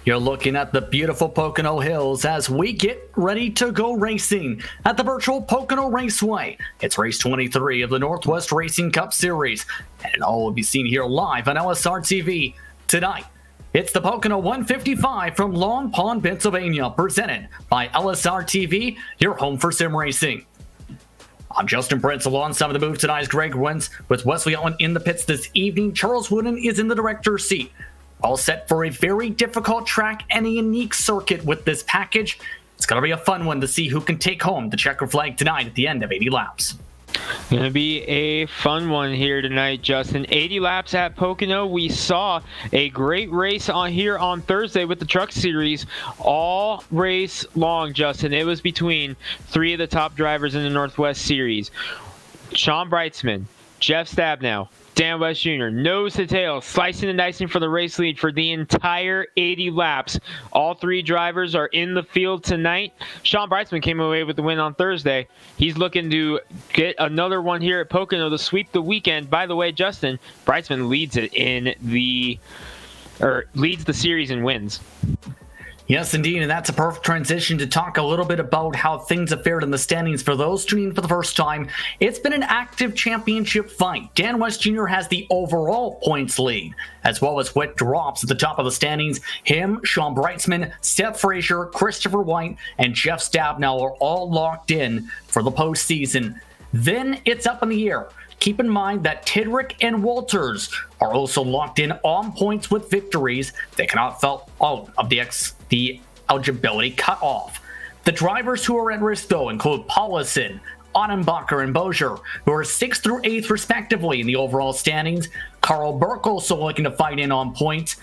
You're looking at the beautiful Pocono Hills as we get ready to go racing at the virtual Pocono Raceway. It's race 23 of the Northwest Racing Cup Series, and it all will be seen here live on LSR TV tonight. It's the Pocono 155 from Long Pond, Pennsylvania, presented by LSR TV, your home for sim racing. I'm Justin Prince. Alongside of the move tonight is Greg Wentz with Wesley Allen in the pits this evening. Charles Wooden is in the director's seat. All set for a very difficult track and a unique circuit with this package. It's going to be a fun one to see who can take home the checker flag tonight at the end of 80 laps. Going to be a fun one here tonight, Justin. 80 laps at Pocono. We saw a great race here on Thursday with the Truck Series all race long, Justin. It was between three of the top drivers in the Northwest Series. Sean Brightsman, Jeff Stabnow, Dan West Jr., nose to tail, slicing and dicing for the race lead for the entire 80 laps. All three drivers are in the field tonight. Sean Brightsman came away with the win on Thursday. He's looking to get another one here at Pocono to sweep the weekend. By the way, Justin, Brightsman leads the series and wins. Yes, indeed, and that's a perfect transition to talk a little bit about how things have fared in the standings. For those tuning in for the first time, it's been an active championship fight. Dan West Jr. has the overall points lead, as well as what drops at the top of the standings. Him, Sean Brightsman, Seth Frazier, Christopher White, and Jeff Stabnow are all locked in for the postseason. Then it's up in the air. Keep in mind that Tidrick and Walters are also locked in on points with victories. They cannot fall out of the eligibility cutoff. The drivers who are at risk, though, include Paulison, Ottenbacher, and Bozier, who are 6th through 8th respectively in the overall standings. Carl Burke also looking to fight in on points.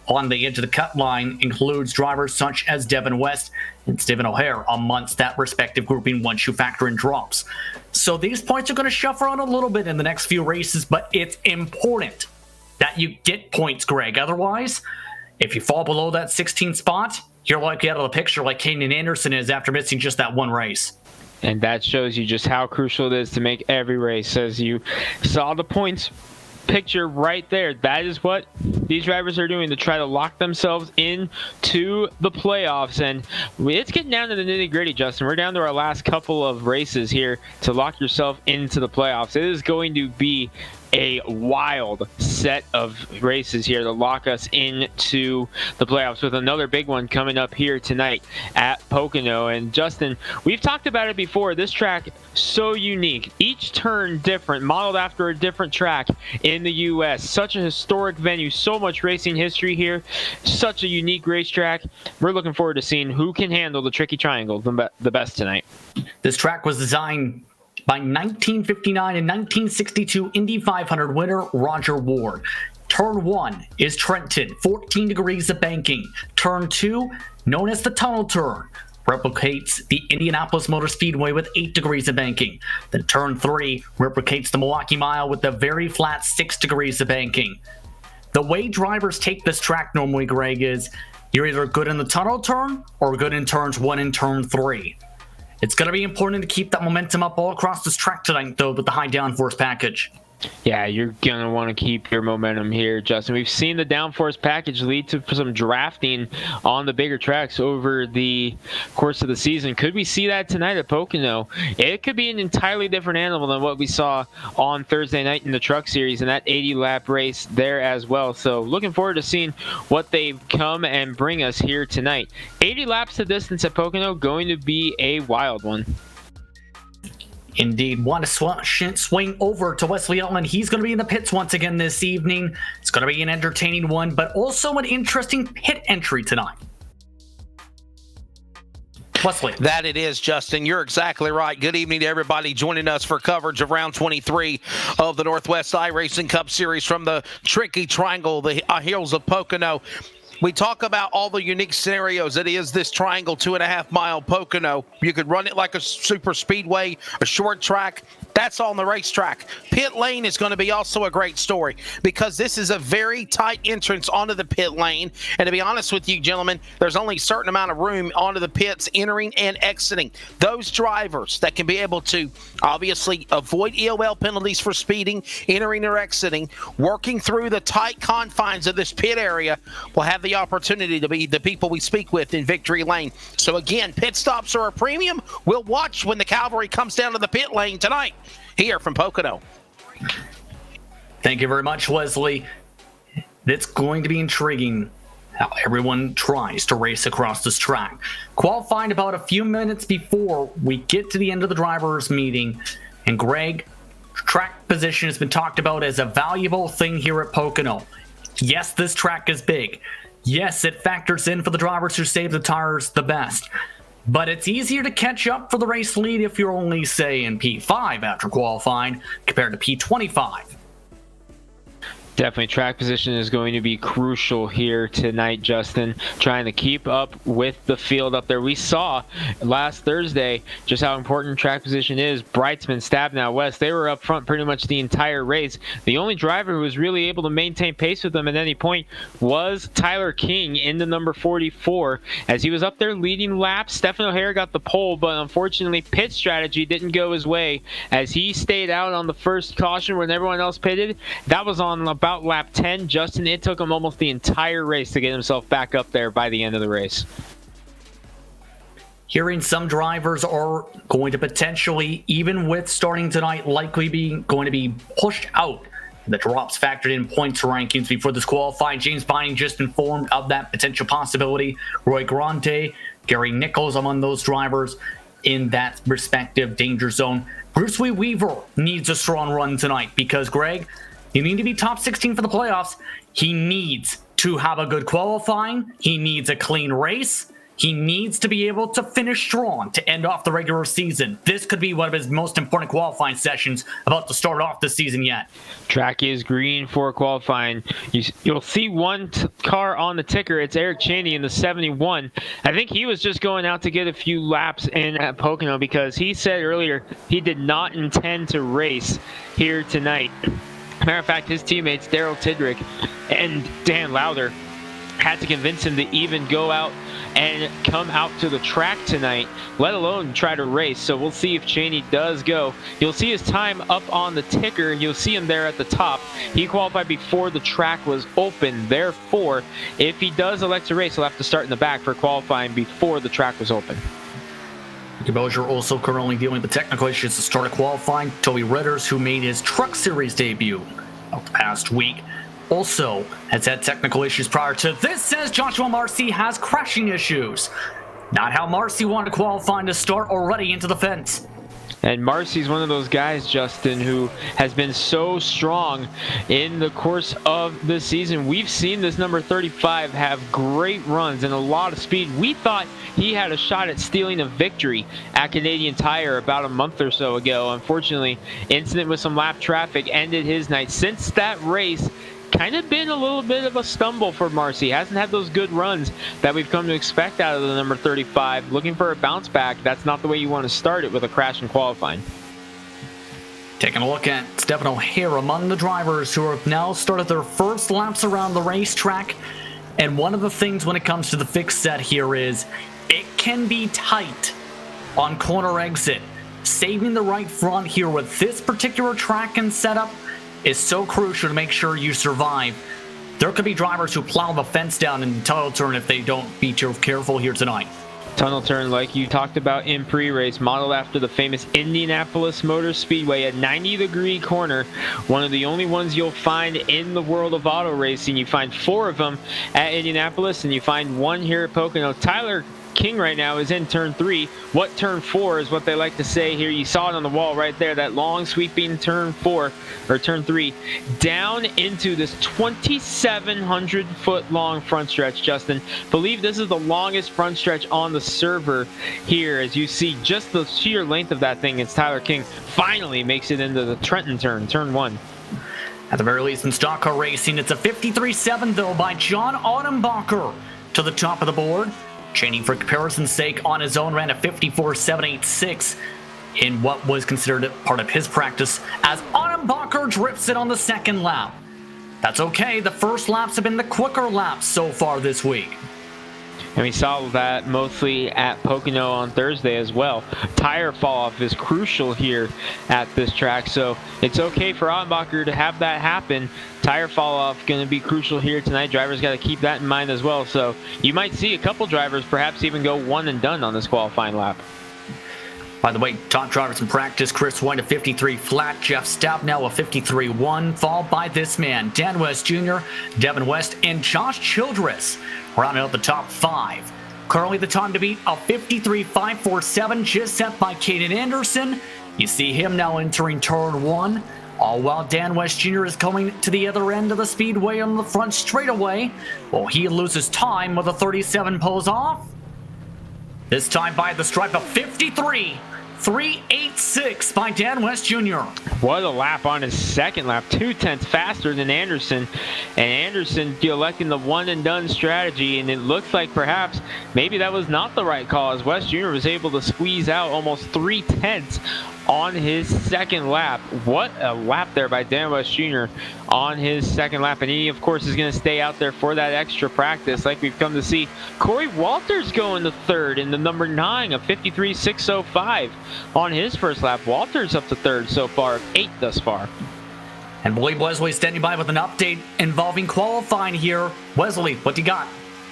On the edge of the cut line includes drivers such as Devin West and Stephen O'Hare amongst that respective grouping once you factor in drops. So these points are going to shuffle around a little bit in the next few races, but it's important that you get points, Greg. Otherwise, if you fall below that 16th spot, you're likely out of the picture like Kaden Anderson is after missing just that one race. And that shows you just how crucial it is to make every race. As you saw the points picture right there, that is what these drivers are doing to try to lock themselves into the playoffs. And it's getting down to the nitty gritty, Justin. We're down to our last couple of races here to lock yourself into the playoffs. It is going to be a wild set of races here to lock us into the playoffs, with another big one coming up here tonight at Pocono. And Justin, we've talked about it before. This track, so unique. Each turn different, modeled after a different track in the U.S. Such a historic venue, so much racing history here, such a unique racetrack. We're looking forward to seeing who can handle the tricky triangle the best tonight. This track was designed by 1959 and 1962 Indy 500 winner Roger Ward. Turn 1 is Trenton, 14 degrees of banking. Turn 2, known as the tunnel turn, replicates the Indianapolis Motor Speedway with 8 degrees of banking. Then turn 3 replicates the Milwaukee Mile with a very flat 6 degrees of banking. The way drivers take this track normally, Greg, is you're either good in the tunnel turn or good in turns 1 and turn 3. It's going to be important to keep that momentum up all across this track tonight, though, with the high downforce package. Yeah, you're going to want to keep your momentum here, Justin. We've seen the downforce package lead to some drafting on the bigger tracks over the course of the season. Could we see that tonight at Pocono? It could be an entirely different animal than what we saw on Thursday night in the Truck Series and that 80-lap race there as well. So looking forward to seeing what they come and bring us here tonight. 80 laps to distance at Pocono, going to be a wild one. Indeed. Want to swing over to Wesley Allen. He's going to be in the pits once again this evening. It's going to be an entertaining one, but also an interesting pit entry tonight. Wesley. That it is, Justin. You're exactly right. Good evening to everybody joining us for coverage of round 23 of the Northwest iRacing Cup Series from the Tricky Triangle, the hills of Pocono. We talk about all the unique scenarios. It is this triangle, 2.5 mile Pocono. You could run it like a super speedway, a short track. That's on the racetrack. Pit lane is going to be also a great story because this is a very tight entrance onto the pit lane. And to be honest with you, gentlemen, there's only a certain amount of room onto the pits entering and exiting. Those drivers that can be able to obviously avoid EOL penalties for speeding, entering or exiting, working through the tight confines of this pit area will have the opportunity to be the people we speak with in victory lane. So again, pit stops are a premium. We'll watch when the cavalry comes down to the pit lane tonight here from Pocono. Thank you very much, Wesley. It's going to be intriguing how everyone tries to race across this track. Qualifying about a few minutes before we get to the end of the drivers' meeting. And Greg, track position has been talked about as a valuable thing here at Pocono. Yes, this track is big. Yes, it factors in for the drivers who save the tires the best. But it's easier to catch up for the race lead if you're only, say, in P5 after qualifying compared to P25. Definitely, track position is going to be crucial here tonight, Justin. Trying to keep up with the field up there. We saw last Thursday just how important track position is. Brightsman, Stabnow, West, they were up front pretty much the entire race. The only driver who was really able to maintain pace with them at any point was Tyler King in the number 44. As he was up there leading laps, Stephen O'Hare got the pole, but unfortunately pit strategy didn't go his way as he stayed out on the first caution when everyone else pitted. That was on about lap 10. Justin, it took him almost the entire race to get himself back up there by the end of the race. Hearing some drivers are going to potentially, even with starting tonight, likely going to be pushed out. The drops factored in points rankings before this qualifying. James Binding just informed of that potential possibility. Roy Grante, Gary Nichols among those drivers in that respective danger zone. Bruce Wee Weaver needs a strong run tonight because, Greg, you need to be top 16 for the playoffs. He needs to have a good qualifying. He needs a clean race. He needs to be able to finish strong to end off the regular season. This could be one of his most important qualifying sessions about to start off the season yet. Track is green for qualifying. You'll see one car on the ticker. It's Eric Cheney in the 71. I think he was just going out to get a few laps in at Pocono because he said earlier he did not intend to race here tonight. Matter of fact, his teammates Daryl Tidrick and Dan Lowder had to convince him to even go out and come out to the track tonight, let alone try to race. So we'll see if Cheney does go. You'll see his time up on the ticker. You'll see him there at the top. He qualified before the track was open. Therefore, if he does elect to race, he'll have to start in the back for qualifying before the track was open. Bozier also currently dealing with technical issues to start qualifying. Toby Ritters, who made his Truck Series debut the past week, also has had technical issues prior to this, says Joshua Marcy has crashing issues. Not how Marcy wanted qualifying to start, already into the fence. And Marcy's one of those guys, Justin, who has been so strong in the course of the season. We've seen this number 35 have great runs and a lot of speed. We thought he had a shot at stealing a victory at Canadian Tire about a month or so ago. Unfortunately, incident with some lap traffic ended his night. Since that race, kind of been a little bit of a stumble for Marcy. Hasn't had those good runs that we've come to expect out of the number 35. Looking for a bounce back. That's not the way you want to start it with a crash in qualifying. Taking a look at Stephen O'Hare among the drivers who have now started their first laps around the racetrack. And one of the things when it comes to the fixed set here is it can be tight on corner exit. Saving the right front here with this particular track and setup is so crucial to make sure you survive. There could be drivers who plow the fence down in the tunnel turn if they don't be too careful here tonight. Tunnel turn, like you talked about in pre-race, modeled after the famous Indianapolis Motor Speedway, a 90-degree corner, one of the only ones you'll find in the world of auto racing. You find 4 of them at Indianapolis, and you find 1 here at Pocono. Tyler King right now is in turn 3. What turn 4 is what they like to say here. You saw it on the wall right there, that long sweeping turn 4 or turn 3 down into this 2,700 foot long front stretch. Justin, believe this is the longest front stretch on the server here. As you see just the sheer length of that thing, it's Tyler King finally makes it into the Trenton turn 1. At the very least in stock car racing, it's a 53.7 though by John Audenbacher to the top of the board. Cheney, for comparison's sake, on his own ran a 54.786 in what was considered part of his practice as Ottenbacher drifts it on the second lap. That's okay, the first laps have been the quicker laps so far this week. And we saw that mostly at Pocono on Thursday as well. Tire fall off is crucial here at this track, so it's okay for Ottenbacher to have that happen. Tire fall off going to be crucial here tonight. Drivers got to keep that in mind as well. So you might see a couple drivers perhaps even go one and done on this qualifying lap. By the way, top drivers in practice, Chris White a 53 flat, Jeff Stabnow a 53.1, followed by this man, Dan West Jr., Devin West, and Josh Childress, rounding out the top 5. Currently the time to beat a 53.547, just set by Caden Anderson. You see him now entering turn 1, all while Dan West Jr. is coming to the other end of the speedway on the front straightaway. Well, he loses time with a 37 pulls off. This time by the stripe of 53.386 by Dan West Jr. What a lap on his second lap, 0.2 faster than Anderson. And Anderson electing the one and done strategy, and it looks like perhaps maybe that was not the right call, as West Jr. was able to squeeze out almost 0.3 on his second lap. What a lap there by Dan West Jr. on his second lap. And he, of course, is going to stay out there for that extra practice like we've come to see. Corey Walters going to third in the number 9 of 53.605 on his first lap. Walters up to third so far, 8 thus far. And Willie Wesley standing by with an update involving qualifying here. Wesley, what do you got?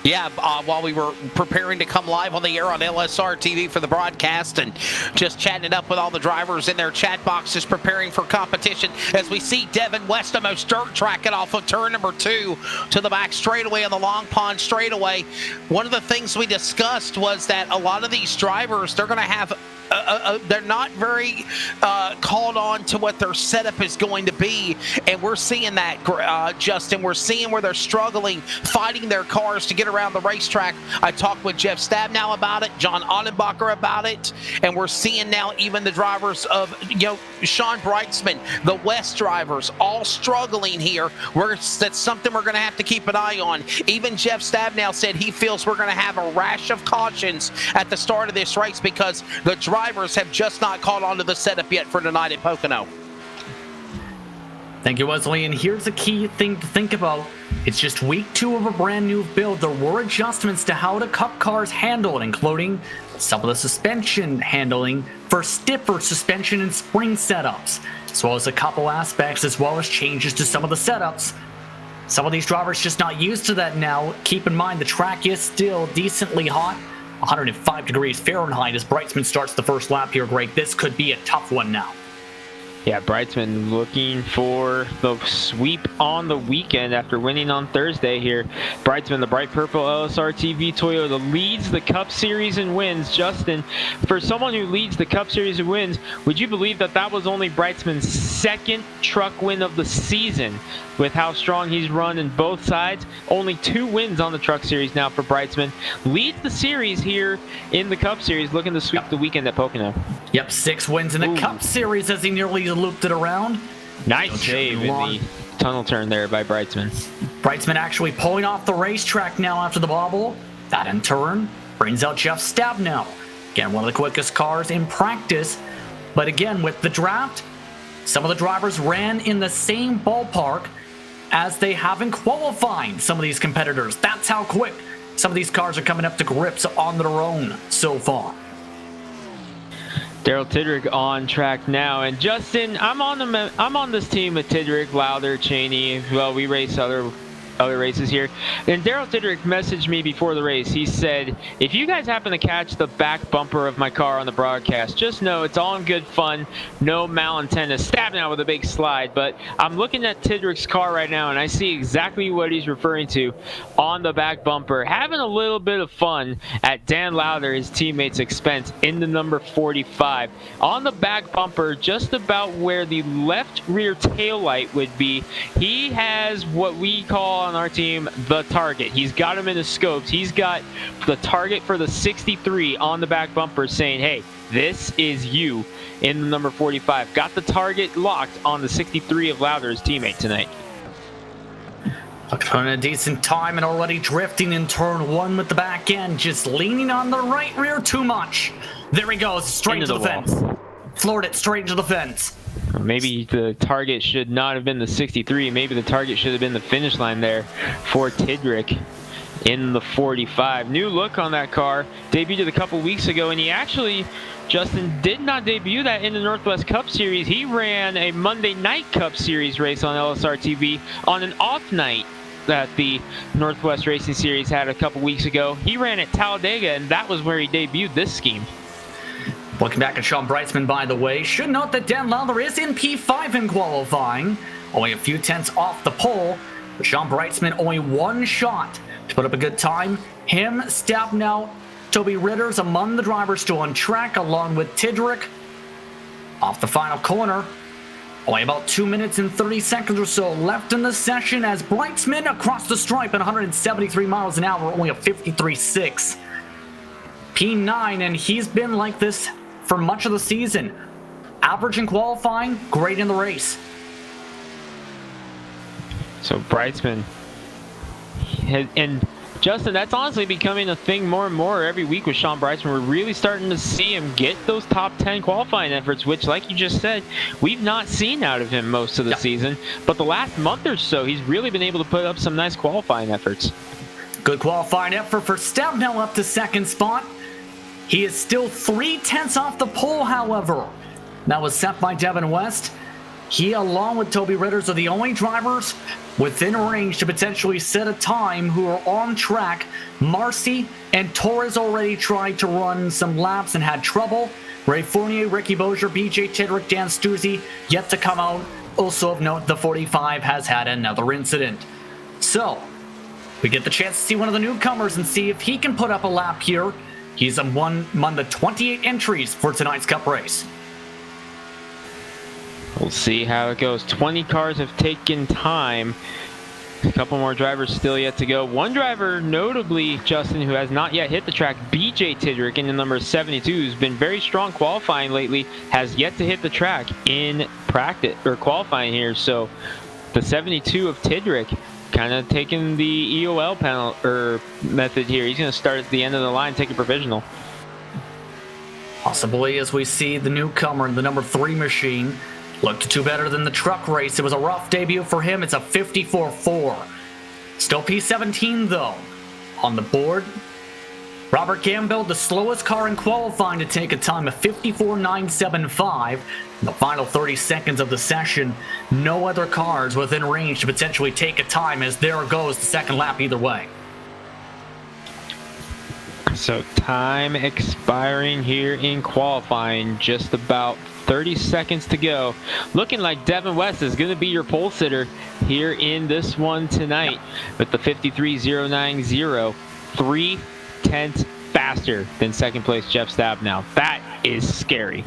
Yeah, while we were preparing to come live on the air on LSR TV for the broadcast and just chatting it up with all the drivers in their chat boxes preparing for competition, as we see Devin West almost dirt tracking off of turn number 2 to the back straightaway on the Long Pond straightaway. One of the things we discussed was that a lot of these drivers, they're going to have they're not very called on to what their setup is going to be, and we're seeing that, Justin. We're seeing where they're struggling, fighting their cars to get around the racetrack. I talked with Jeff Stabnow about it, John Ottenbacher about it, and we're seeing now even the drivers of, Sean Brightsman, the West drivers, all struggling here. That's something we're going to have to keep an eye on. Even Jeff Stabnow said he feels we're going to have a rash of cautions at the start of this race because the drivers have just not caught on to the setup yet for tonight at Pocono. Thank you, Wesley. And here's a key thing to think about. It's just week 2 of a brand new build. There were adjustments to how the Cup cars handled, including some of the suspension handling for stiffer suspension and spring setups, as well as a couple aspects, as well as changes to some of the setups. Some of these drivers just not used to that now. Keep in mind, the track is still decently hot. 105 degrees Fahrenheit as Brightsman starts the first lap here, Greg. This could be a tough one now. Yeah, Brightsman looking for the sweep on the weekend after winning on Thursday here. Brightsman, the bright purple LSR TV Toyota, leads the Cup Series and wins. Justin, for someone who leads the Cup Series and wins, would you believe that that was only Brightsman's second truck win of the season? With how strong he's run in both sides, only 2 wins on the Truck Series now for Brightsman. Leads the series here in the Cup Series, looking to sweep the weekend at Pocono. Yep, 6 wins in the Cup Series as he nearly looped it around. Nice save in the tunnel turn there by Brightsman. Brightsman actually pulling off the racetrack now after the bobble. That in turn brings out Jeff Stabnow. Again, one of the quickest cars in practice. But again, with the draft, some of the drivers ran in the same ballpark as they have in qualifying some of these competitors. That's how quick some of these cars are coming up to grips on their own so far. Daryl Tidrick on track now, and Justin, I'm on this team with Tidrick, Lowther, Cheney. Well, we race other races here. And Daryl Tidrick messaged me before the race. He said, if you guys happen to catch the back bumper of my car on the broadcast, just know it's all in good fun. No malintent. Stab now with a big slide. But I'm looking at Tidrick's car right now, and I see exactly what he's referring to on the back bumper. Having a little bit of fun at Dan Lowther, his teammate's expense, in the number 45. On the back bumper, just about where the left rear tail light would be, he has what we call on our team the target. He's got him in his scopes. He's got the target for the 63 on the back bumper saying, hey, this is you in the number 45. Got the target locked on the 63 of Lowther's teammate tonight. Looking on a decent time and already drifting in turn 1 with the back end, just leaning on the right rear too much. There he goes, straight to the fence. floored it straight into the fence. Maybe the target should not have been the 63. Maybe the target should have been the finish line there for Tidrick in the 45. New look on that car. Debuted a couple weeks ago, and he actually, Justin, did not debut that in the Northwest Cup Series. He ran a Monday Night Cup Series race on LSR TV on an off night that the Northwest Racing Series had a couple weeks ago. He ran at Talladega, and that was where he debuted this scheme. Looking back at Sean Brightsman, by the way, should note that Dan Lawler is in P5 in qualifying, only a few tenths off the pole, but Sean Brightsman only one shot to put up a good time. Him, Stabnow, Toby Ritters among the drivers still on track, along with Tidrick off the final corner. Only about 2 minutes and 30 seconds or so left in the session as Brightsman across the stripe at 173 miles an hour, only a 53.6. P9, and he's been like this for much of the season. Average in qualifying, great in the race. So Brightsman, and Justin, that's honestly becoming a thing more and more every week with Sean Brightsman. We're really starting to see him get those top 10 qualifying efforts, which, like you just said, we've not seen out of him most of the season. But the last month or so, he's really been able to put up some nice qualifying efforts. Good qualifying effort for Stabnow up to second spot. He is still 3 tenths off the pole, however. That was set by Devin West. He, along with Toby Ritters, are the only drivers within range to potentially set a time who are on track. Marcy and Torres already tried to run some laps and had trouble. Ray Fournier, Ricky Bozier, BJ Tidrick, Dan Stuzzi yet to come out. Also of note, the 45 has had another incident. So, we get the chance to see one of the newcomers and see if he can put up a lap here. He's among the 28 entries for tonight's Cup race. We'll see how it goes. 20 cars have taken time. A couple more drivers still yet to go. One driver, notably, Justin, who has not yet hit the track, BJ Tidrick in the number 72, who's been very strong qualifying lately, has yet to hit the track in practice or qualifying here. So the 72 of Tidrick kind of taking the EOL panel or method here. He's going to start at the end of the line, take a provisional. Possibly as we see the newcomer in the number 3 machine look to do better than the truck race. It was a rough debut for him. It's a 54.4. Still P17 though. On the board, Robert Gamble, the slowest car in qualifying to take a time of 54.975. In the final 30 seconds of the session, no other cars within range to potentially take a time, as there goes the second lap either way. So time expiring here in qualifying, just about 30 seconds to go. Looking like Devin West is going to be your pole sitter here in this one tonight with the 53.090, 3 tenths faster than second place Jeff Stabnow. That is scary.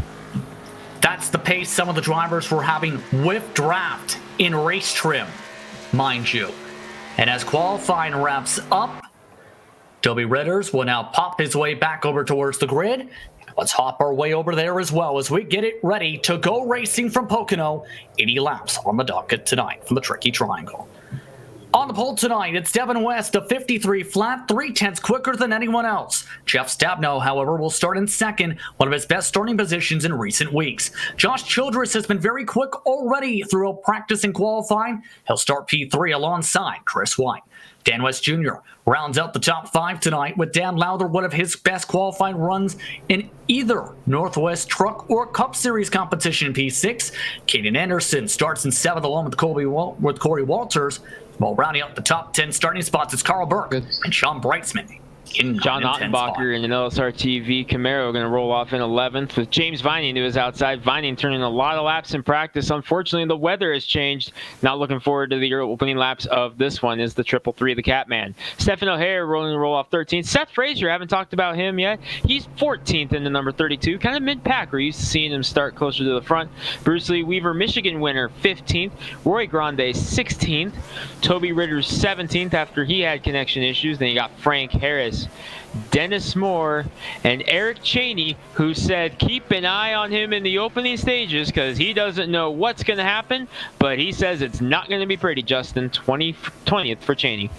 That's the pace some of the drivers were having with draft in race trim, mind you. And as qualifying wraps up, Toby Ritters will now pop his way back over towards the grid. Let's hop our way over there as well as we get it ready to go racing from Pocono. 80 laps on the docket tonight from the Tricky Triangle. On the pole tonight, it's Devin West, a 53 flat, 3 tenths quicker than anyone else. Jeff Stabnow, however, will start in second, one of his best starting positions in recent weeks. Josh Childress has been very quick already throughout practice and qualifying. He'll start P3 alongside Chris White. Dan West Jr. rounds out the top 5 tonight with Dan Lowther, one of his best qualifying runs in either Northwest Truck or Cup Series competition in P6. Kaden Anderson starts in 7th along with Corey Walters. While rounding out the top 10 starting spots, it's Carl Burke and Sean Brightsman. John Ottenbacher in an LSR TV Camaro going to roll off in 11th with James Vining to his outside. Vining turning a lot of laps in practice. Unfortunately, the weather has changed. Not looking forward to the opening laps of this one is the 333, the Catman. Stephen O'Hare rolling to roll off 13th. Seth Frazier, haven't talked about him yet. He's 14th in the number 32, kind of mid-pack. We're used to seeing him start closer to the front. Bruce Lee Weaver, Michigan winner, 15th. Roy Grande, 16th. Toby Ritters, 17th after he had connection issues. Then you got Frank Harris, Dennis Moore, and Eric Cheney, who said keep an eye on him in the opening stages because he doesn't know what's going to happen, but he says it's not going to be pretty, Justin. 20th for Cheney.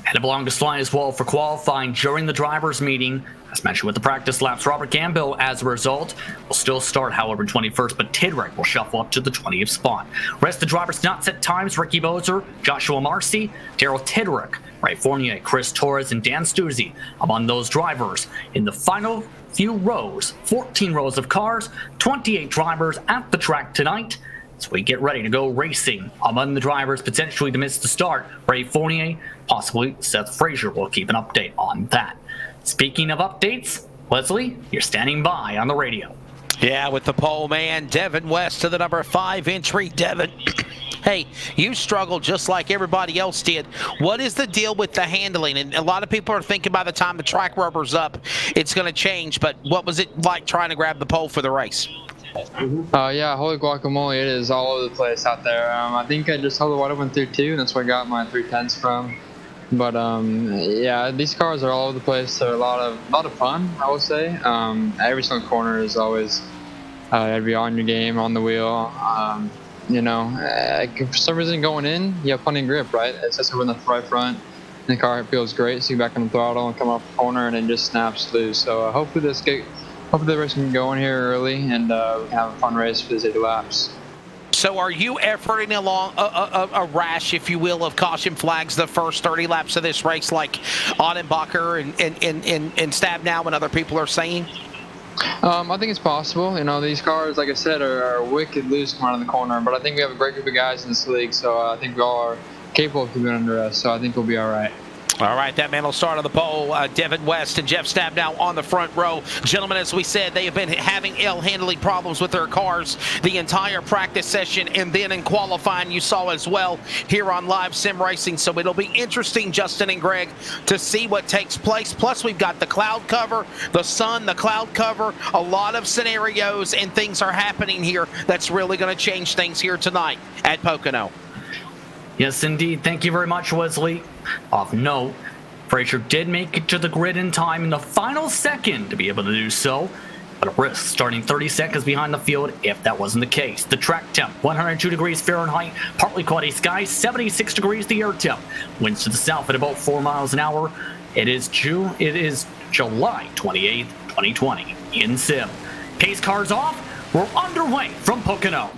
And a longest line as well for qualifying during the drivers' meeting. As mentioned with the practice laps, Robert Gambill, as a result, will still start, however, 21st, but Tidrick will shuffle up to the 20th spot. Rest of the drivers not set times: Ricky Bozer, Joshua Marcy, Daryl Tidrick, Ray Fournier, Chris Torres, and Dan Stuzzi among those drivers. In the final few rows, 14 rows of cars, 28 drivers at the track tonight. So we get ready to go racing. Among the drivers potentially to miss the start, Ray Fournier, possibly Seth Frazier. Will keep an update on that. Speaking of updates, Leslie, you're standing by on the radio. Yeah, with the pole man, Devin West to the number 5 entry. Devin, hey, you struggled just like everybody else did. What is the deal with the handling? And a lot of people are thinking by the time the track rubber's up, it's going to change. But what was it like trying to grab the pole for the race? Yeah, holy guacamole, it is all over the place out there. I think I just held the water went through 2, and that's where I got my 3/10s from. But yeah, these cars are all over the place. They're a lot of fun, I would say. Every single corner is always gotta be on your game, on the wheel. You know, for some reason going in, you have plenty of grip, right? It's just when the right front, and the car feels great. So you back on the throttle and come off the corner, and it just snaps loose. So hopefully the race can get going here early, and we can have a fun race for these 80 laps. So are you efforting along a rash, if you will, of caution flags the first 30 laps of this race, like Ottenbacher and Stabnow and other people are saying? I think it's possible. You know, these cars, like I said, are wicked loose coming out of the corner, but I think we have a great group of guys in this league, so I think we all are capable of keeping under us, so I think we'll be all right. All right, that man will start on the pole. Devin West and Jeff Stabnow on the front row. Gentlemen, as we said, they have been having handling problems with their cars the entire practice session, and then in qualifying you saw as well here on Live Sim Racing. So it'll be interesting, Justin and Greg, to see what takes place. Plus, we've got the cloud cover, the sun, the cloud cover, a lot of scenarios and things are happening here that's really going to change things here tonight at Pocono. Yes, indeed. Thank you very much, Wesley. Of note, Frazier did make it to the grid in time in the final second to be able to do so, but a risk starting 30 seconds behind the field if that wasn't the case. The track temp, 102 degrees Fahrenheit, partly cloudy skies, 76 degrees the air temp. Winds to the south at about 4 miles an hour. It is July 28th, 2020 in Sim. Pace cars off. We're underway from Pocono.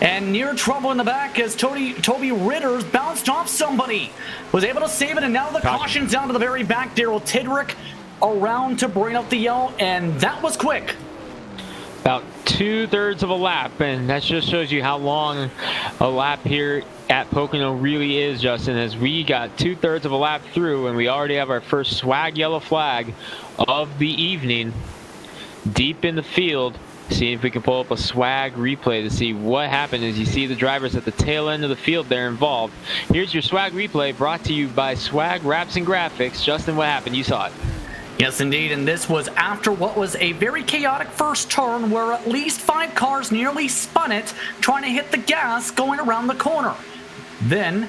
And near trouble in the back as Toby Ritters bounced off somebody. Was able to save it, and now the caution's down to the very back. Daryl Tidrick around to bring up the yell, and that was quick. About 2/3 of a lap, and that just shows you how long a lap here at Pocono really is, Justin, as we got 2/3 of a lap through, and we already have our first swag yellow flag of the evening deep in the field. See if we can pull up a swag replay to see what happened as you see the drivers at the tail end of the field there involved. Here's your swag replay brought to you by Swag Wraps and Graphics. Justin, what happened? You saw it. Yes, indeed, and this was after what was a very chaotic first turn where at least 5 cars nearly spun it trying to hit the gas going around the corner. Then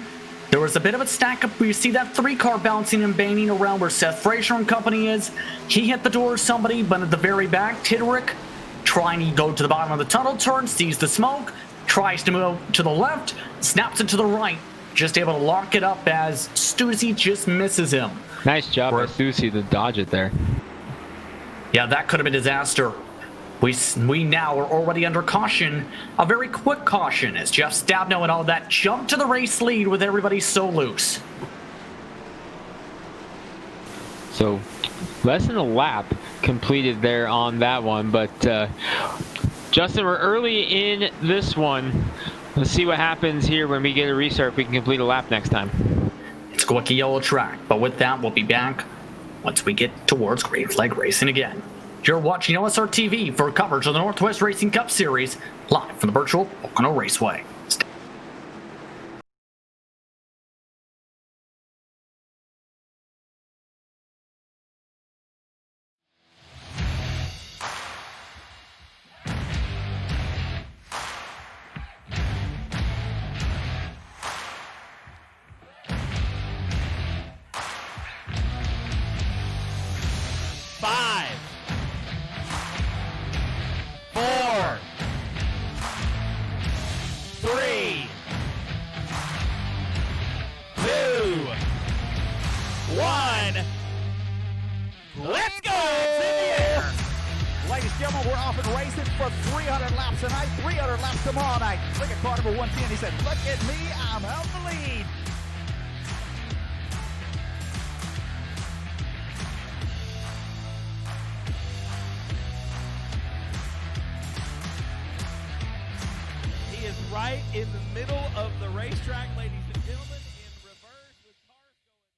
there was a bit of a stack up. You see that 3-car bouncing and banging around where Seth Frazier and company is. He hit the door of somebody, but at the very back, Tidrick trying to go to the bottom of the tunnel turn, sees the smoke, tries to move to the left, snaps it to the right, just able to lock it up as Stuzzi just misses him. Nice job by Stuzzi to dodge it there. Yeah, that could have been a disaster. We now are already under caution, a very quick caution, as Jeff Stabnow and all that jumped to the race lead with everybody so loose. So less than a lap completed there on that one, but Justin, we're early in this one. Let's see what happens here when we get a restart, if we can complete a lap next time. It's Quicky Yellow track, but with that we'll be back once we get towards green flag racing again. You're watching OSR TV for coverage of the Northwest Racing Cup Series, live from the virtual Pocono Raceway. Five, 4, 3, 2, 1. Let's go! Ladies and gentlemen, we're off and racing for 300 laps tonight, 300 laps tomorrow night. Look at car number 110. He said, look at me, I'm out the lead. He is right in the middle of the racetrack, ladies and gentlemen, in reverse with cars going.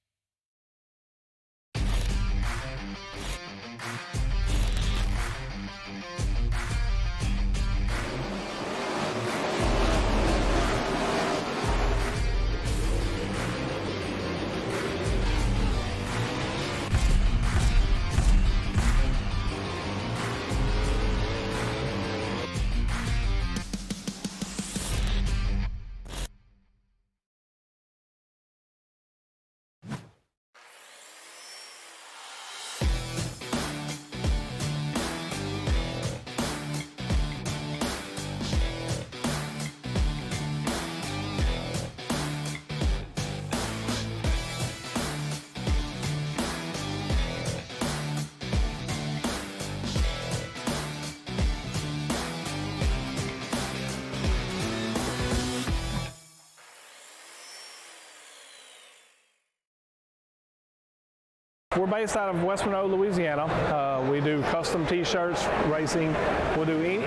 We're based out of West Monroe, Louisiana. We do custom t-shirts, racing. We'll do any.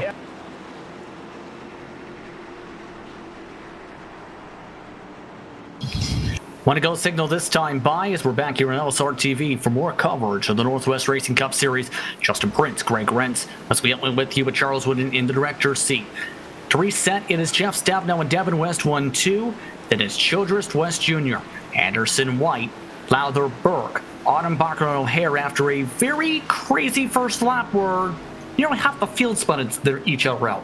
Want to go signal this time by as we're back here on LSR TV for more coverage of the Northwest Racing Cup Series. Justin Prince, Greg Rentz, as we went with you with Charles Wooden in the director's seat. To reset, it is Jeff Stabnow and Devin West 1-2. Then it's Childress West Jr., Anderson White, Lowther Burke, Autumn Barker and O'Hare after a very crazy first lap where, half the field spun each other out.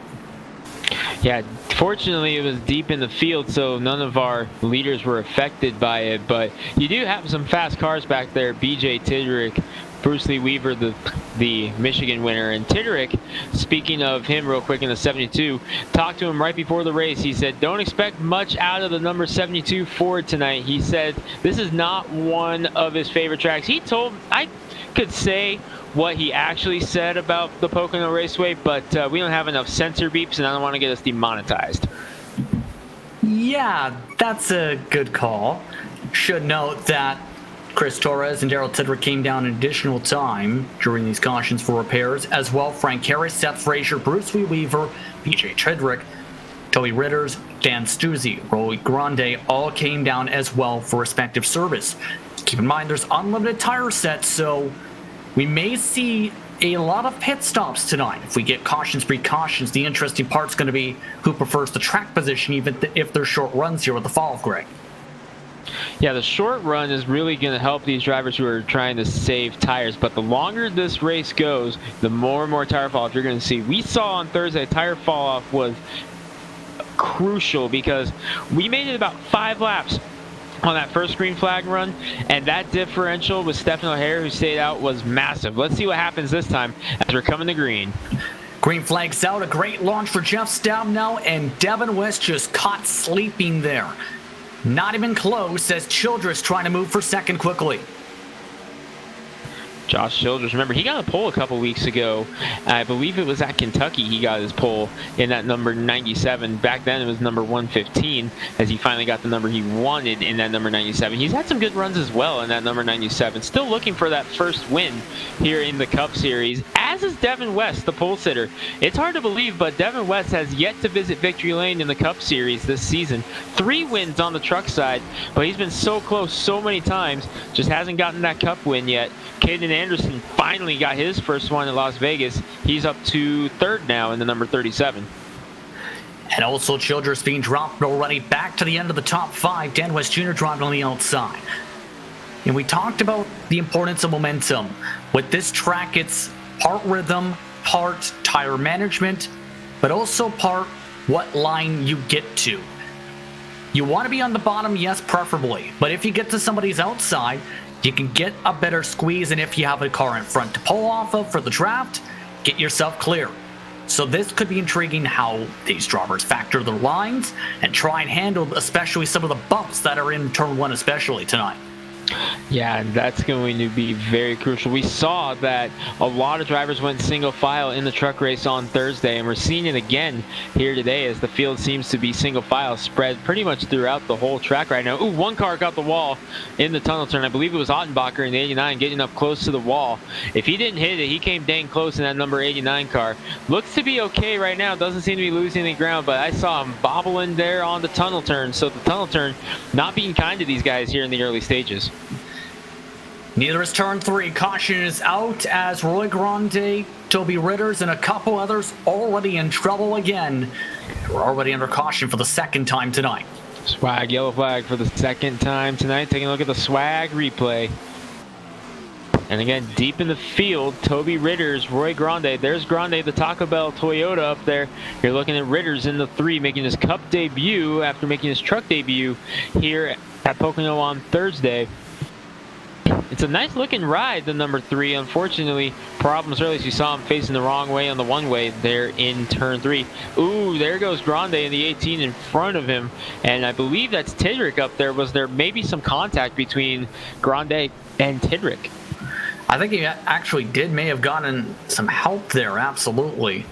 Yeah, fortunately it was deep in the field, so none of our leaders were affected by it, but you do have some fast cars back there. BJ Tidrick, Bruce Lee Weaver, the Michigan winner, and Tidrick, speaking of him real quick in the 72, talked to him right before the race. He said, don't expect much out of the number 72 Ford tonight. He said this is not one of his favorite tracks. He told, I could say what he actually said about the Pocono Raceway, but we don't have enough censor beeps, and I don't want to get us demonetized. Yeah, that's a good call. Should note that Chris Torres and Daryl Tidrick came down an additional time during these cautions for repairs. As well, Frank Harris, Seth Frazier, Bruce Lee Weaver, BJ Tidrick, Toby Ritters, Dan Stuzzi, Roy Grande all came down as well for respective service. Keep in mind, there's unlimited tire sets, so we may see a lot of pit stops tonight. If we get cautions, precautions, the interesting part's going to be who prefers the track position, even if there's short runs here with the fall of Greg. Yeah, the short run is really going to help these drivers who are trying to save tires, but the longer this race goes, the more and more tire fall off you're going to see. We saw on Thursday tire fall off was crucial because we made it about 5 laps on that first green flag run, and that differential with Stephen O'Hare, who stayed out, was massive. Let's see what happens this time as we're coming to green. Green flag's out, a great launch for Jeff Stabnow, and Devin West just caught sleeping there. Not even close as Childress trying to move for second quickly. Josh Childress, remember, he got a pole a couple weeks ago. I believe it was at Kentucky he got his pole in that number 97. Back then it was number 115 as he finally got the number he wanted in that number 97. He's had some good runs as well in that number 97. Still looking for that first win here in the Cup Series, as is Devin West, the pole sitter. It's hard to believe, but Devin West has yet to visit victory lane in the Cup Series this season. 3 wins on the truck side, but he's been so close so many times, just hasn't gotten that Cup win yet. Caden Anderson finally got his first one at Las Vegas. He's up to third now in the number 37. And also Childress being dropped already back to the end of the top 5. Dan West Jr. dropped on the outside. And we talked about the importance of momentum. With this track, it's part rhythm, part tire management, but also part what line you get to. You want to be on the bottom, yes, preferably. But if you get to somebody's outside, you can get a better squeeze. And if you have a car in front to pull off of for the draft, get yourself clear. So this could be intriguing how these drivers factor their lines and try and handle especially some of the bumps that are in turn 1 especially tonight. Yeah, that's going to be very crucial. We saw that a lot of drivers went single file in the truck race on Thursday, and we're seeing it again here today as the field seems to be single file spread pretty much throughout the whole track right now. Ooh, one car got the wall in the tunnel turn. I believe it was Ottenbacher in the 89 getting up close to the wall. If he didn't hit it, he came dang close in that number 89 car. Looks to be okay right now. Doesn't seem to be losing any ground, but I saw him bobbling there on the tunnel turn. So the tunnel turn not being kind to these guys here in the early stages. Neither is turn 3. Caution is out as Roy Grande, Toby Ritters, and a couple others already in trouble again. We're already under caution for the second time tonight. Swag, yellow flag for the second time tonight. Taking a look at the swag replay. And again, deep in the field, Toby Ritters, Roy Grande. There's Grande, the Taco Bell Toyota up there. You're looking at Ritters in the 3, making his Cup debut after making his truck debut here at Pocono on Thursday. It's a nice looking ride, the number 3. Unfortunately, problems early. So you saw him facing the wrong way on the one-way there in turn 3. Ooh, there goes Grande in the 18 in front of him. And I believe that's Tidrick up there. Was there maybe some contact between Grande and Tidrick? I think he actually may have gotten some help there, absolutely.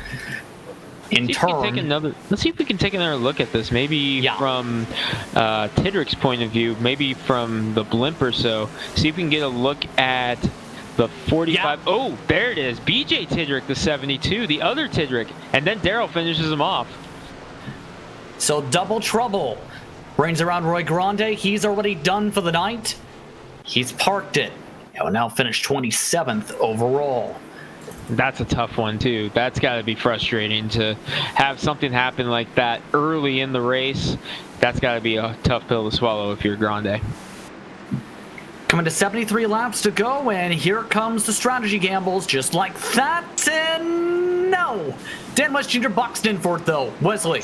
Let's see if we can take another look at this. Maybe from Tidrick's point of view, maybe from the blimp or so. See if we can get a look at the 45. Yeah. Oh, there it is. BJ Tidrick, the 72, the other Tidrick. And then Darrell finishes him off. So double trouble. Brings around Roy Grande. He's already done for the night. He's parked it. He will now finish 27th overall. That's a tough one, too. That's got to be frustrating to have something happen like that early in the race. That's got to be a tough pill to swallow if you're Grande. Coming to 73 laps to go, and here comes the strategy gambles just like that. And no! Dan West Jr. boxed in for it, though. Wesley.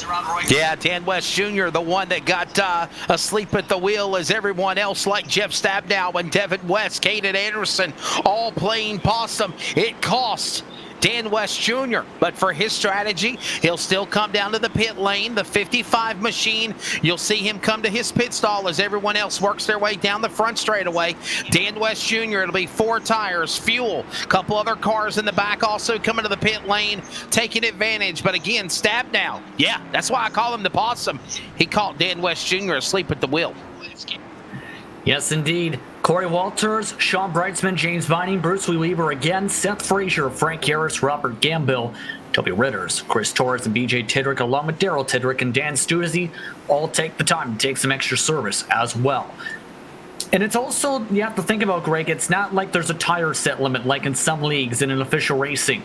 Yeah, Dan West Jr., the one that got asleep at the wheel as everyone else like Jeff Stabnow and Devin West, Caden Anderson, all playing possum. It cost Dan West Jr., but for his strategy, he'll still come down to the pit lane, the 55 machine. You'll see him come to his pit stall as everyone else works their way down the front straightaway. Dan West Jr., it'll be 4 tires, fuel, a couple other cars in the back also coming to the pit lane, taking advantage. But again, Stabnow, yeah, that's why I call him the possum. He caught Dan West Jr. asleep at the wheel. Yes, indeed. Corey Walters, Sean Brightsman, James Vining, Bruce Lee Weaver again, Seth Frazier, Frank Harris, Robert Gambill, Toby Ritters, Chris Torres, and BJ Tidrick, along with Darrell Tidrick and Dan Stuzy, all take the time to take some extra service as well. And it's also, you have to think about, Greg, it's not like there's a tire set limit like in some leagues in an official racing.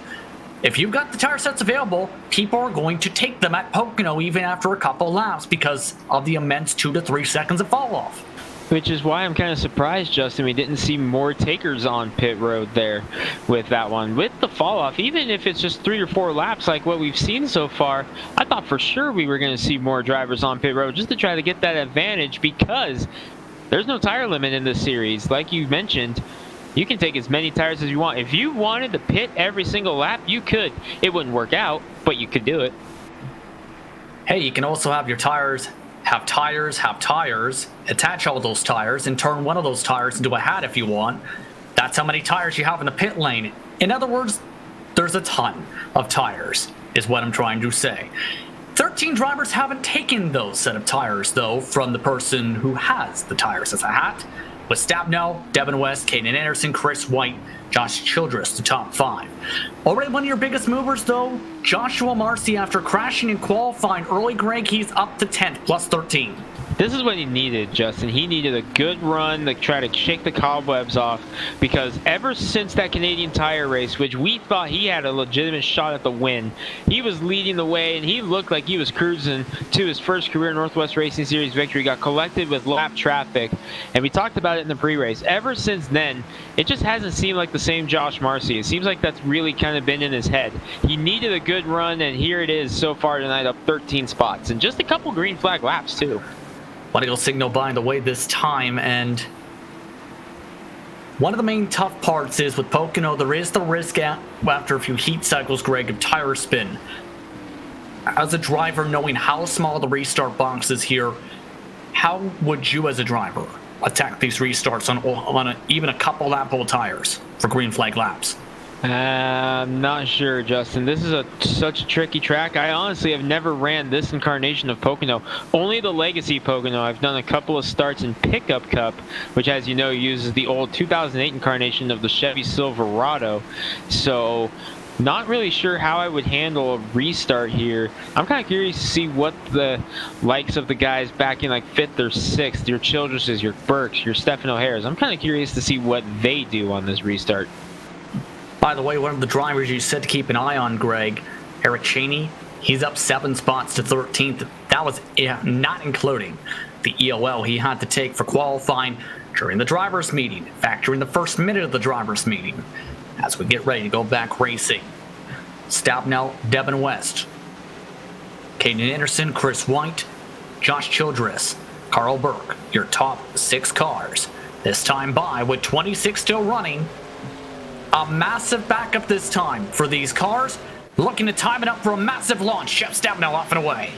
If you've got the tire sets available, people are going to take them at Pocono even after a couple laps because of the immense 2 to 3 seconds of fall off. Which is why I'm kind of surprised, Justin, we didn't see more takers on pit road there with that one. With the fall off, even if it's just 3 or 4 laps like what we've seen so far, I thought for sure we were going to see more drivers on pit road just to try to get that advantage because there's no tire limit in this series. Like you mentioned, you can take as many tires as you want. If you wanted to pit every single lap, you could. It wouldn't work out, but you could do it. Hey, you can also have your tires have tires, attach all those tires, and turn one of those tires into a hat if you want. That's how many tires you have in the pit lane. In other words, there's a ton of tires, is what I'm trying to say. 13 drivers haven't taken those set of tires, though, from the person who has the tires as a hat. With Stabnow, Devin West, Caden Anderson, Chris White, Josh Childress, the top 5. Already one of your biggest movers, though, Joshua Marcy, after crashing in qualifying early, Greg, he's up to 10th, plus 13. This is what he needed, Justin. He needed a good run to try to shake the cobwebs off, because ever since that Canadian Tire race, which we thought he had a legitimate shot at the win, he was leading the way and he looked like he was cruising to his first career Northwest Racing Series victory. Got collected with lap traffic, and we talked about it in the pre-race. Ever since then, it just hasn't seemed like the same Josh Marcy. It seems like that's really kind of been in his head. He needed a good run, and here it is so far tonight, up 13 spots and just a couple green flag laps too. Audio signal by the way this time, and one of the main tough parts is with Pocono, there is the risk after a few heat cycles, Greg, of tire spin. As a driver, knowing how small the restart box is here, how would you as a driver attack these restarts on even a couple lap hole tires for green flag laps? I'm not sure, Justin. This is such a tricky track. I honestly have never ran this incarnation of Pocono. Only the Legacy Pocono. I've done a couple of starts in Pickup Cup, which, as you know, uses the old 2008 incarnation of the Chevy Silverado. So, not really sure how I would handle a restart here. I'm kind of curious to see what the likes of the guys back in like 5th or 6th, your Childresses, your Burks, your Stephen O'Hares. I'm kind of curious to see what they do on this restart. By the way, one of the drivers you said to keep an eye on, Greg, Eric Cheney, he's up 7 spots to 13th. That was not including the EOL he had to take for qualifying during the drivers' meeting, factoring the first minute of the drivers' meeting. As we get ready to go back racing, Stabnell, Devin West, Caden Anderson, Chris White, Josh Childress, Carl Burke, your top 6 cars. This time by with 26 still running. A massive backup this time for these cars, looking to time it up for a massive launch. Jeff Stabnell off and away.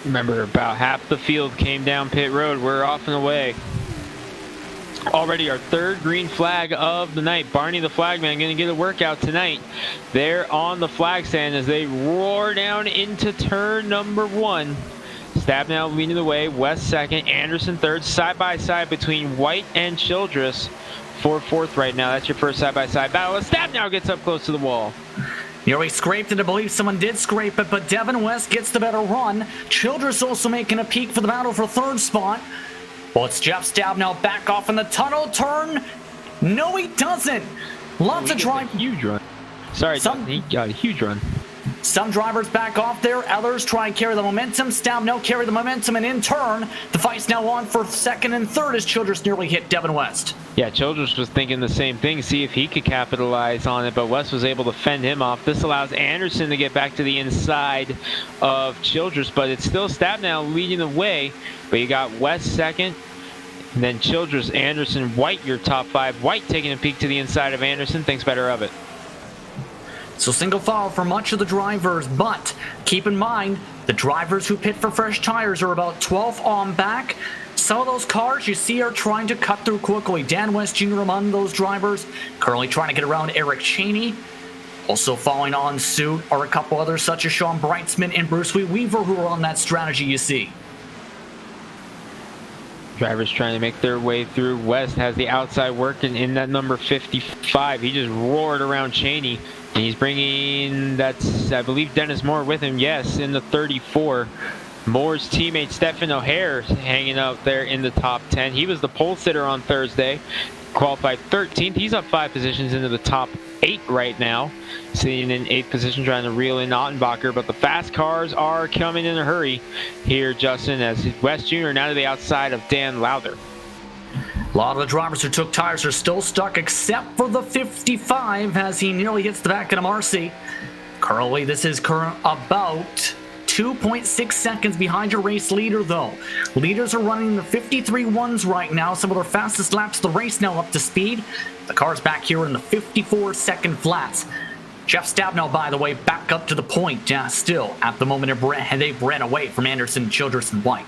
Remember, about half the field came down pit road. We're off and away. Already our 3rd green flag of the night. Barney the flagman going to get a workout tonight. They're on the flag stand as they roar down into turn number 1. Stabnell leading the way, West 2nd, Anderson 3rd, side by side between White and Childress for 4th right now. That's your first side-by-side battle. Stabnell gets up close to the wall. Nearly scraped it. I believe someone did scrape it, but Devin West gets the better run. Childress also making a peek for the battle for 3rd spot. Well, it's Jeff Stabnell back off in the tunnel turn. No, he doesn't. Lots of drive. Huge run. Sorry, he got a huge run. Some drivers back off there. Others try and carry the momentum. Stabnell carry the momentum, and in turn, the fight's now on for 2nd and 3rd as Childress nearly hit Devin West. Yeah, Childress was thinking the same thing, see if he could capitalize on it, but West was able to fend him off. This allows Anderson to get back to the inside of Childress, but it's still Stabnell leading the way. But you got West 2nd, and then Childress, Anderson, White, your top 5. White taking a peek to the inside of Anderson, thinks better of it. So single file for much of the drivers, but keep in mind, the drivers who pit for fresh tires are about 12 on back. Some of those cars you see are trying to cut through quickly. Dan West Jr. among those drivers, currently trying to get around Eric Cheney. Also following on suit are a couple others such as Sean Brightsman and Bruce Weaver who are on that strategy you see. Drivers trying to make their way through. West has the outside working in that number 55. He just roared around Cheney. And he's bringing, that's, I believe, Dennis Moore with him. Yes, in the 34. Moore's teammate Stephen O'Hare hanging out there in the top 10. He was the pole sitter on Thursday. Qualified 13th. He's up 5 positions into the top 8 right now. Sitting in 8th position trying to reel in Ottenbacher. But the fast cars are coming in a hurry here, Justin, as West Jr. now to the outside of Dan Lowther. A lot of the drivers who took tires are still stuck except for the 55 as he nearly hits the back of Marcy. Currently, this is about 2.6 seconds behind your race leader, though. Leaders are running the 53.1s right now, some of their fastest laps of the race now up to speed. The car's back here in the 54-second flats. Jeff Stabnell, by the way, back up to the point. Still, at the moment, they've ran away from Anderson, Childress, and White.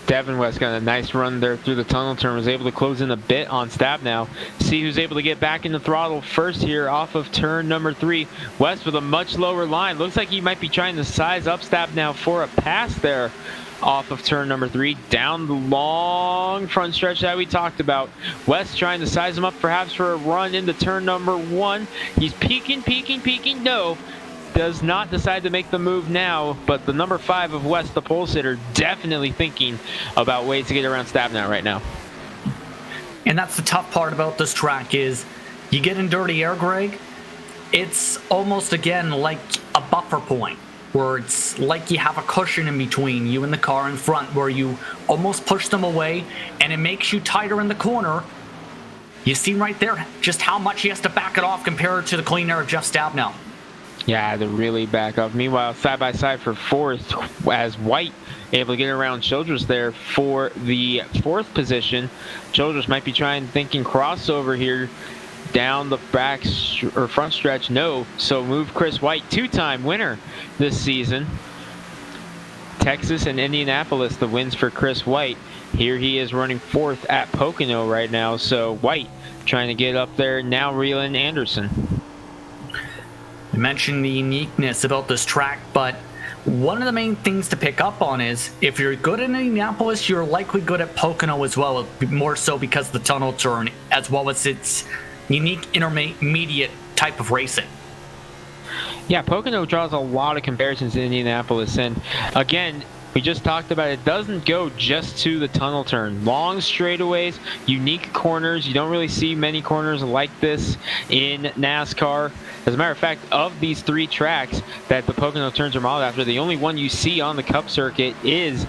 Devin West got a nice run there through the tunnel turn, was able to close in a bit on Stabnell. See who's able to get back in the throttle first here off of turn number 3. West with a much lower line. Looks like he might be trying to size up Stabnell for a pass there off of turn number 3. Down the long front stretch that we talked about. West trying to size him up perhaps for a run into turn number 1. He's peeking. No. does not decide to make the move now, but the number 5 of West, the pole sitter, definitely thinking about ways to get around Stabnow right now. And that's the tough part about this track is you get in dirty air, Greg, it's almost, again, like a buffer point, where it's like you have a cushion in between you and the car in front where you almost push them away, and it makes you tighter in the corner. You see right there just how much he has to back it off compared to the clean air of Jeff Stabnow. Yeah, to really back off. Meanwhile, side-by-side for 4th, as White able to get around Childress there for the 4th position. Childress might be thinking crossover here down the front stretch. No, so move Chris White, 2-time winner this season. Texas and Indianapolis, the wins for Chris White. Here he is running 4th at Pocono right now, so White trying to get up there, now reeling Anderson. I mentioned the uniqueness about this track, but one of the main things to pick up on is if you're good in Indianapolis, you're likely good at Pocono as well, more so because of the tunnel turn, as well as its unique intermediate type of racing. Yeah, Pocono draws a lot of comparisons to Indianapolis, and again, we just talked about it doesn't go just to the tunnel turn. Long straightaways, unique corners. You don't really see many corners like this in NASCAR. As a matter of fact, of these 3 tracks that the Pocono turns are modeled after, the only one you see on the Cup circuit is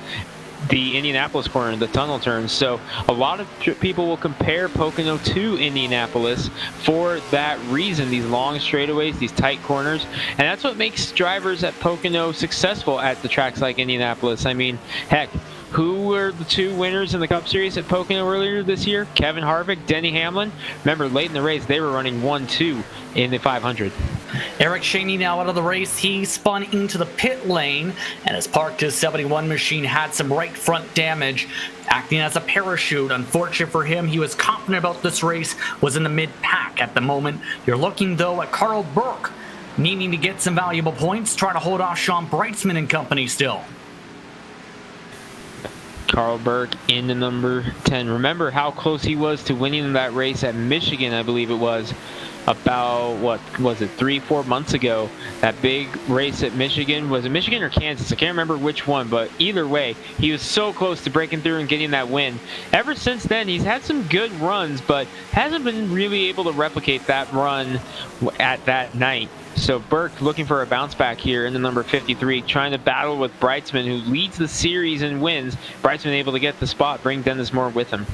the Indianapolis corner, the tunnel turn. So a lot of people will compare Pocono to Indianapolis for that reason, these long straightaways, these tight corners, and that's what makes drivers at Pocono successful at the tracks like Indianapolis. I mean, heck, who were the 2 winners in the Cup Series at Pocono earlier this year? Kevin Harvick, Denny Hamlin. Remember, late in the race, they were running 1-2 in the 500. Eric Shaney now out of the race. He spun into the pit lane and has parked his 71 machine, had some right front damage, acting as a parachute. Unfortunate for him, he was confident about this race, was in the mid-pack at the moment. You're looking, though, at Carl Burke needing to get some valuable points, trying to hold off Sean Breitzman and company still. Carl Burke in the number 10. Remember how close he was to winning that race at Michigan, I believe it was, about, what was it, 3-4 months ago. That big race at Michigan. Was it Michigan or Kansas? I can't remember which one, but either way, he was so close to breaking through and getting that win. Ever since then, he's had some good runs, but hasn't been really able to replicate that run at that night. So Burke looking for a bounce back here in the number 53, trying to battle with Breitzman, who leads the series and wins. Breitzman able to get the spot, bring Dennis Moore with him.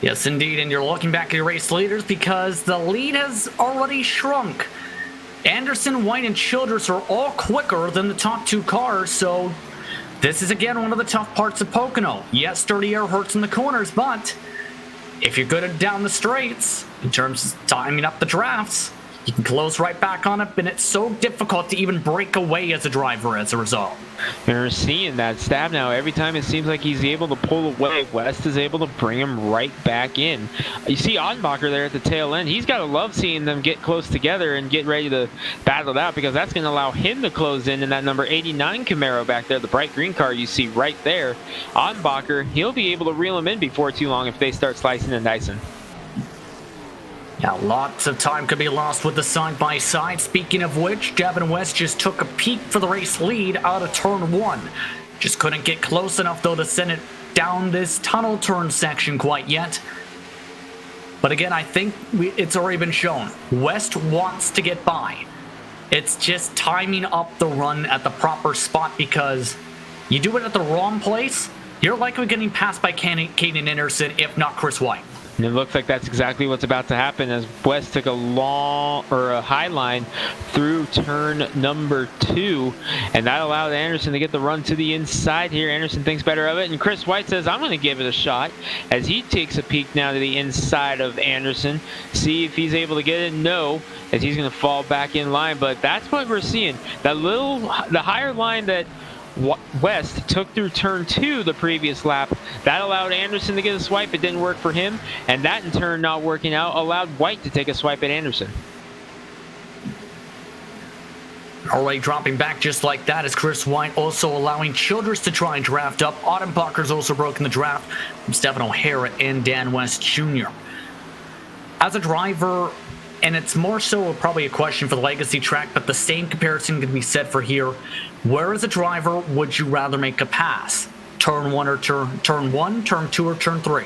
Yes, indeed, and you're looking back at your race leaders because the lead has already shrunk. Anderson, White, and Childress are all quicker than the top 2 cars, so this is, again, one of the tough parts of Pocono. Yes, dirty air hurts in the corners, but if you're good at down the straights, in terms of timing up the drafts, you can close right back on it, and it's so difficult to even break away as a driver as a result. You're seeing that Stabnow, every time it seems like he's able to pull away, West is able to bring him right back in. You see Ottenbacher there at the tail end. He's got to love seeing them get close together and get ready to battle it out, because that's going to allow him to close in that number 89 Camaro back there, the bright green car you see right there. Ottenbacher, he'll be able to reel him in before too long if they start slicing and dicing. Yeah, lots of time could be lost with the side-by-side. Speaking of which, Devin West just took a peek for the race lead out of turn 1. Just couldn't get close enough, though, to send it down this tunnel turn section quite yet. But again, I think it's already been shown. West wants to get by. It's just timing up the run at the proper spot, because you do it at the wrong place, you're likely getting passed by Caden Anderson, if not Chris White. And it looks like that's exactly what's about to happen, as West took a high line through turn number 2, and that allowed Anderson to get the run to the inside here. Anderson thinks better of it, and Chris White says, I'm going to give it a shot, as he takes a peek now to the inside of Anderson, see if he's able to get it. No, as he's going to fall back in line, but that's what we're seeing. The higher line that West took through turn 2 the previous lap, that allowed Anderson to get a swipe. It didn't work for him, and that in turn not working out allowed White to take a swipe at Anderson. Already dropping back just like that is Chris White, also allowing Childress to try and draft up. Ottenbacher's also broken the draft from Stephen O'Hara and Dan West Jr. As a driver, and it's more so probably a question for the Legacy track, but the same comparison can be said for here. Where as a driver would you rather make a pass? Turn 1 or turn 1, turn 2 or turn 3?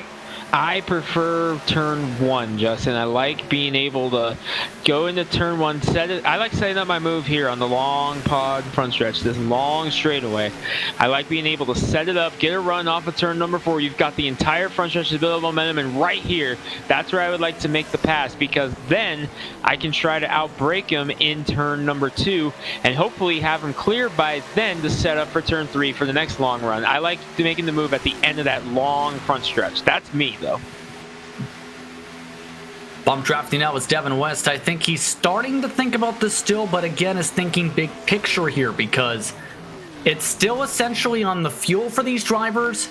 I prefer turn 1, Justin. I like being able to go into turn 1, set it. I like setting up my move here on the long pod front stretch, this long straightaway. I like being able to set it up, get a run off of turn number 4. You've got the entire front stretch to build momentum, and right here, that's where I would like to make the pass, because then I can try to outbrake him in turn number 2 and hopefully have him clear by then to set up for turn 3 for the next long run. I like making the move at the end of that long front stretch. That's me, though. Bump drafting now is Devin West. I think he's starting to think about this still, but again is thinking big picture here, because it's still essentially on the fuel for these drivers.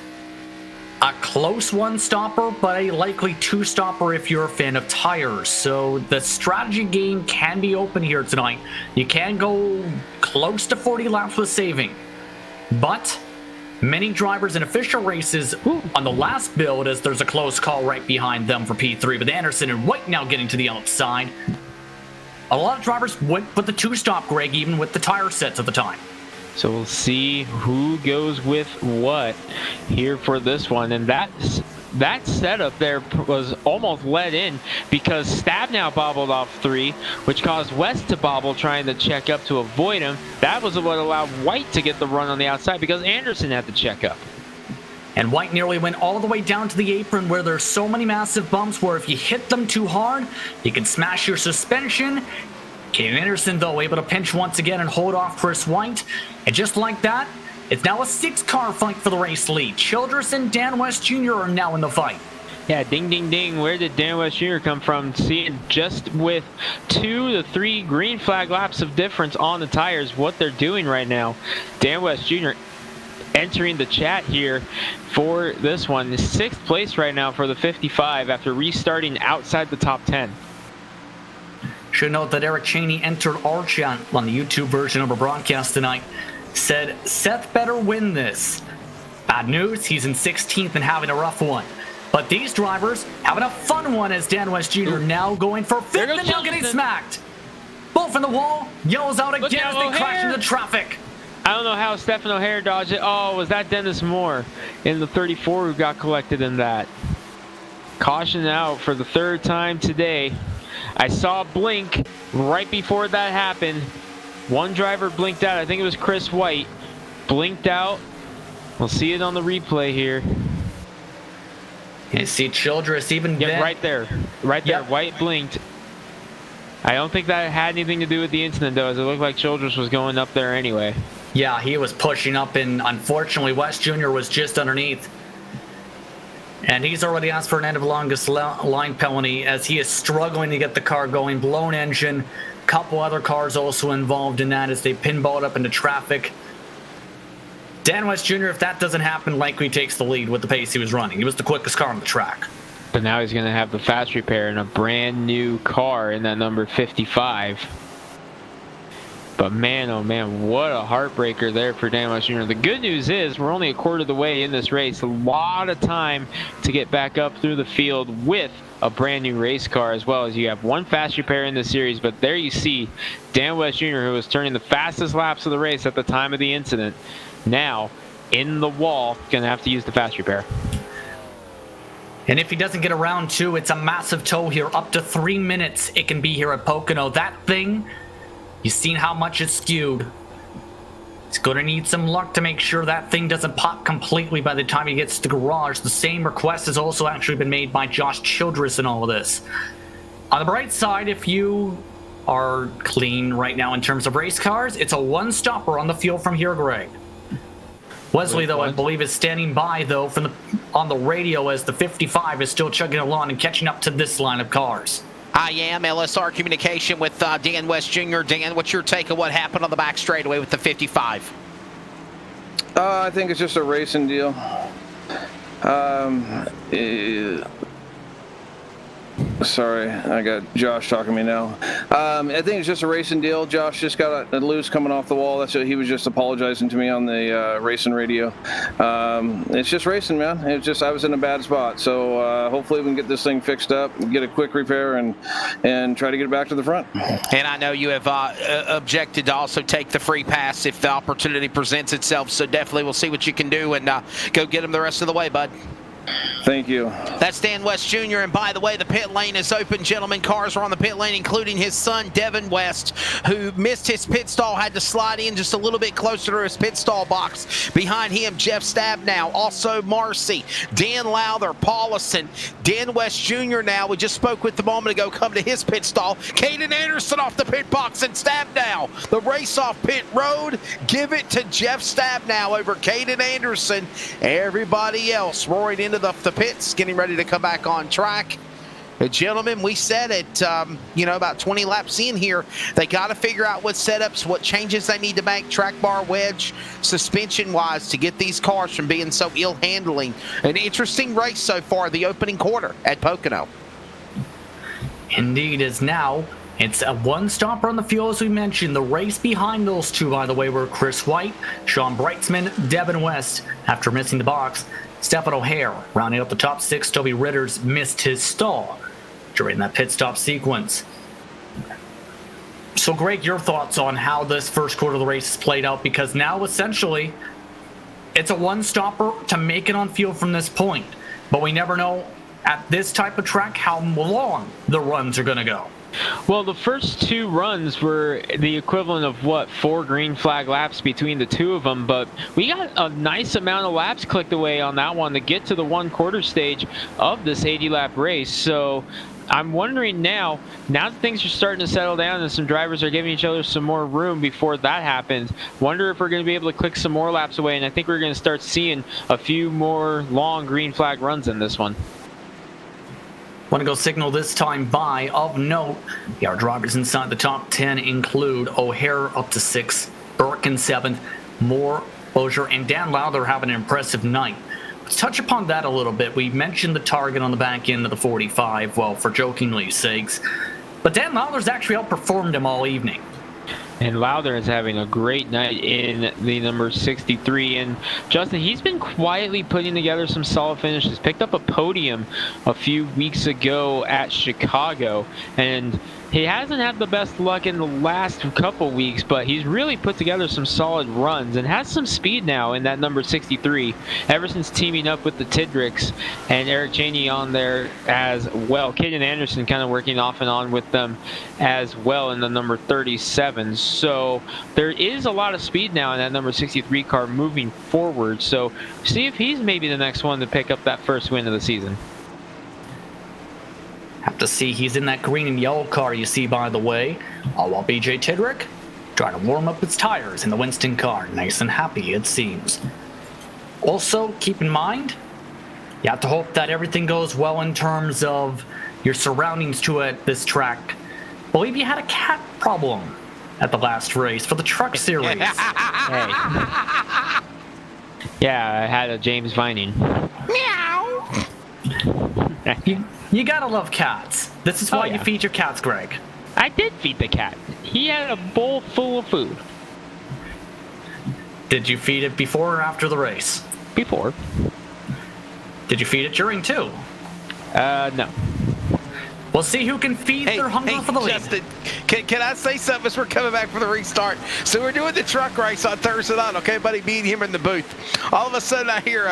A close one stopper, but a likely 2 stopper if you're a fan of tires. So the strategy game can be open here tonight. You can go close to 40 laps with saving, but many drivers in official races on the last build, as there's a close call right behind them for P3, with Anderson and White now getting to the outside. A lot of drivers went with the 2-stop, Greg, even with the tire sets at the time. So we'll see who goes with what here for this one. And that setup there was almost let in because Stab now bobbled off 3, which caused West to bobble trying to check up to avoid him. That was what allowed White to get the run on the outside because Anderson had to check up. And White nearly went all the way down to the apron, where there's so many massive bumps where if you hit them too hard, you can smash your suspension. Kevin Anderson, though, able to pinch once again and hold off Chris White. And just like that, it's now a 6-car fight for the race lead. Childress and Dan West Jr. are now in the fight. Yeah, ding, ding, ding. Where did Dan West Jr. come from? Seeing just with 2 to 3 green flag laps of difference on the tires, what they're doing right now. Dan West Jr. entering the chat here for this one. 6th place right now for the 55 after restarting outside the top 10. Should note that Eric Cheney entered our chat on the YouTube version of our broadcast tonight. Said, Seth better win this. Bad news, he's in 16th and having a rough one. But these drivers having a fun one, as Dan West Jr. now going for 5th and now getting smacked. Both in the wall, yells out again as they crash into traffic. I don't know how Stephen O'Hare dodged it. Oh, was that Dennis Moore in the 34 who got collected in that? Caution out for the 3rd time today. I saw a blink right before that happened. One driver blinked out. I think it was Chris White. Blinked out. We'll see it on the replay here. You see Childress even right there. Right there. Yep. White blinked. I don't think that had anything to do with the incident, though, as it looked like Childress was going up there anyway. Yeah, he was pushing up, and unfortunately, West Jr. was just underneath. And he's already asked for an end of longest line penalty, as he is struggling to get the car going. Blown engine. Couple other cars also involved in that as they pinballed up into traffic. Dan West Jr., if that doesn't happen, likely takes the lead with the pace he was running. He was the quickest car on the track. But now he's going to have the fast repair in a brand new car in that number 55. But man, oh man, what a heartbreaker there for Dan West Jr. The good news is we're only a quarter of the way in this race. A lot of time to get back up through the field with a brand new race car, as well as you have one fast repair in the series. But there you see Dan West Jr., who was turning the fastest laps of the race at the time of the incident, now in the wall, going to have to use the fast repair. And if he doesn't get around to, it's a massive tow here. Up to 3 minutes it can be here at Pocono. That thing, you've seen how much it's skewed. He's going to need some luck to make sure that thing doesn't pop completely by the time he gets to the garage. The same request has also actually been made by Josh Childress in all of this. On the bright side, if you are clean right now in terms of race cars, it's a one-stopper on the field from here, Greg. Wesley, though, I believe, is standing by, though, on the radio as the 55 is still chugging along and catching up to this line of cars. I am LSR Communication with Dan West Jr. Dan, what's your take on what happened on the back straightaway with the 55? I think it's just a racing deal. Sorry, I got Josh talking to me now. I think it's just a racing deal. Josh just got a loose coming off the wall. That's what he was just apologizing to me on the racing radio. It's just racing, man. It's just I was in a bad spot. So hopefully we can get this thing fixed up, get a quick repair, and try to get it back to the front. And I know you have objected to also take the free pass if the opportunity presents itself. So definitely we'll see what you can do and go get him the rest of the way, bud. Thank you. That's Dan West Jr. And by the way, the pit lane is open, gentlemen. Cars are on the pit lane, including his son, Devin West, who missed his pit stall, had to slide in just a little bit closer to his pit stall box. Behind him, Jeff Stabnow, also Marcy, Dan Lowther, Paulison, Dan West Jr. now. We just spoke with the moment ago, come to his pit stall. Caden Anderson off the pit box and Stabnow. The race off pit road, give it to Jeff Stabnow over Caden Anderson. Everybody else roaring into the pits, getting ready to come back on track. Gentlemen, we said it, about 20 laps in here, they got to figure out what setups, what changes they need to make, track bar, wedge, suspension-wise, to get these cars from being so ill-handling. An interesting race so far, the opening quarter at Pocono. Indeed, is now. It's a one-stopper on the field, as we mentioned. The race behind those two, by the way, were Chris White, Sean Breitzman, Devin West, after missing the box. Stefan O'Hare, rounding up the top six. Toby Ritters missed his stall during that pit stop sequence. So, Greg, your thoughts on how this first quarter of the race is played out? Because now, essentially, it's a one-stopper to make it on field from this point. But we never know at this type of track how long the runs are going to go. Well, the first two runs were the equivalent of, 4 green flag laps between the two of them, but we got a nice amount of laps clicked away on that one to get to the one-quarter stage of this 80-lap race. So I'm wondering now that things are starting to settle down and some drivers are giving each other some more room before that happens, wonder if we're going to be able to click some more laps away, and I think we're going to start seeing a few more long green flag runs in this one. Want to go signal this time by. Of note, our drivers inside the top 10 include O'Hare up to 6th, Burke in 7th, Moore, Osier, and Dan Lowther having an impressive night. Let's touch upon that a little bit. We mentioned the target on the back end of the 45, well, for jokingly's sakes. But Dan Lowther's actually outperformed him all evening. And Lowther is having a great night in the number 63. And Justin, he's been quietly putting together some solid finishes. Picked up a podium a few weeks ago at Chicago. And he hasn't had the best luck in the last couple weeks, but he's really put together some solid runs and has some speed now in that number 63 ever since teaming up with the Tidricks and Eric Cheney on there as well. Caden Anderson kind of working off and on with them as well in the number 37. So there is a lot of speed now in that number 63 car moving forward. So see if he's maybe the next one to pick up that first win of the season. Have to see, he's in that green and yellow car you see, by the way, while BJ Tidrick trying to warm up his tires in the Winston car. Nice and happy, it seems. Also, keep in mind, you have to hope that everything goes well in terms of your surroundings to this track. I believe you had a cat problem at the last race for the truck series. Hey. Yeah, I had a James Vining. Meow. You gotta love cats. This is why you feed your cats, Greg. I did feed the cat. He had a bowl full of food. Did you feed it before or after the race? Before. Did you feed it during too? No. We'll see who can feed their hunger for the lead. Justin, can I say something as we're coming back for the restart? So we're doing the truck race on Thursday night, okay, buddy? Me and him in the booth. All of a sudden I hear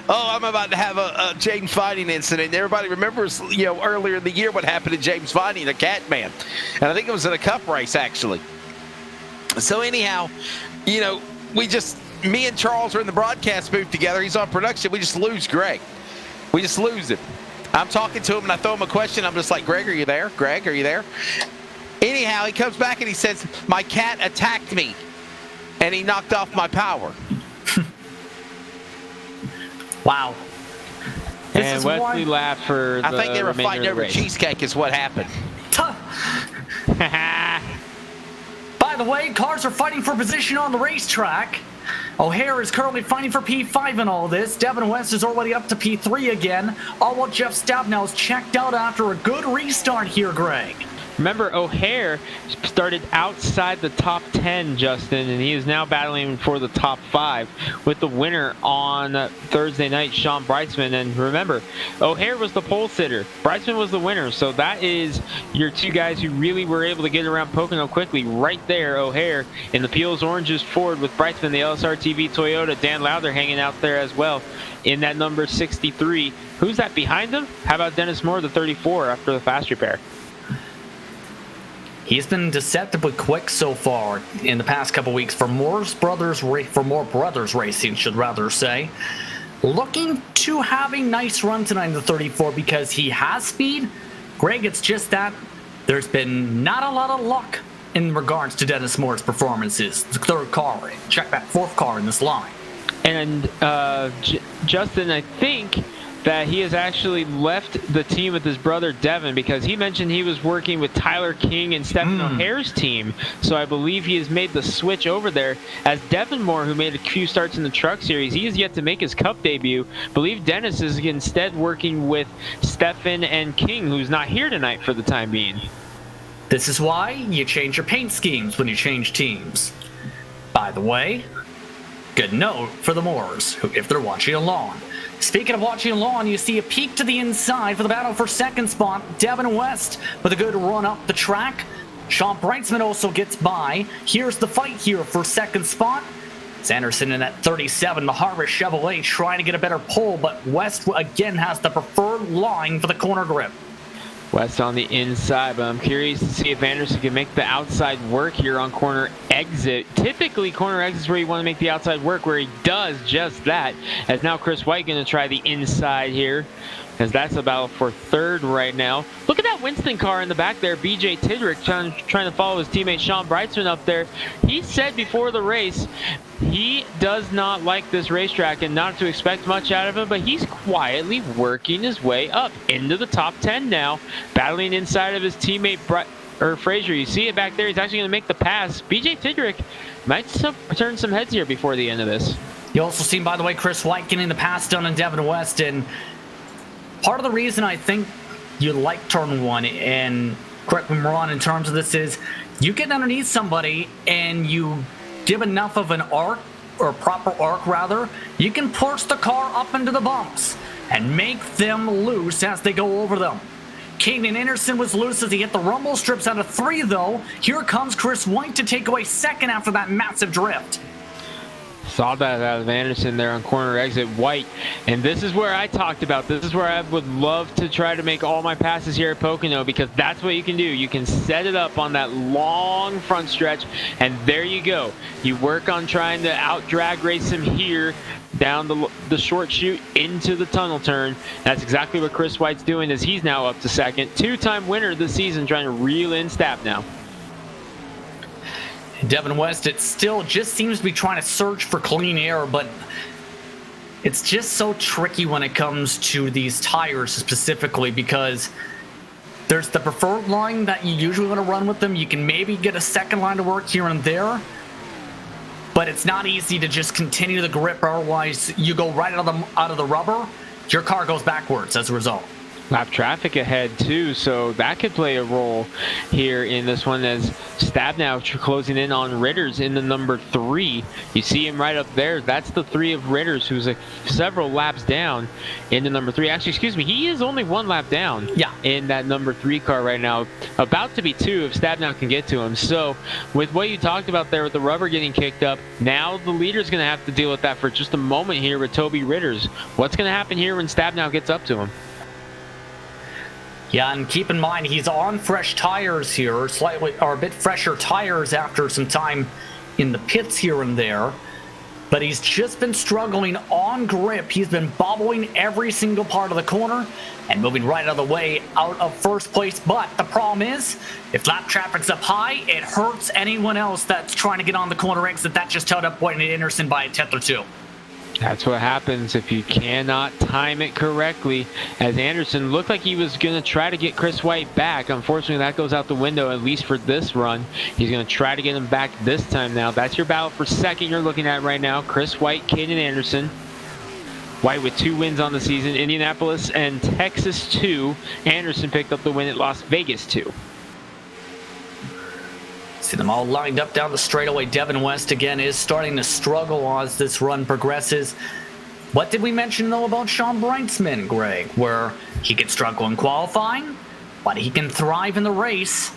I'm about to have a James Vining incident. Everybody remembers, earlier in the year what happened to James Vining, the cat man. And I think it was in a cup race, actually. So anyhow, me and Charles are in the broadcast booth together. He's on production. We just lose Greg. We just lose him. I'm talking to him and I throw him a question. I'm just like, Greg, are you there? Greg, are you there? Anyhow, he comes back and he says, my cat attacked me and he knocked off my power. Wow. And Wesley laughed for the I think they were fighting over race. cheesecake is what happened. By the way, cars are fighting for position on the racetrack. O'Hare is currently fighting for P5 in all this. Devin West is already up to P3 again. All while Jeff Stabnow's checked out after a good restart here, Greg. Remember, O'Hare started outside the top 10, Justin, and he is now battling for the top 5 with the winner on Thursday night, Sean Breitzman. And remember, O'Hare was the pole sitter. Breitzman was the winner. So that is your two guys who really were able to get around Pocono quickly. Right there, O'Hare in the Peels Oranges Ford with Breitzman, the LSR TV Toyota. Dan Lowther hanging out there as well in that number 63. Who's that behind him? How about Dennis Moore, the 34, after the fast repair? He's been deceptively quick so far in the past couple weeks for Moore Brothers Racing, should rather say. Looking to have a nice run tonight in the 34 because he has speed. Greg, it's just that there's been not a lot of luck in regards to Dennis Moore's performances. The third car, check that fourth car in this line. And Justin, I think that he has actually left the team with his brother Devin, because he mentioned he was working with Tyler King and Stephen O'Hare's team. So I believe he has made the switch over there. As Devin Moore, who made a few starts in the Truck Series, he is yet to make his Cup debut. I believe Dennis is instead working with Stephen and King, who's not here tonight for the time being. This is why you change your paint schemes when you change teams. By the way, good note for the Moors, if they're watching along. Speaking of watching along, you see a peek to the inside for the battle for second spot. Devin West with a good run up the track. Sean Breitzman also gets by. Here's the fight here for second spot. Sanderson in at 37, the Harvest Chevrolet trying to get a better pull, but West again has the preferred line for the corner grip. West on the inside, but I'm curious to see if Anderson can make the outside work here on corner exit. Typically, corner exit is where you want to make the outside work, where he does just that. As now Chris White going to try the inside here, as that's a battle for third right now. Look at that Winston car in the back there. BJ Tidrick trying to follow his teammate Sean Breitzman up there. He said before the race he does not like this racetrack and not to expect much out of him, but he's quietly working his way up into the top 10 now, battling inside of his teammate Frazier. You see it back there. He's actually going to make the pass. BJ Tidrick might turn some heads here before the end of this. You also seen, by the way, Chris White getting the pass done on Devin West, and part of the reason I think you like turn one, and correct me if I'm wrong in terms of this, is you get underneath somebody and you give enough of an arc, or proper arc rather, you can push the car up into the bumps and make them loose as they go over them. Caden Anderson was loose as he hit the rumble strips out of 3 though. Here comes Chris White to take away second after that massive drift. Saw that out of Anderson there on corner exit. White, and this is where I talked about, this is where I would love to try to make all my passes here at Pocono, because that's what you can do. You can set it up on that long front stretch, and there you go. You work on trying to out drag race him here down the short chute into the tunnel turn. That's exactly what Chris White's doing, as he's now up to second. 2-time winner this season, trying to reel in Stapp now. Devin West, it still just seems to be trying to search for clean air, but it's just so tricky when it comes to these tires specifically, because there's the preferred line that you usually want to run with them. You can maybe get a second line to work here and there, but it's not easy to just continue the grip, otherwise you go right out of the rubber, your car goes backwards as a result. Lap traffic ahead too, so that could play a role here in this one, as Stapp now closing in on Ritters in the number 3. You see him right up there. That's the 3 of Ritters, who's several laps down in the number 3. Actually, excuse me, he is only 1 lap down in that number 3 car right now. About to be 2 if Stapp now can get to him. So with what you talked about there with the rubber getting kicked up, now the leader's going to have to deal with that for just a moment here with Toby Ritters. What's going to happen here when Stapp now gets up to him? Yeah, and keep in mind, he's on fresh tires here, a bit fresher tires after some time in the pits here and there. But he's just been struggling on grip. He's been bobbling every single part of the corner and moving right out of the way out of first place. But the problem is, if lap traffic's up high, it hurts anyone else that's trying to get on the corner exit. That just held up White and Anderson by a tenth or 2. That's what happens if you cannot time it correctly. As Anderson looked like he was going to try to get Chris White back. Unfortunately, that goes out the window, at least for this run. He's going to try to get him back this time now. That's your battle for second you're looking at right now. Chris White, Caden Anderson. White with 2 wins on the season. Indianapolis and Texas 2. Anderson picked up the win at Las Vegas 2. See them all lined up down the straightaway. Devin West again is starting to struggle as this run progresses. What did we mention though about Sean Breitzman, Greg? Where he can struggle in qualifying, but he can thrive in the race.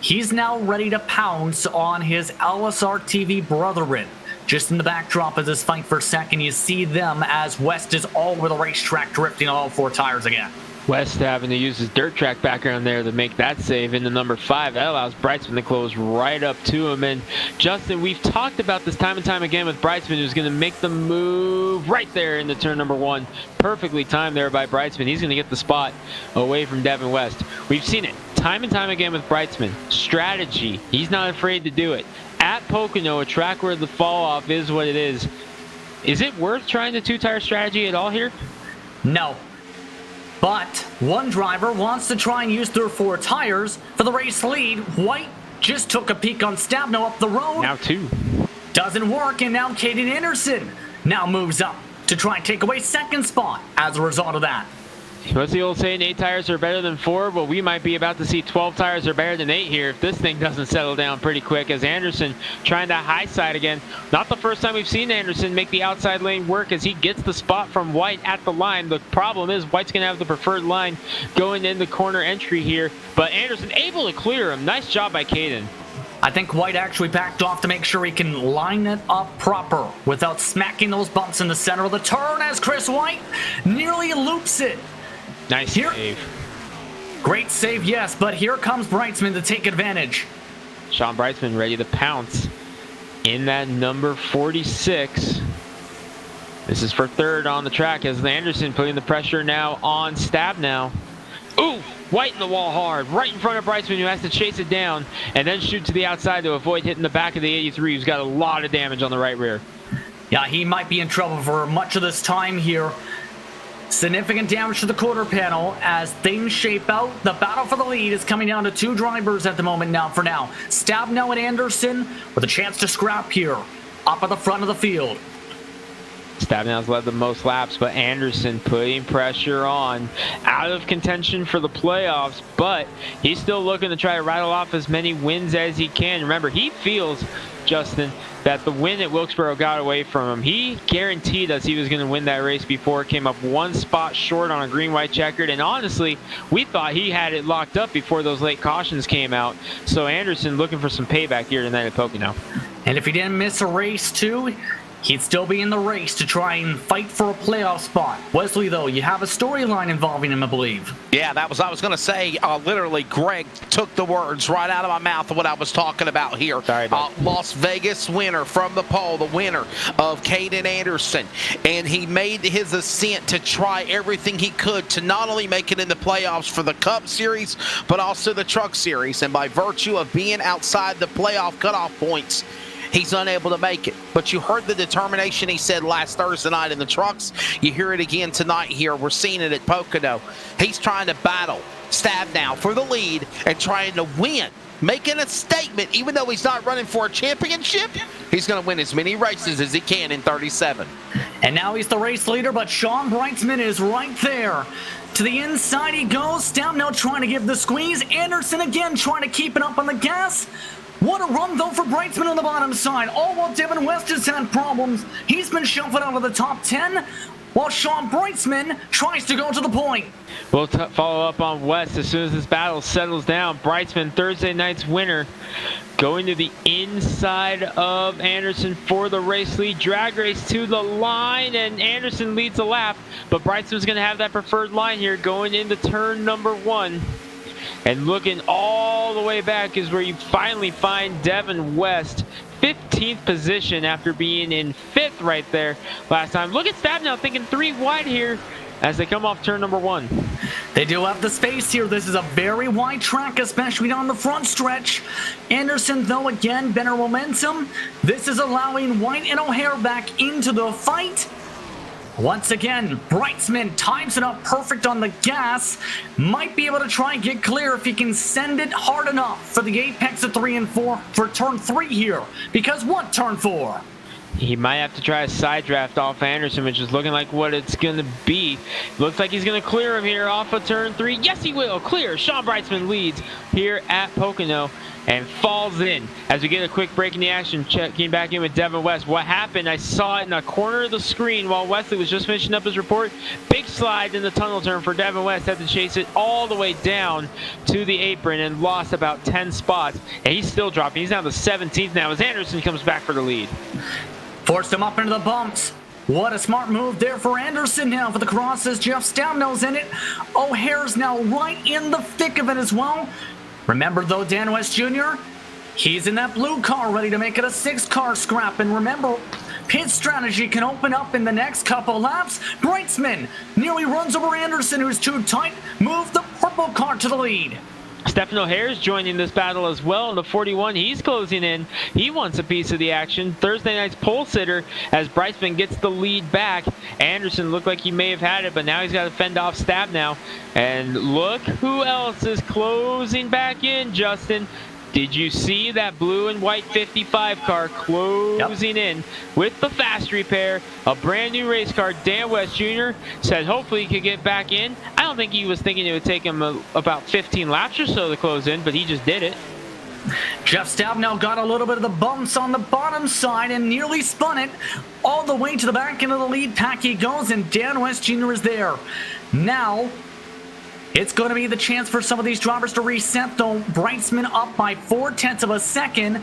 He's now ready to pounce on his LSR TV brethren. Just in the backdrop of this fight for second, you see them as West is all over the racetrack drifting on all 4 tires again. West having to use his dirt track background there to make that save into number 5. That allows Breitzman to close right up to him. And Justin, we've talked about this time and time again with Breitzman, who's going to make the move right there into turn number 1. Perfectly timed there by Breitzman. He's going to get the spot away from Devin West. We've seen it time and time again with Breitzman. Strategy. He's not afraid to do it. At Pocono, a track where the fall off is what it is. Is it worth trying the 2-tire strategy at all here? No. But one driver wants to try and use their 4 tires for the race lead. White just took a peek on Stabno up the road. Now 2. Doesn't work, and now Caden Anderson now moves up to try and take away second spot as a result of that. What's the old saying, 8 tires are better than 4? Well, we might be about to see 12 tires are better than 8 here if this thing doesn't settle down pretty quick, as Anderson trying that high side again. Not the first time we've seen Anderson make the outside lane work as he gets the spot from White at the line. The problem is White's going to have the preferred line going in the corner entry here, but Anderson able to clear him. Nice job by Caden. I think White actually backed off to make sure he can line it up proper without smacking those bumps in the center of the turn as Chris White nearly loops it. Nice save. Great save, yes, but here comes Breitzman to take advantage. Sean Breitzman ready to pounce in that number 46. This is for third on the track as Anderson putting the pressure now on Stabno. Ooh, White in the wall hard, right in front of Breitzman, who has to chase it down and then shoot to the outside to avoid hitting the back of the 83, who's got a lot of damage on the right rear. Yeah, he might be in trouble for much of this time here. Significant damage to the quarter panel as things shape out. The battle for the lead is coming down to 2 drivers at the moment now for now. Stabno and Anderson with a chance to scrap here up at the front of the field. Stabno's led the most laps, but Anderson putting pressure on. Out of contention for the playoffs, but he's still looking to try to rattle off as many wins as he can. Remember, he feels, Justin, that the win at Wilkesboro got away from him. He guaranteed us he was going to win that race before. Came up 1 spot short on a green-white checkered, and honestly, we thought he had it locked up before those late cautions came out. So Anderson looking for some payback here tonight at Pocono. And if he didn't miss a race too, he'd still be in the race to try and fight for a playoff spot. Wesley, though, you have a storyline involving him, I believe. Yeah, I was going to say, literally, Greg took the words right out of my mouth of what I was talking about here. Sorry, Las Vegas winner from the pole, the winner of Caden Anderson. And he made his ascent to try everything he could to not only make it in the playoffs for the Cup Series, but also the Truck Series. And by virtue of being outside the playoff cutoff points, he's unable to make it. But you heard the determination he said last Thursday night in the trucks. You hear it again tonight here. We're seeing it at Pocono. He's trying to battle Stabno for the lead and trying to win, making a statement. Even though he's not running for a championship, he's going to win as many races as he can in 37. And now he's the race leader, but Sean Breitzman is right there. To the inside he goes. Stabno trying to give the squeeze. Anderson again trying to keep it up on the gas. What a run, though, for Breitzman on the bottom side. All while Devin West has had problems. He's been shuffled out of the top 10, while Sean Breitzman tries to go to the point. We'll follow up on West as soon as this battle settles down. Breitzman, Thursday night's winner, going to the inside of Anderson for the race lead. Drag race to the line, and Anderson leads the lap, but Breitzman's going to have that preferred line here going into turn number 1. And looking all the way back is where you finally find Devin West, 15th position after being in 5th right there last time. Look at Stabno thinking 3 wide here as they come off turn number 1. They do have the space here. This is a very wide track, especially on the front stretch. Anderson, though, again, better momentum. This is allowing White and O'Hare back into the fight. Once again, Brightsman times it up perfect on the gas. Might be able to try and get clear if he can send it hard enough for the apex of 3 and 4 for turn 3 here. Because what turn 4? He might have to try a side draft off Anderson, which is looking like what it's going to be. Looks like he's going to clear him here off of turn 3. Yes, he will. Clear. Sean Brightsman leads here at Pocono and falls in. As we get a quick break in the action, checking back in with Devin West. What happened? I saw it in the corner of the screen while Wesley was just finishing up his report. Big slide in the tunnel turn for Devin West. Had to chase it all the way down to the apron and lost about 10 spots. And he's still dropping. He's now the 17th now as Anderson comes back for the lead. Forced him up into the bumps. What a smart move there for Anderson now for the crosses. Jeff Stabno's in it. O'Hare's now right in the thick of it as well. Remember though, Dan West Jr., he's in that blue car ready to make it a 6-car scrap. And remember, pit strategy can open up in the next couple laps. Brightsman nearly runs over Anderson, who's too tight. Move the purple car to the lead. Stephen O'Hare's joining this battle as well in the 41. He's closing in. He wants a piece of the action. Thursday night's pole sitter as Brightsman gets the lead back. Anderson looked like he may have had it, but now he's got to fend off Stab now. And look who else is closing back in, Justin. Did you see that blue and white 55 car closing in with the fast repair? A brand new race car. Dan West Jr. said hopefully he could get back in. I don't think he was thinking it would take him about 15 laps or so to close in, but he just did it. Jeff Stabnow got a little bit of the bumps on the bottom side and nearly spun it. All the way to the back end of the lead pack he goes, and Dan West Jr. is there. Now, it's going to be the chance for some of these drivers to reset, though. Brightsman up by 0.4 of a second.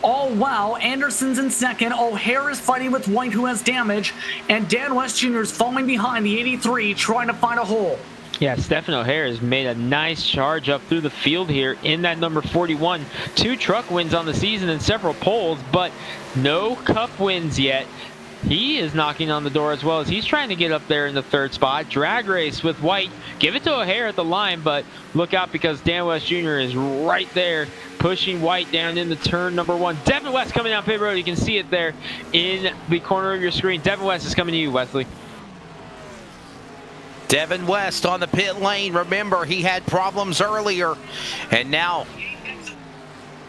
Oh, wow. Anderson's in second. O'Hare is fighting with White, who has damage. And Dan West Jr. is falling behind the 83, trying to find a hole. Yeah, Stephen O'Hare has made a nice charge up through the field here in that number 41. 2 truck wins on the season and several poles, but no cup wins yet. He is knocking on the door as well as he's trying to get up there in the 3rd spot. Drag race with White. Give it to O'Hare at the line, but look out because Dan West Jr. is right there pushing White down into turn number 1. Devin West coming down pit road. You can see it there in the corner of your screen. Devin West is coming to you, Wesley. Devin West on the pit lane. Remember, he had problems earlier, and now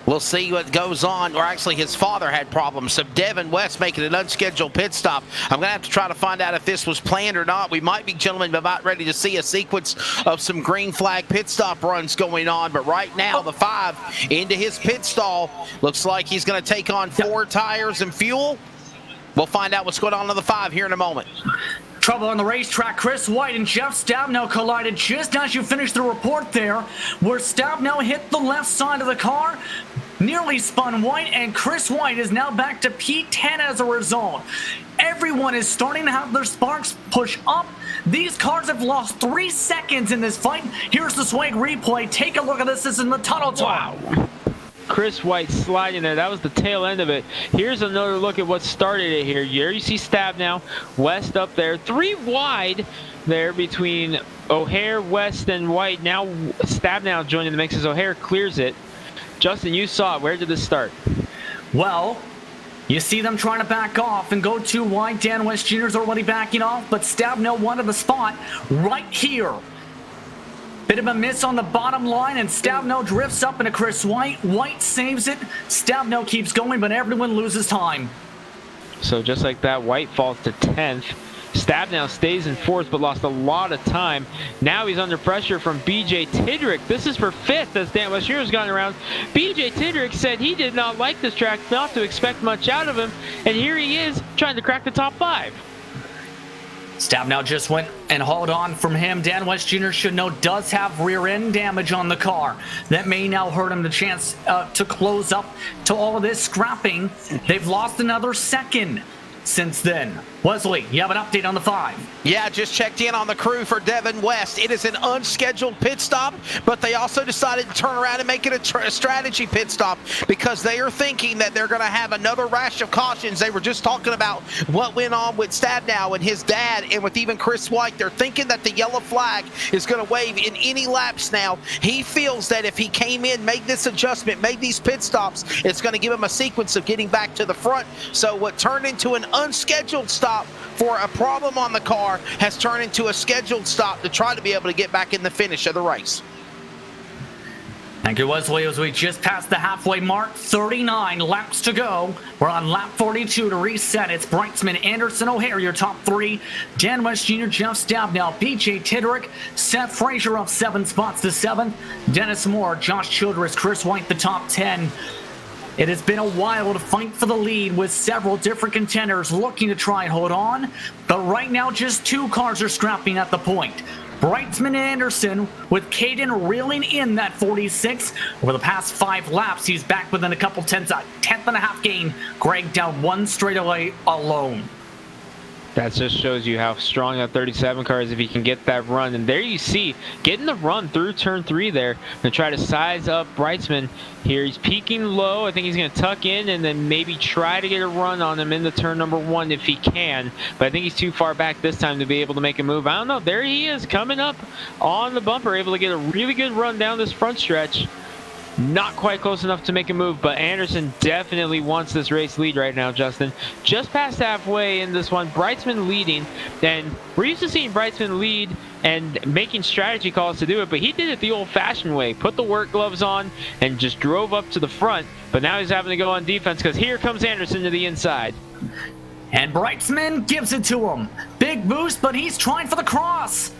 we'll see what goes on. Or actually, his father had problems. So Devin West making an unscheduled pit stop. I'm going to have to try to find out if this was planned or not. We might be, gentlemen, about ready to see a sequence of some green flag pit stop runs going on. But right now, the 5 into his pit stall. Looks like he's going to take on 4 tires and fuel. We'll find out what's going on the 5 here in a moment. Trouble on the racetrack. Chris White and Jeff Stabnow collided just as you finished the report there, where Stabnow hit the left side of the car, nearly spun White, and Chris White is now back to P10 as a result. Everyone is starting to have their sparks push up. These cars have lost 3 seconds in this fight. Here's the swag replay. Take a look at this. This is in the tunnel. Wow. Chris White sliding there. That was the tail end of it. Here's another look at what started it here. Here you see Stabnow, West up there. 3 wide there between O'Hare, West, and White. Now Stabnow joining the mix as O'Hare clears it. Justin, you saw it. Where did this start? Well, you see them trying to back off and go too wide. Dan West Jr. is already backing off, but Stabnow wanted the spot right here. Bit of a miss on the bottom line, and Stabnow drifts up into Chris White. White saves it. Stabnow keeps going, but everyone loses time. So just like that, White falls to 10th. Stabnow stays in 4th, but lost a lot of time. Now he's under pressure from BJ Tidrick. This is for 5th as Dan West Jr. has gone around. BJ Tidrick said he did not like this track, not to expect much out of him, and here he is trying to crack the top 5. Stabnow just went and hauled on from him. Dan West Jr. should know does have rear end damage on the car. That may now hurt him the chance to close up to all of this scrapping. They've lost another second since then. Wesley, you have an update on the 5. Yeah, just checked in on the crew for Devin West. It is an unscheduled pit stop, but they also decided to turn around and make it a strategy pit stop because they are thinking that they're going to have another rash of cautions. They were just talking about what went on with Stabnow and his dad and with even Chris White. They're thinking that the yellow flag is going to wave in any laps now. He feels that if he came in, made this adjustment, made these pit stops, it's going to give him a sequence of getting back to the front. So what turned into an unscheduled stop for a problem on the car has turned into a scheduled stop to try to be able to get back in the finish of the race. Thank you, Wesley. As we just passed the halfway mark, 39 laps to go. We're on lap 42 to reset. It's Brightsman, Anderson, O'Hare, your top three. Dan West Jr., Jeff Stabnow, BJ Tidrick, Seth Frazier up 7 spots to 7th. Dennis Moore, Josh Childress, Chris White, the top 10. It has been a wild fight for the lead with several different contenders looking to try and hold on. But right now, just 2 cars are scrapping at the point. Brightsman and Anderson, with Caden reeling in that 46. Over the past 5 laps, he's back within a couple tenths, a tenth and a half gain. Greg down 1 straightaway alone. That just shows you how strong that 37 car is if he can get that run. And there you see, getting the run through turn 3 there. Gonna try to size up Brightsman here. He's peaking low. I think he's gonna tuck in and then maybe try to get a run on him in the turn number 1 if he can. But I think he's too far back this time to be able to make a move. I don't know. There he is coming up on the bumper, able to get a really good run down this front stretch. Not quite close enough to make a move, but Anderson definitely wants this race lead right now, Justin. Just past halfway in this one, Brightsman leading, and we're used to seeing Brightsman lead and making strategy calls to do it, but he did it the old-fashioned way. Put the work gloves on and just drove up to the front, but now he's having to go on defense because here comes Anderson to the inside. And Brightsman gives it to him. Big boost, but he's trying for the cross.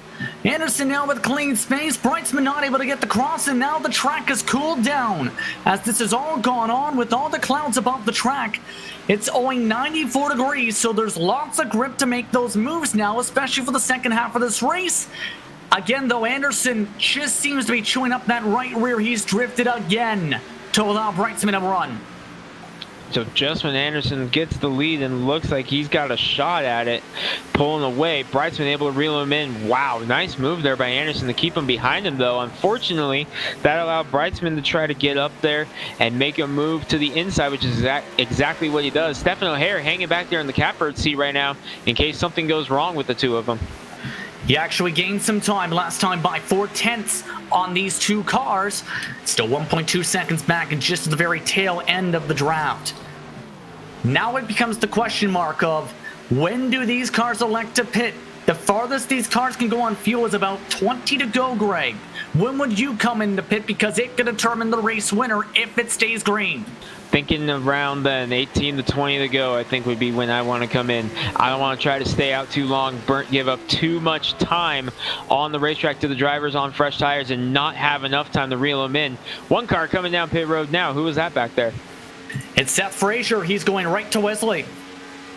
Anderson now with clean space. Brightsman not able to get the cross, and now the track has cooled down. As this has all gone on with all the clouds above the track, it's owing 94 degrees, so there's lots of grip to make those moves now, especially for the second half of this race. Again, though, Anderson just seems to be chewing up that right rear. He's drifted again to allow Brightsman to run. So just when Anderson gets the lead and looks like he's got a shot at it, pulling away, Brightsman able to reel him in. Wow, nice move there by Anderson to keep him behind him, though. Unfortunately, that allowed Brightsman to try to get up there and make a move to the inside, which is exactly what he does. Stephen O'Hare hanging back there in the catbird seat right now in case something goes wrong with the two of them. He actually gained some time last time by 4/10 on these 2 cars. Still 1.2 seconds back and just at the very tail end of the draft. Now it becomes the question mark of when do these cars elect to pit? The farthest these cars can go on fuel is about 20 to go, Greg. When would you come into pit? Because it could determine the race winner if it stays green. Thinking around then, 18 to 20 to go, I think would be when I want to come in. I don't want to try to stay out too long, give up too much time on the racetrack to the drivers on fresh tires and not have enough time to reel them in. One car coming down pit road now. Who was that back there? It's Seth Frazier. He's going right to Wesley.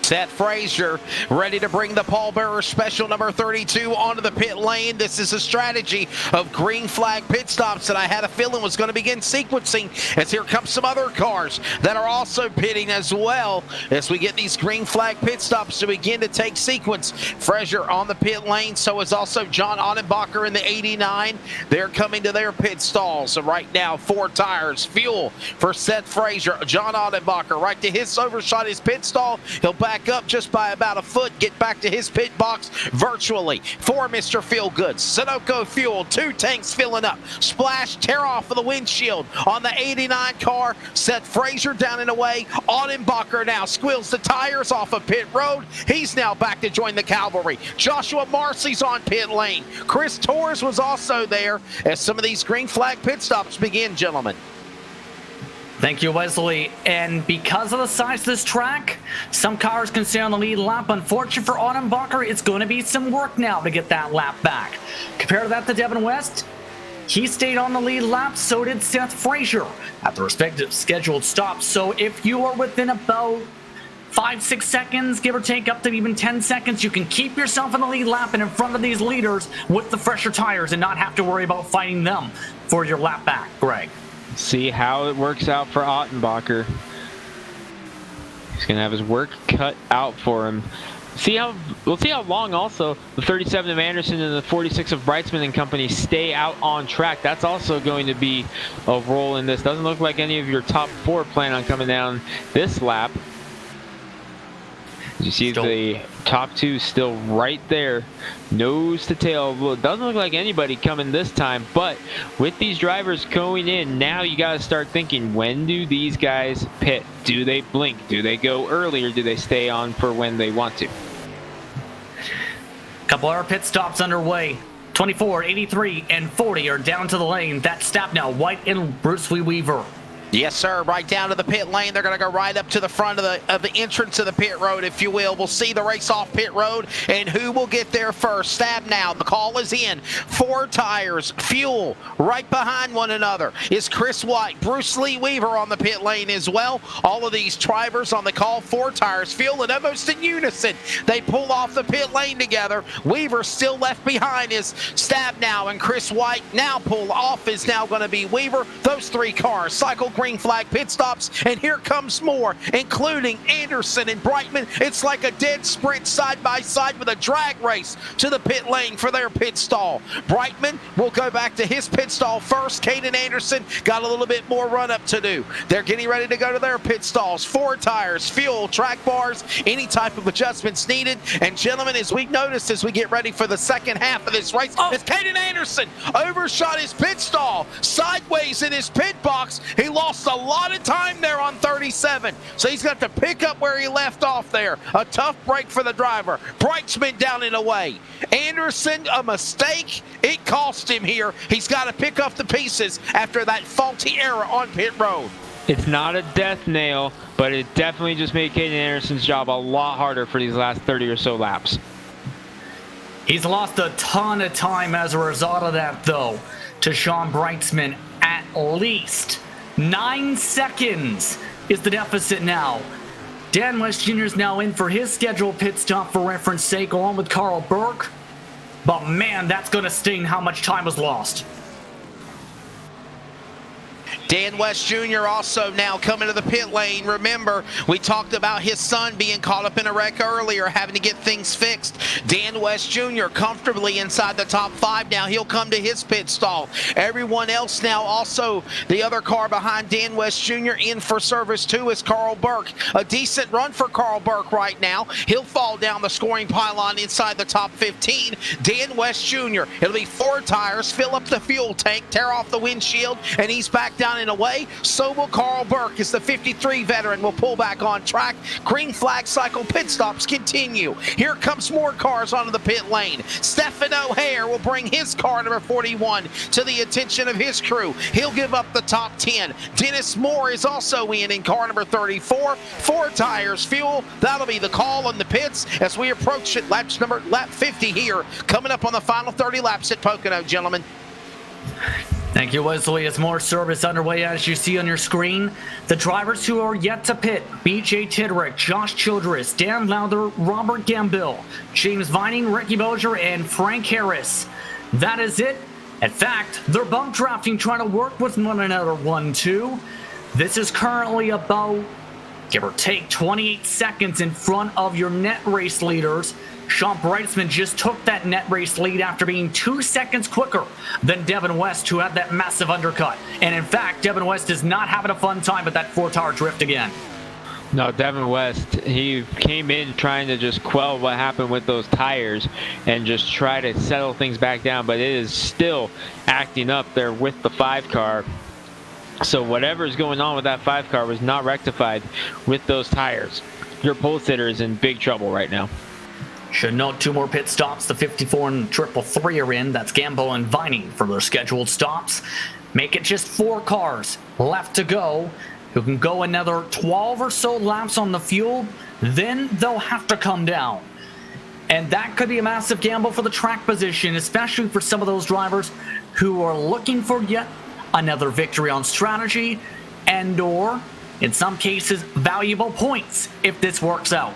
Seth Frazier ready to bring the pallbearer special number 32 onto the pit lane. This is a strategy of green flag pit stops that I had a feeling was going to begin sequencing, as here come some other cars that are also pitting as well as we get these green flag pit stops to begin to take sequence. Frazier on the pit lane, so is also John Ottenbacher in the 89. They're coming to their pit stall. So right now, 4 tires, fuel for Seth Frazier. John Ottenbacher right to his overshot his pit stall. He'll back up just by about a foot, get back to his pit box virtually for Mr. Feelgood. Sunoco fuel, 2 tanks filling up. Splash, tear off of the windshield on the 89 car. Seth Frazier down and away. Ottenbacher now squeals the tires off of pit road. He's now back to join the cavalry. Joshua Marcy's on pit lane. Chris Torres was also there as some of these green flag pit stops begin, gentlemen. Thank you, Wesley. And because of the size of this track, some cars can stay on the lead lap. Unfortunately for Ottenbacher, it's going to be some work now to get that lap back. Compare that to Devin West. He stayed on the lead lap, so did Seth Frazier at the respective scheduled stops. So if you are within about 5-6 seconds, give or take up to even 10 seconds, you can keep yourself in the lead lap and in front of these leaders with the fresher tires and not have to worry about fighting them for your lap back, Greg. See how it works out for Ottenbacher. He's going to have his work cut out for him. We'll see how long also the 37 of Anderson and the 46 of Brightsman and company stay out on track. That's also going to be a role in this. Doesn't look like any of your top 4 plan on coming down this lap. You see the top 2 still right there, nose to tail. Well, it doesn't look like anybody coming this time, but with these drivers going in, now you got to start thinking, when do these guys pit? Do they blink? Do they go early, or do they stay on for when they want to? Couple other pit stops underway. 24, 83, and 40 are down to the lane. That's Stabnow, White, and Bruce Lee Weaver. Yes, sir. Right down to the pit lane. They're going to go right up to the front of the entrance of the pit road, if you will. We'll see the race off pit road and who will get there first. Stab now. The call is in. 4 tires, fuel, right behind one another is Chris White. Bruce Lee Weaver on the pit lane as well. All of these drivers on the call. 4 tires, fuel, and almost in unison. They pull off the pit lane together. Weaver still left behind is Stab now, and Chris White now pull off is now going to be Weaver. Those 3 cars cycle green flag pit stops, and here comes more, including Anderson and Brightman. It's like a dead sprint side by side with a drag race to the pit lane for their pit stall. Brightman will go back to his pit stall first. Caden Anderson got a little bit more run up to do. They're getting ready to go to their pit stalls. 4 tires, fuel, track bars, any type of adjustments needed. And gentlemen, as we noticed as we get ready for the second half of this race, as Caden Anderson overshot his pit stall sideways in his pit box. He lost a lot of time there on 37, so he's got to pick up where he left off there. A tough break for the driver. Brightsman down and away. Anderson, a mistake. It cost him here. He's got to pick up the pieces after that faulty error on pit road. It's not a death nail, but it definitely just made Caden Anderson's job a lot harder for these last 30 or so laps. He's lost a ton of time as a result of that, though, to Sean Brightsman. At least 9 seconds is the deficit now. Dan West Jr. is now in for his scheduled pit stop for reference sake, along with Carl Burke. But man, that's going to sting how much time was lost. Dan West Jr. also now coming to the pit lane. Remember, we talked about his son being caught up in a wreck earlier, having to get things fixed. Dan West Jr. comfortably inside the top 5 now. He'll come to his pit stall. Everyone else now also, the other car behind Dan West Jr. in for service too is Carl Burke. A decent run for Carl Burke right now. He'll fall down the scoring pylon inside the top 15. Dan West Jr. It'll be 4 tires, fill up the fuel tank, tear off the windshield, and he's back down and away. So will Carl Burke as the 53 veteran will pull back on track. Green flag cycle pit stops continue. Here comes more cars onto the pit lane. Stephen O'Hare will bring his car number 41 to the attention of his crew. He'll give up the top 10. Dennis Moore is also in car number 34. 4 tires, fuel. That'll be the call on the pits as we approach it. Lap 50 here, coming up on the final 30 laps at Pocono, gentlemen. Thank you, Wesley. As more service underway, as you see on your screen, the drivers who are yet to pit: BJ Tidrick, Josh Childress, Dan Lowther, Robert Gambill, James Vining, Ricky Bozier, and Frank Harris. That is it. In fact, they're bump drafting, trying to work with one another 1-2. This is currently about, give or take, 28 seconds in front of your net race leaders. Sean Brightsman just took that net race lead after being 2 seconds quicker than Devin West, who had that massive undercut. And in fact, Devin West is not having a fun time with that 4-tire drift again. No, Devin West, he came in trying to just quell what happened with those tires and just try to settle things back down, but it is still acting up there with the 5 car. So whatever is going on with that 5 car was not rectified with those tires. Your pole sitter is in big trouble right now. Should note 2 more pit stops. The 54 and 333 are in. That's Gambo and Vining for their scheduled stops. Make it just 4 cars left to go, who can go another 12 or so laps on the fuel. Then they'll have to come down. And that could be a massive gamble for the track position, especially for some of those drivers who are looking for yet another victory on strategy and or, in some cases, valuable points if this works out.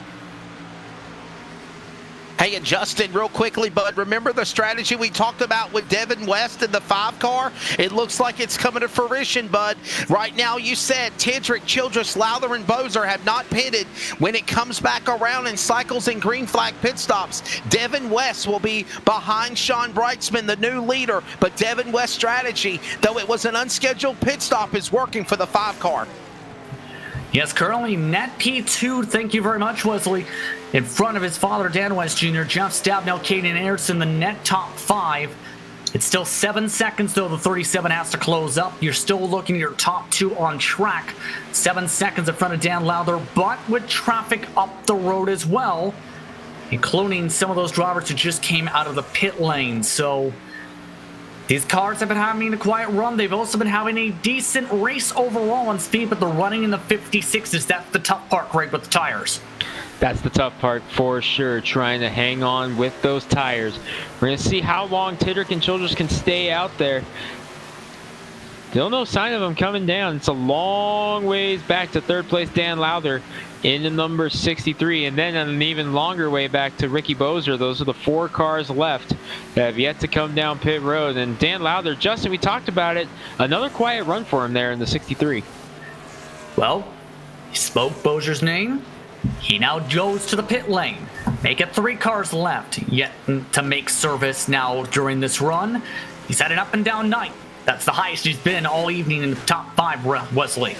Hey, and Justin, real quickly, bud, remember the strategy we talked about with Devin West in the 5 car? It looks like it's coming to fruition, bud. Right now, you said Tidrick, Childress, Lowther, and Bozer have not pitted. When it comes back around and cycles in green flag pit stops, Devin West will be behind Sean Brightsman, the new leader. But Devin West's strategy, though it was an unscheduled pit stop, is working for the 5 car. Yes, currently net P2, thank you very much, Wesley, in front of his father, Dan West Jr., Jeff Stabnow, Caden Anderson, the net top 5. It's still 7 seconds, though. The 37 has to close up. You're still looking at your top 2 on track. 7 seconds in front of Dan Lowther, but with traffic up the road as well, including some of those drivers who just came out of the pit lane. So these cars have been having a quiet run. They've also been having a decent race overall on speed, but they're running in the 56s. That's the tough part, Greg, with the tires. That's the tough part for sure, trying to hang on with those tires. We're going to see how long Tidrick and Childress can stay out there. Still no sign of them coming down. It's a long ways back to third place Dan Lowther in the number 63, and then an even longer way back to Ricky Boser. Those are the 4 cars left that have yet to come down pit road. And Dan Lowther, Justin, we talked about it, another quiet run for him there in the 63. Well, he spoke Boser's name. He now goes to the pit lane. Make it 3 cars left yet to make service now during this run. He's had an up and down night. That's the highest he's been all evening in the top 5, Wesley.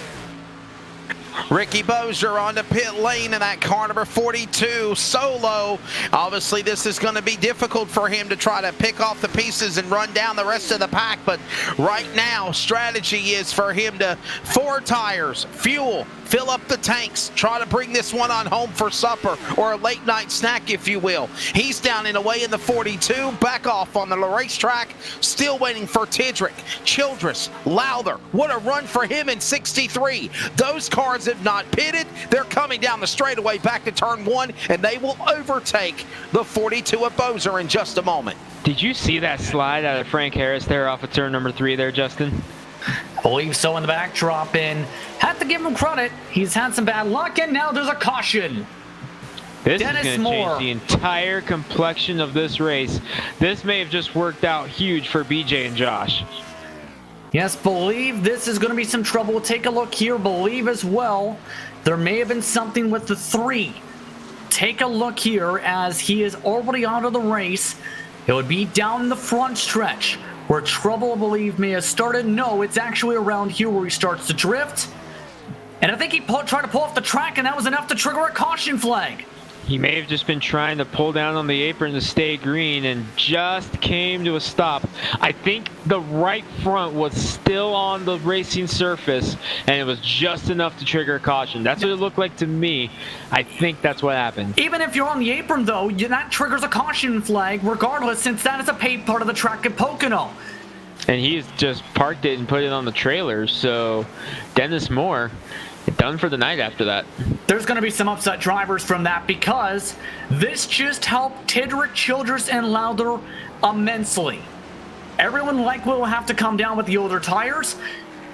Ricky Boser on the pit lane in that car number 42 solo. Obviously this is going to be difficult for him to try to pick off the pieces and run down the rest of the pack, but right now strategy is for him to 4 tires, fuel, fill up the tanks, try to bring this one on home for supper or a late night snack, if you will. He's down and away in the 42, back off on the racetrack, still waiting for Tidrick, Childress, Lowther. What a run for him in 63. Those cars have not pitted. They're coming down the straightaway back to turn 1, and they will overtake the 42 of Boser in just a moment. Did you see that slide out of Frank Harris there off of turn number 3 there, Justin? I believe so in the backdrop, and have to give him credit. He's had some bad luck, and now there's a caution. This Dennis is going to Moore. change the entire complexion of this race. This may have just worked out huge for BJ and Josh. Yes, believe this is going to be some trouble. Take a look here. Believe as well. There may have been something with the 3. Take a look here as he is already out of the race. It would be down the front stretch where trouble, I believe, may have started. No, it's actually around here where he starts to drift. And I think he tried to pull off the track, and that was enough to trigger a caution flag. He may have just been trying to pull down on the apron to stay green and just came to a stop. I think the right front was still on the racing surface, and it was just enough to trigger a caution. That's what it looked like to me. I think that's what happened. Even if you're on the apron, though, that triggers a caution flag regardless, since that is a paid part of the track at Pocono. And he's just parked it and put it on the trailer, so Dennis Moore done for the night after that. There's going to be some upset drivers from that, because this just helped Tidrick, Childress, and Lowther immensely. Everyone likely will have to come down with the older tires.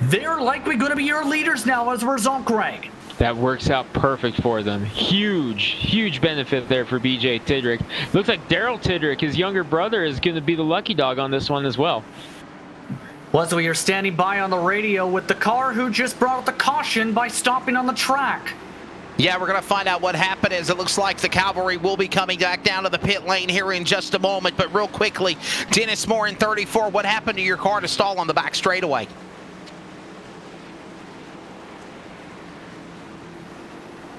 They're likely going to be your leaders now as a result, Greg. That works out perfect for them. Huge benefit there for BJ Tidrick. Looks like Daryl Tidrick, his younger brother, is going to be the lucky dog on this one as well. Leslie, you're standing by on the radio with the car who just brought out the caution by stopping on the track. Yeah, we're going to find out what happened, as it looks like the Cavalry will be coming back down to the pit lane here in just a moment. But real quickly, Dennis Moore in 34, what happened to your car to stall on the back straightaway?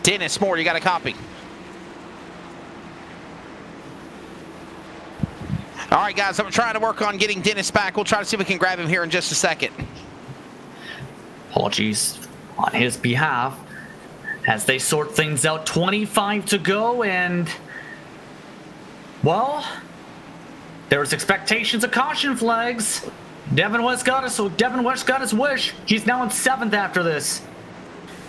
Dennis Moore, you got a copy? All right, guys, I'm trying to work on getting Dennis back. We'll try to see if we can grab him here in just a second. Apologies on his behalf as they sort things out. 25 to go, and, well, there's expectations of caution flags. Devin West got his wish. He's now in 7th after this.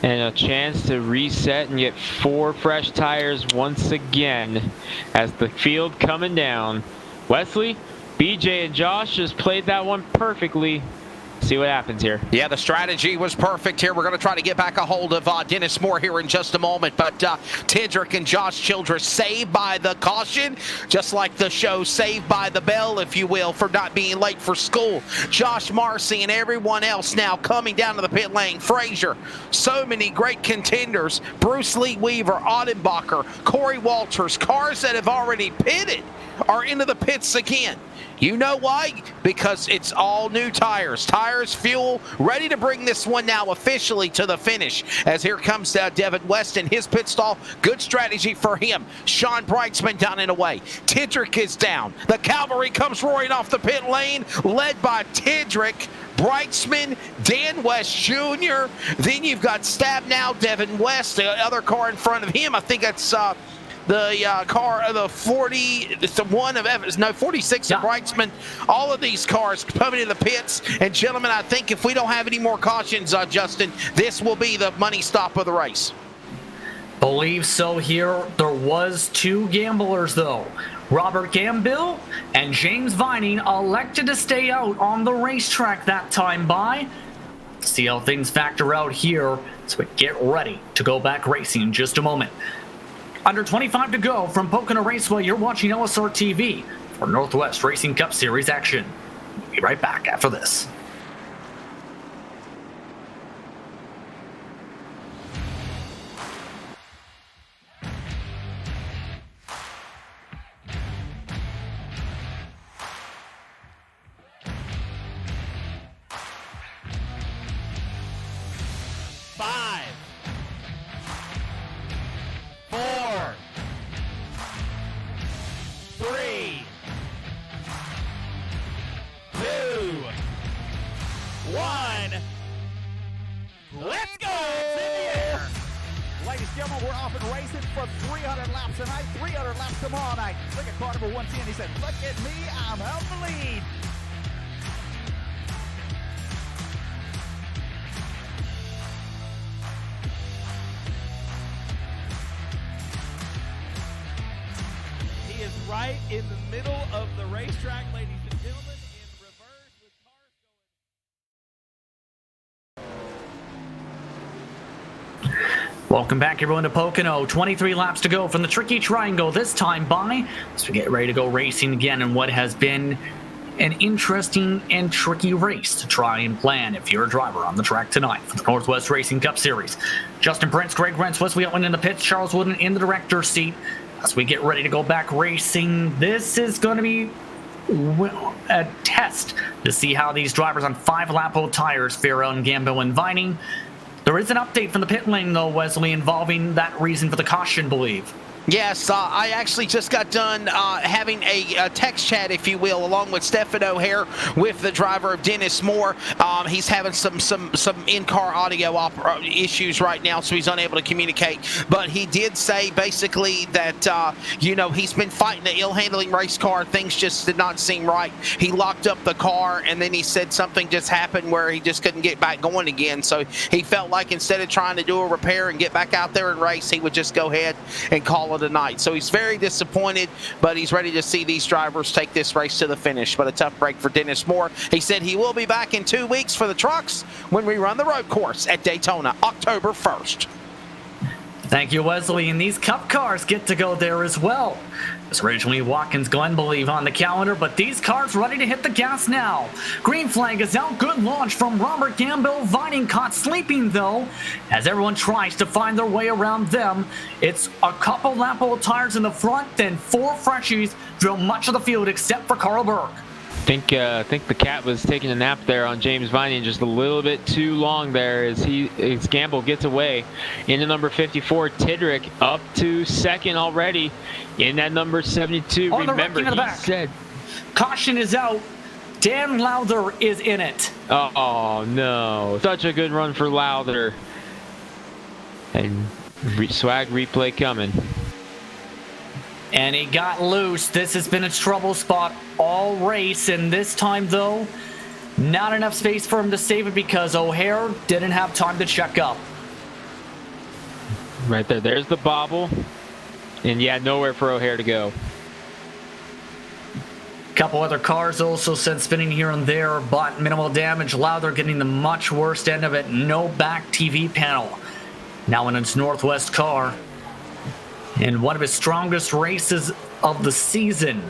And a chance to reset and get 4 fresh tires once again as the field coming down. Wesley, BJ, and Josh just played that one perfectly. See what happens here. Yeah, the strategy was perfect here. We're going to try to get back a hold of Dennis Moore here in just a moment. But Tidrick and Josh Childress saved by the caution, just like the show Saved by the Bell, if you will, for not being late for school. Josh Marcy and everyone else now coming down to the pit lane. Frazier, so many great contenders. Bruce Lee Weaver, Audenbacher, Corey Walters, cars that have already pitted are into the pits again. You know why? Because it's all new tires. Tires, fuel, ready to bring this one now officially to the finish. As here comes Devin West in his pit stall. Good strategy for him. Sean Brightsman down and away. Tidrick is down. The Cavalry comes roaring off the pit lane, led by Tidrick, Brightsman, Dan West Jr. Then you've got Stab now, Devin West, the other car in front of him. I think that's car, the 40, the one of Evans, no, 46 of Wrightsman. All of these cars coming in the pits. And gentlemen, I think if we don't have any more cautions, Justin, this will be the money stop of the race. Believe so here. There was 2 gamblers, though. Robert Gambill and James Vining elected to stay out on the racetrack that time by. See how things factor out here as we get ready to go back racing in just a moment. Under 25 to go from Pocono Raceway, you're watching LSR TV for Northwest Racing Cup Series action. We'll be right back after this. Let's go! Ladies and gentlemen, we're off and racing for 300 laps tonight, 300 laps tomorrow night. Look at car number 110. He said, look at me, I'm out the lead. He is right in the middle of the racetrack, ladies and gentlemen, in reverse with cars going. Welcome back, everyone, to Pocono. 23 laps to go from the tricky triangle, this time by, as we get ready to go racing again in what has been an interesting and tricky race to try and plan if you're a driver on the track tonight for the Northwest Racing Cup Series. Justin Prince, Greg Rentz, Wesley Owen in the pits, Charles Wooden in the director's seat as we get ready to go back racing. This is going to be a test to see how these drivers on 5-lap-old tires fare on Gambill and Vining. There is an update from the pit lane, though, Wesley, involving that reason for the caution, believe. Yes, I actually just got done having a text chat, if you will, along with Stephen O'Hare with the driver of Dennis Moore. He's having some in-car audio issues right now, so he's unable to communicate. But he did say basically that, he's been fighting an ill-handling race car. Things just did not seem right. He locked up the car, and then he said something just happened where he just couldn't get back going again. So he felt like instead of trying to do a repair and get back out there and race, he would just go ahead and call it a night. So he's very disappointed, but he's ready to see these drivers take this race to the finish. But a tough break for Dennis Moore. He said he will be back in 2 weeks for the trucks when we run the road course at Daytona, October 1st. Thank you, Wesley. And these Cup cars get to go there as well. It was originally Watkins Glen, believe, on the calendar, but these cars ready to hit the gas now. Green flag is out. Good launch from Robert Gambill. Vining caught sleeping, though, as everyone tries to find their way around them. It's a couple lap-old tires in the front, then 4 freshies drove much of the field except for Carl Berg. I think the cat was taking a nap there on James Vining just a little bit too long there as Gambill gets away into number 54. Tidrick up to second already in that number 72. On Remember, the back. Said caution is out. Dan Lowther is in it. Oh no! Such a good run for Lowther. And swag replay coming. And he got loose. This has been a trouble spot all race. And this time, though, not enough space for him to save it because O'Hare didn't have time to check up. Right there. There's the bobble. And, yeah, nowhere for O'Hare to go. A couple other cars also sent spinning here and there, but minimal damage. Lowther getting the much worst end of it. No back TV panel. Now in its Northwest car. In one of his strongest races of the season.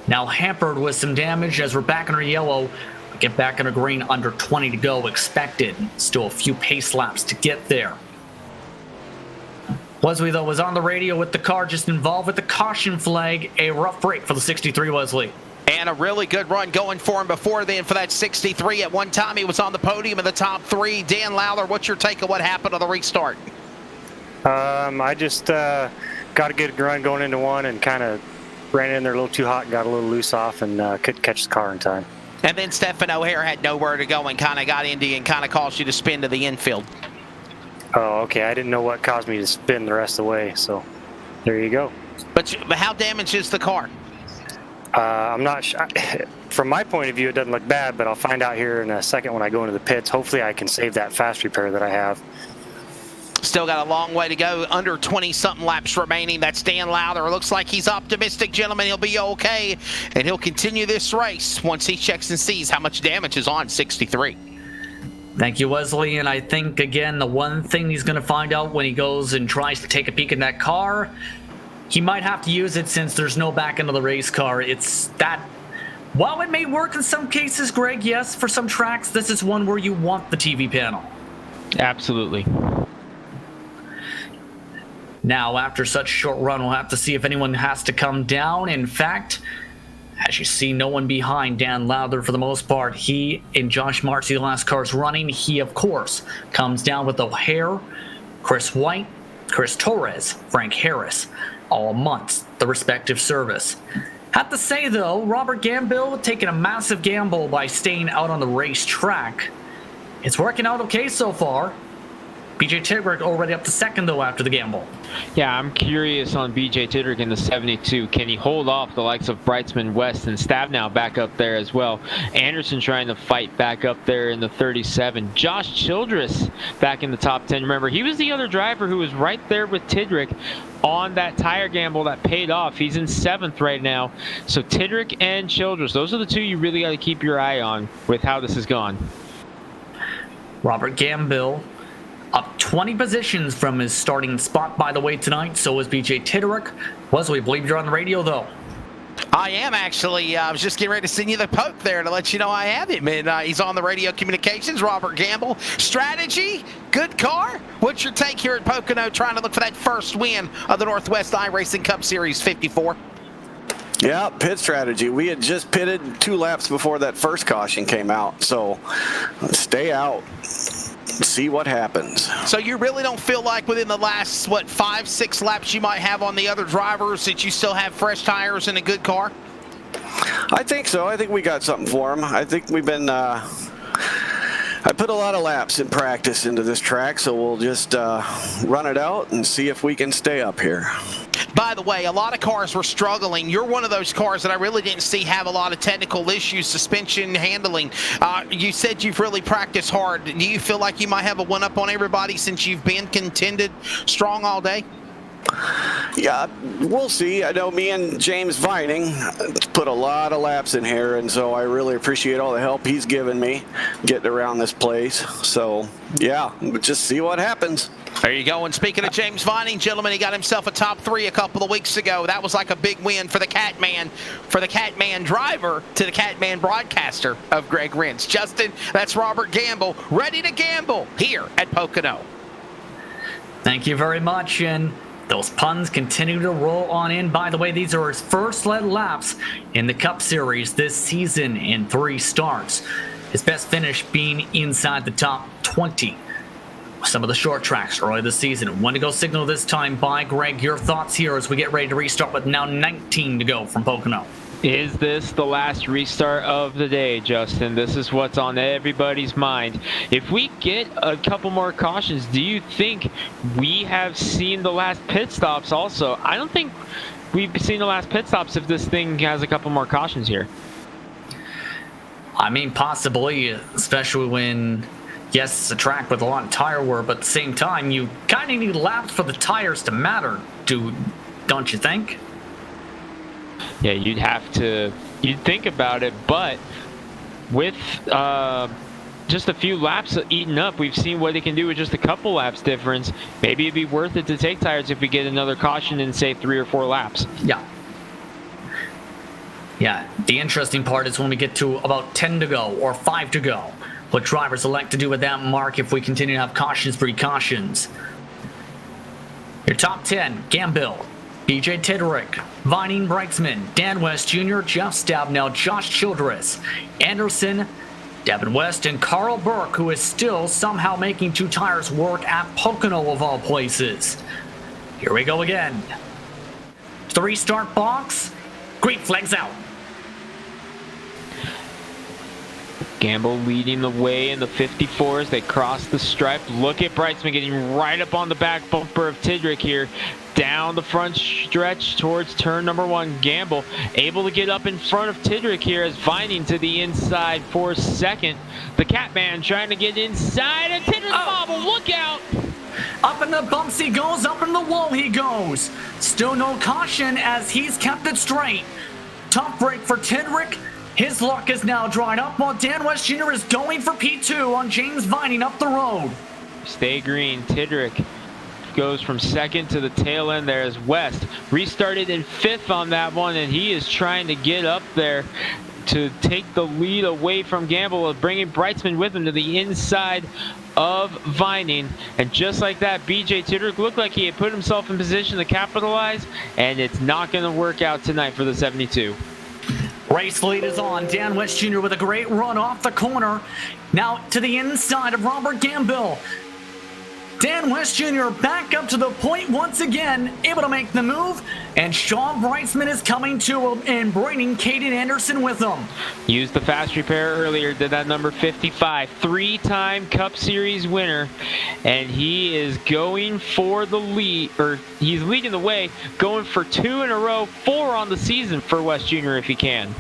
Now hampered with some damage as we're back in our yellow. We get back in our green, under 20 to go expected. Still a few pace laps to get there. Wesley, though, was on the radio with the car just involved with the caution flag. A rough break for the 63, Wesley. And a really good run going for him before then for that 63. At one time, he was on the podium in the top 3. Dan Lowther, what's your take on what happened on the restart? I just got a good run going into one and kind of ran in there a little too hot and got a little loose off and couldn't catch the car in time. And then Stephen O'Hare had nowhere to go and kind of got into you and kind of caused you to spin to the infield. Oh, okay. I didn't know what caused me to spin the rest of the way, so there you go. But how damaged is the car? I'm not sure. From my point of view, it doesn't look bad, but I'll find out here in a second when I go into the pits. Hopefully I can save that fast repair that I have. Still got a long way to go, under 20-something laps remaining. That's Dan Lowther. Looks like he's optimistic, gentlemen. He'll be okay, and he'll continue this race once he checks and sees how much damage is on 63. Thank you, Wesley. And I think, again, the one thing he's going to find out when he goes and tries to take a peek in that car, he might have to use it since there's no back end of the race car. It's that, while it may work in some cases, Greg, yes, for some tracks, this is one where you want the TV panel. Absolutely. Now, after such a short run, we'll have to see if anyone has to come down. In fact, as you see, no one behind Dan Lowther for the most part. He and Josh Marcy, the last cars running. He, of course, comes down with O'Hare, Chris White, Chris Torres, Frank Harris, all amongst the respective service. Have to say, though, Robert Gambill taking a massive gamble by staying out on the racetrack. It's working out okay so far. BJ Tidrick already up to second, though, after the gamble. Yeah, I'm curious on BJ Tidrick in the 72. Can he hold off the likes of Brightsman, West, and Stabnow back up there as well? Anderson trying to fight back up there in the 37. Josh Childress back in the top 10. Remember, he was the other driver who was right there with Tidrick on that tire gamble that paid off. He's in 7th right now. So Tidrick and Childress, those are the two you really got to keep your eye on with how this has gone. Robert Gambill up 20 positions from his starting spot, by the way, tonight. So is BJ Tidrick. Wesley, I believe you're on the radio, though. I am, actually. I was just getting ready to send you the poke there to let you know I have him. And he's on the radio communications. Robert Gamble. Strategy, good car. What's your take here at Pocono, trying to look for that first win of the Northwest iRacing Cup Series 54? Yeah, pit strategy. We had just pitted 2 laps before that first caution came out. So stay out. See what happens. So you really don't feel like within the last, 5-6 laps you might have on the other drivers that you still have fresh tires and a good car? I think so. I think we got something for them. I think we've been I put a lot of laps in practice into this track, so we'll just run it out and see if we can stay up here. By the way, a lot of cars were struggling. You're one of those cars that I really didn't see have a lot of technical issues, suspension handling. You said you've really practiced hard. Do you feel like you might have a one-up on everybody since you've been contended strong all day? Yeah, we'll see. I know me and James Vining put a lot of laps in here, and so I really appreciate all the help he's given me getting around this place. So, yeah, just see what happens. There you go. And speaking of James Vining, gentlemen, he got himself a top 3 a couple of weeks ago. That was like a big win for the Catman driver to the Catman broadcaster of Greg Rentz. Justin, that's Robert Gamble, ready to gamble here at Pocono. Thank you very much, and those puns continue to roll on in. By the way, these are his first led laps in the Cup Series this season in 3 starts. His best finish being inside the top 20. Some of the short tracks early this season. 1 to go signal this time by Greg. Your thoughts here as we get ready to restart with now 19 to go from Pocono. Is this the last restart of the day, Justin? This is what's on everybody's mind. If we get a couple more cautions, do you think we have seen the last pit stops also? I don't think we've seen the last pit stops if this thing has a couple more cautions here. I mean, possibly, especially when, yes, it's a track with a lot of tire wear, but at the same time, you kind of need laps for the tires to matter, don't you think? Yeah, you'd think about it, but with just a few laps eaten up, we've seen what it can do with just a couple laps difference. Maybe it'd be worth it to take tires if we get another caution in, say, 3 or 4 laps. Yeah, the interesting part is when we get to about 10 to go or 5 to go. What drivers elect to do with that mark if we continue to have cautions, precautions. Your top 10, Gambill, BJ Tidrick, Vining Brightsman, Dan West Jr., Jeff Stabnow, Josh Childress, Anderson, Devin West, and Carl Burke, who is still somehow making 2 tires work at Pocono of all places. Here we go again. 3 start box, green flags out. Gamble leading the way in the 54s. They cross the stripe. Look at Brightsman getting right up on the back bumper of Tidrick here. down the front stretch towards turn number 1. Gamble able to get up in front of Tidrick here as Vining to the inside for second. The Catman trying to get inside, and Tidrick bobble, look out! Up in the bumps he goes, up in the wall he goes. Still no caution as he's kept it straight. Tough break for Tidrick. His luck is now dried up while Dan West Jr. is going for P2 on James Vining up the road. Stay green. Tidrick goes from second to the tail end there as West restarted in 5th on that one, and he is trying to get up there to take the lead away from Gamble, bringing Brightsman with him to the inside of Vining. And just like that, BJ Tidrick looked like he had put himself in position to capitalize, and it's not going to work out tonight for the 72. Race lead is on. Dan West Jr. with a great run off the corner. Now to the inside of Robert Gamble. Dan West Jr. back up to the point once again, able to make the move, and Sean Brightsman is coming to him and bringing Caden Anderson with him. Used the fast repair earlier, did that number 55, 3-time Cup Series winner, and he is going for the lead, or he's leading the way, going for 2 in a row, 4 on the season for West Jr. if he can.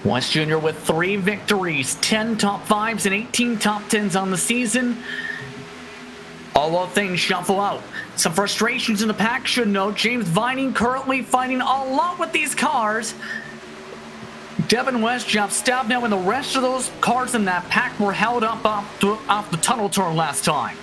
West Jr. with 3 victories, 10 top 5s and 18 top 10s on the season. Although things shuffle out. Some frustrations in the pack should note. James Vining currently fighting a lot with these cars. Devin West, Jeff Stabnow, and the rest of those cars in that pack were held up off the tunnel turn last time.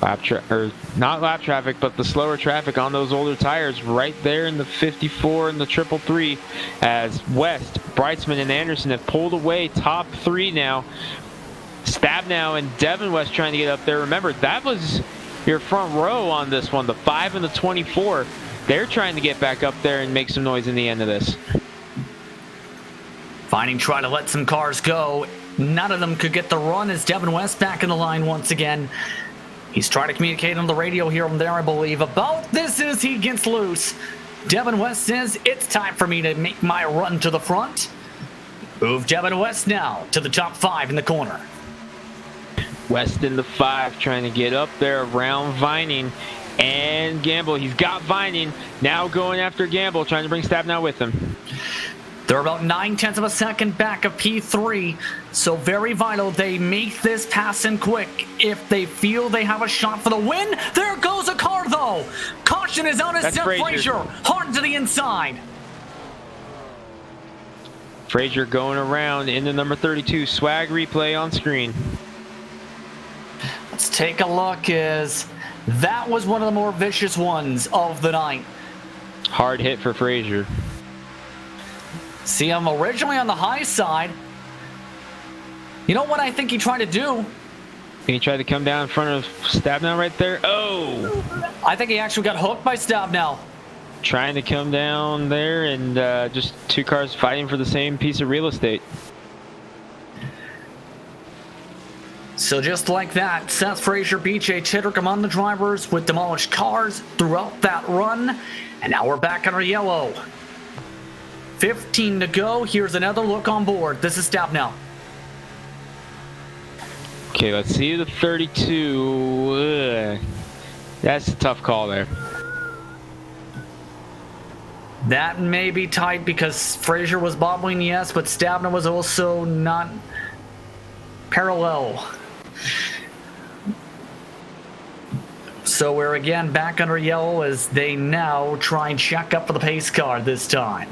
Not lap traffic, but the slower traffic on those older tires right there in the 54 and the 333 as West, Brightsman, and Anderson have pulled away top 3 now. Stabnow and Devin West trying to get up there. Remember, that was your front row on this one, the 5 and the 24. They're trying to get back up there and make some noise in the end of this. Vining trying to let some cars go. None of them could get the run as Devin West back in the line once again. He's trying to communicate on the radio here and there, I believe, about this as he gets loose. Devin West says, it's time for me to make my run to the front. Move Devin West now to the top 5 in the corner. West in the 5 trying to get up there around Vining and Gamble. He's got Vining now going after Gamble, trying to bring Stabnow with him. They're about 9/10 of a second back of P3, so very vital they make this pass in quick if they feel they have a shot for the win. There goes a car though. Caution is on as Seth Frazier hard to the inside. Frazier going around in the number 32 swag replay on screen. Let's take a look as that was one of the more vicious ones of the night. Hard hit for Frazier. See him originally on the high side. You know what I think he tried to do? He tried to come down in front of Stabnow right there. Oh! I think he actually got hooked by Stabnow. Trying to come down there and just 2 cars fighting for the same piece of real estate. So just like that, Seth Frazier, BJ Tidrick among the drivers with demolished cars throughout that run. And now we're back under yellow. 15 to go. Here's another look on board. This is Stabnow. Okay, let's see the 32. Ugh. That's a tough call there. That may be tight because Frazier was bobbling, yes, but Stabnow was also not parallel. So we're again back under yellow as they now try and check up for the pace car this time.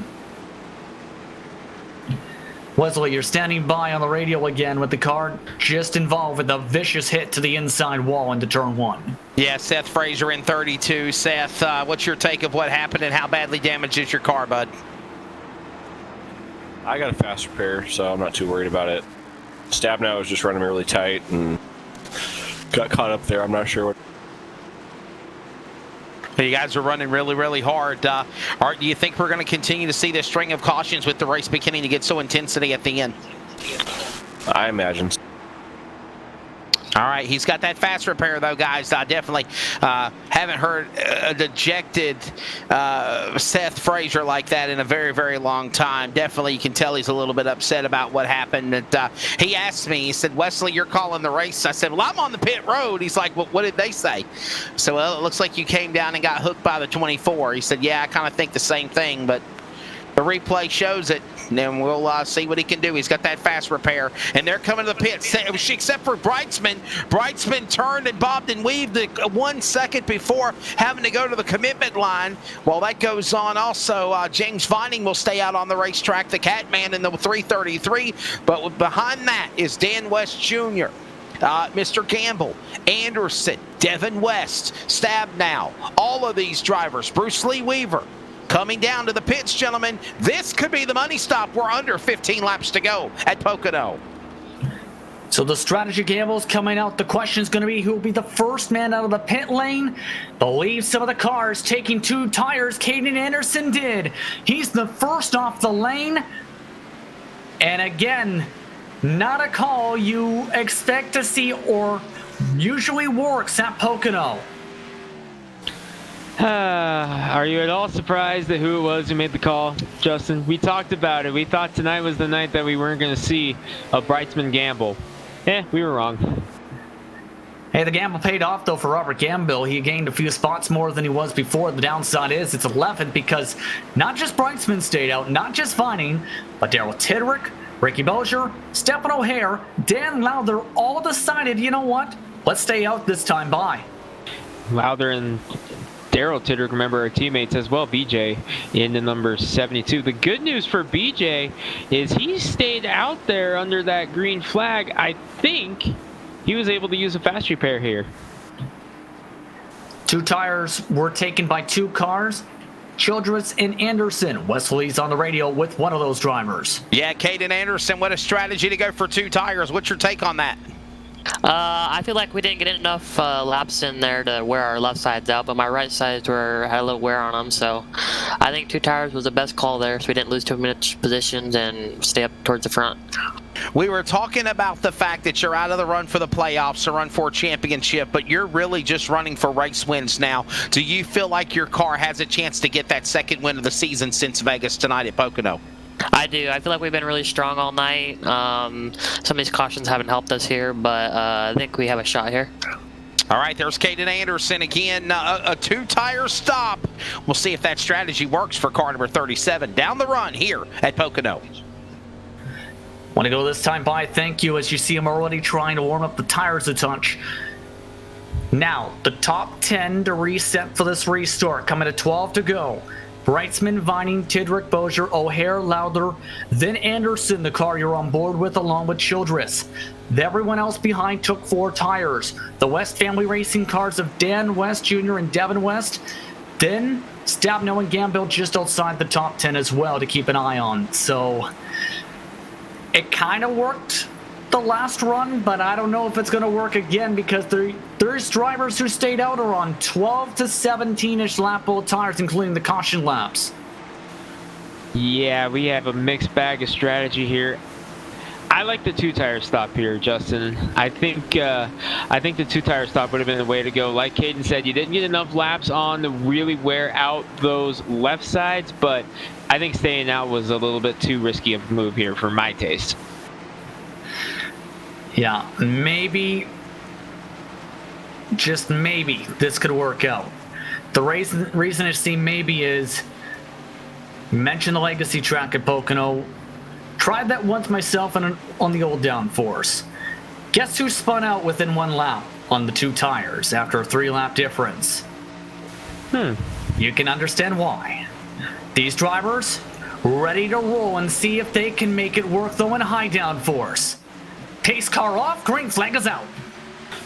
Wesley, you're standing by on the radio again with the car just involved with a vicious hit to the inside wall into turn 1. Yeah, Seth Frazier in 32. Seth, what's your take of what happened and how badly damaged is your car, bud? I got a fast repair, so I'm not too worried about it. Stabnow was just running me really tight and got caught up there. I'm not sure what. You guys are running really, really hard. Do you think we're going to continue to see this string of cautions with the race beginning to get so intensity at the end? I imagine. All right, he's got that fast repair, though, guys. I definitely haven't heard a dejected Seth Frazier like that in a very, very long time. Definitely, you can tell he's a little bit upset about what happened. And he asked me, he said, Wesley, you're calling the race. I said, well, I'm on the pit road. He's like, well, what did they say? So, well, it looks like you came down and got hooked by the 24. He said, yeah, I kind of think the same thing, but the replay shows it, and then we'll see what he can do. He's got that fast repair, and they're coming to the pit. Except for Breitzman. Breitzman turned and bobbed and weaved 1 second before having to go to the commitment line. While that goes on, also, James Vining will stay out on the racetrack, the Catman in the 333. But behind that is Dan West Jr., Mr. Gamble, Anderson, Devin West, Stabnow, all of these drivers, Bruce Lee Weaver, coming down to the pits, gentlemen. This could be the money stop. We're under 15 laps to go at Pocono. So the strategy gamble's coming out. The question is going to be who will be the first man out of the pit lane. Believe some of the cars taking 2 tires. Caden Anderson did. He's the first off the lane. And again, not a call you expect to see or usually works at Pocono. Are you at all surprised at who it was who made the call, Justin? We talked about it. We thought tonight was the night that we weren't going to see a Breitzman gamble. We were wrong. Hey, the gamble paid off, though, for Robert Gamble. He gained a few spots more than he was before. The downside is it's 11th because not just Breitzman stayed out, not just Vining, but Daryl Tidrick, Ricky Bozier, Stephen O'Hare, Dan Lowther all decided, you know what? Let's stay out this time by. Lowther and Daryl Tidrick, remember, our teammates as well, BJ, in the number 72. The good news for BJ is he stayed out there under that green flag. I think he was able to use a fast repair here. 2 tires were taken by 2 cars. Childress and Anderson. Wesley's on the radio with one of those drivers. Yeah, Caden Anderson, what a strategy to go for 2 tires. What's your take on that? I feel like we didn't get enough laps in there to wear our left sides out, but my right sides had a little wear on them, so I think 2 tires was the best call there, so we didn't lose too much positions and stay up towards the front. We were talking about the fact that you're out of the run for the playoffs, or run for a championship, but you're really just running for race wins now. Do you feel like your car has a chance to get that second win of the season since Vegas tonight at Pocono? I do. I feel like we've been really strong all night. Some of these cautions haven't helped us here, but I think we have a shot here. All right, there's Caden Anderson again, a 2-tire stop. We'll see if that strategy works for car number 37 down the run here at Pocono. Want to go this time by, thank you, as you see him already trying to warm up the tires a touch. Now, the top 10 to reset for this restart, coming to 12 to go. Breitzman, Vining, Tidrick, Bozier, O'Hare, Lowther, then Anderson, the car you're on board with, along with Childress. Everyone else behind took 4 tires. The West family racing cars of Dan West Jr. and Devin West. Then Stabnow and Gamble just outside the top 10 as well to keep an eye on. So it kind of worked the last run, but I don't know if it's going to work again because there's drivers who stayed out are on 12 to 17-ish lap old tires, including the caution laps. Yeah, we have a mixed bag of strategy here. I like the 2-tire stop here, Justin. I think the 2-tire stop would have been the way to go. Like Caden said, you didn't get enough laps on to really wear out those left sides, but I think staying out was a little bit too risky of a move here for my taste. Yeah, maybe, just maybe, this could work out. The reason I see maybe is, you mentioned the legacy track at Pocono. Tried that once myself on the old downforce. Guess who spun out within 1 lap on the 2 tires after a 3-lap difference? You can understand why. These drivers ready to roll and see if they can make it work though in high downforce. Pace car off, green flag is out.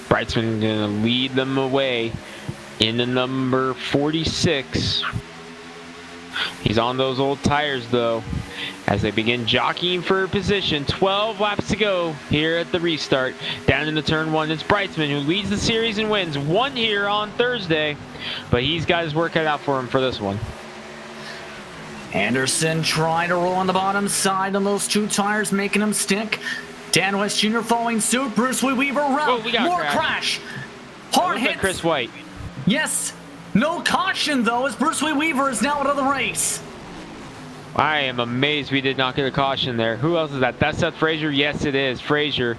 Breitzman gonna lead them away in the number 46. He's on those old tires though, as they begin jockeying for position. 12 laps to go here at the restart. Down in the turn 1, it's Breitzman who leads the series and wins. 1 here on Thursday, but he's got his work cut out for him for this one. Anderson trying to roll on the bottom side on those 2 tires, making them stick. Dan West Jr. following suit. Bruce Lee Weaver around. we got more crash. Hard Look hit. at Chris White. Yes. No caution, though, as Bruce Lee Weaver is now out of the race. I am amazed we did not get a caution there. Who else is that? That's Seth Frazier? Yes, it is. Frazier,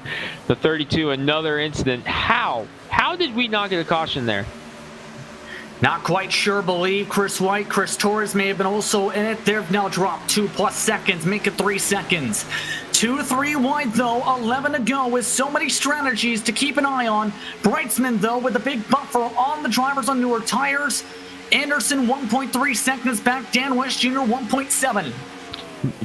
the 32, another incident. How? How did we not get a caution there? Not quite sure, believe Chris White. Chris Torres may have been also in it. They've now dropped 2+ seconds, make it 3 seconds. 2-3 wide, though, 11 to go with so many strategies to keep an eye on. Brightsman, though, with a big buffer on the drivers on newer tires. Anderson, 1.3 seconds back. Dan West Jr., 1.7.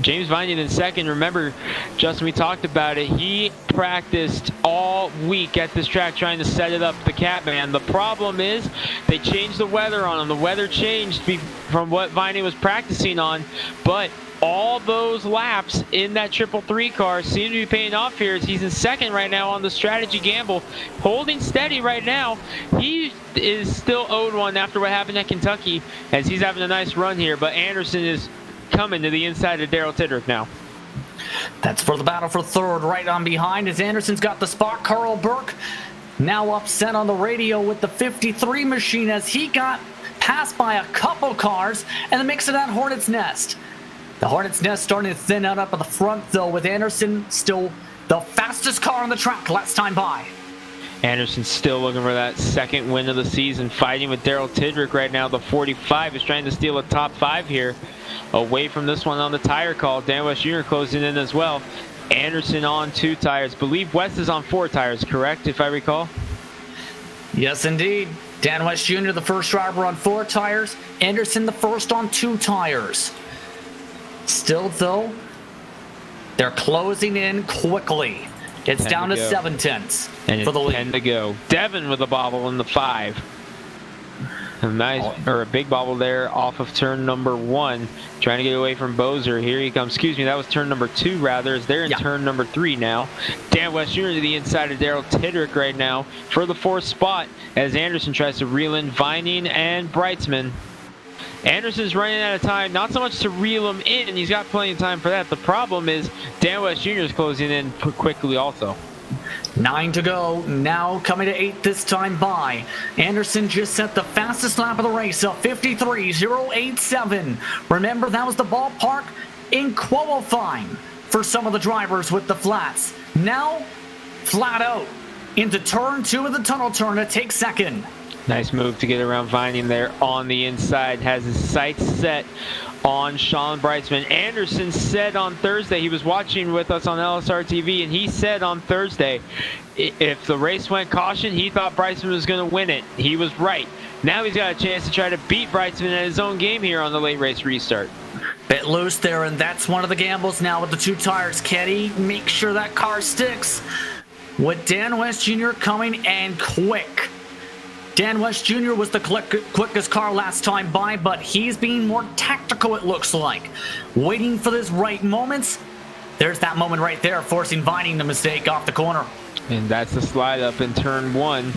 James Viney in second. Remember, Justin, we talked about it. He practiced all week at this track trying to set it up, the Catman. The problem is they changed the weather on him. The weather changed from what Viney was practicing on, but all those laps in that 333 car seem to be paying off here as he's in second right now on the strategy gamble, holding steady right now. He is still owed one after what happened at Kentucky as he's having a nice run here, but Anderson is coming to the inside of Daryl Tidrick now. That's for the battle for third, right on behind as Anderson's got the spot. Carl Burke now upset on the radio with the 53 machine as he got passed by a couple cars in the mix of that Hornet's Nest. The Hornet's Nest starting to thin out up at the front, though, with Anderson still the fastest car on the track last time by. Anderson still looking for that second win of the season, fighting with Daryl Tidrick right now. The 45 is trying to steal a top 5 here, away from this one on the tire call. Dan West Jr. closing in as well. Anderson on 2 tires. Believe West is on 4 tires, correct, if I recall? Yes, indeed. Dan West Jr., the first driver on 4 tires. Anderson, the first on 2 tires. Still, though, they're closing in quickly. It's down to 7/10 for the lead. 10 to go. Devin with a bobble in the 5. A big bobble there off of turn number 1, trying to get away from Bozer. Here he comes. Excuse me, that was turn number 2 rather, as they're in turn number 3 now. Dan West Jr. to the inside of Daryl Tidrick right now for the 4th spot as Anderson tries to reel in Vining and Brightsman. Anderson's running out of time, not so much to reel him in, and he's got plenty of time for that. The problem is Dan West Jr. is closing in quickly also. 9 to go, now coming to 8 this time by. Anderson just set the fastest lap of the race, a 53.087. Remember, that was the ballpark in qualifying for some of the drivers with the flats. Now, flat out into turn 2 of the tunnel turn to take second. Nice move to get around Vining there on the inside. Has his sights set on Sean Brightsman. Anderson said on Thursday, he was watching with us on LSR TV, and he said on Thursday, if the race went caution, he thought Brightsman was going to win it. He was right. Now he's got a chance to try to beat Brightsman at his own game here on the late race restart. Bit loose there, and that's one of the gambles now with the 2 tires. Can he make sure that car sticks? With Dan West Jr. coming and quick. Dan West Jr. was the quickest car last time by, but he's being more tactical, it looks like. Waiting for this right moments. There's that moment right there, forcing Vining the mistake off the corner. And that's the slide up in turn 1.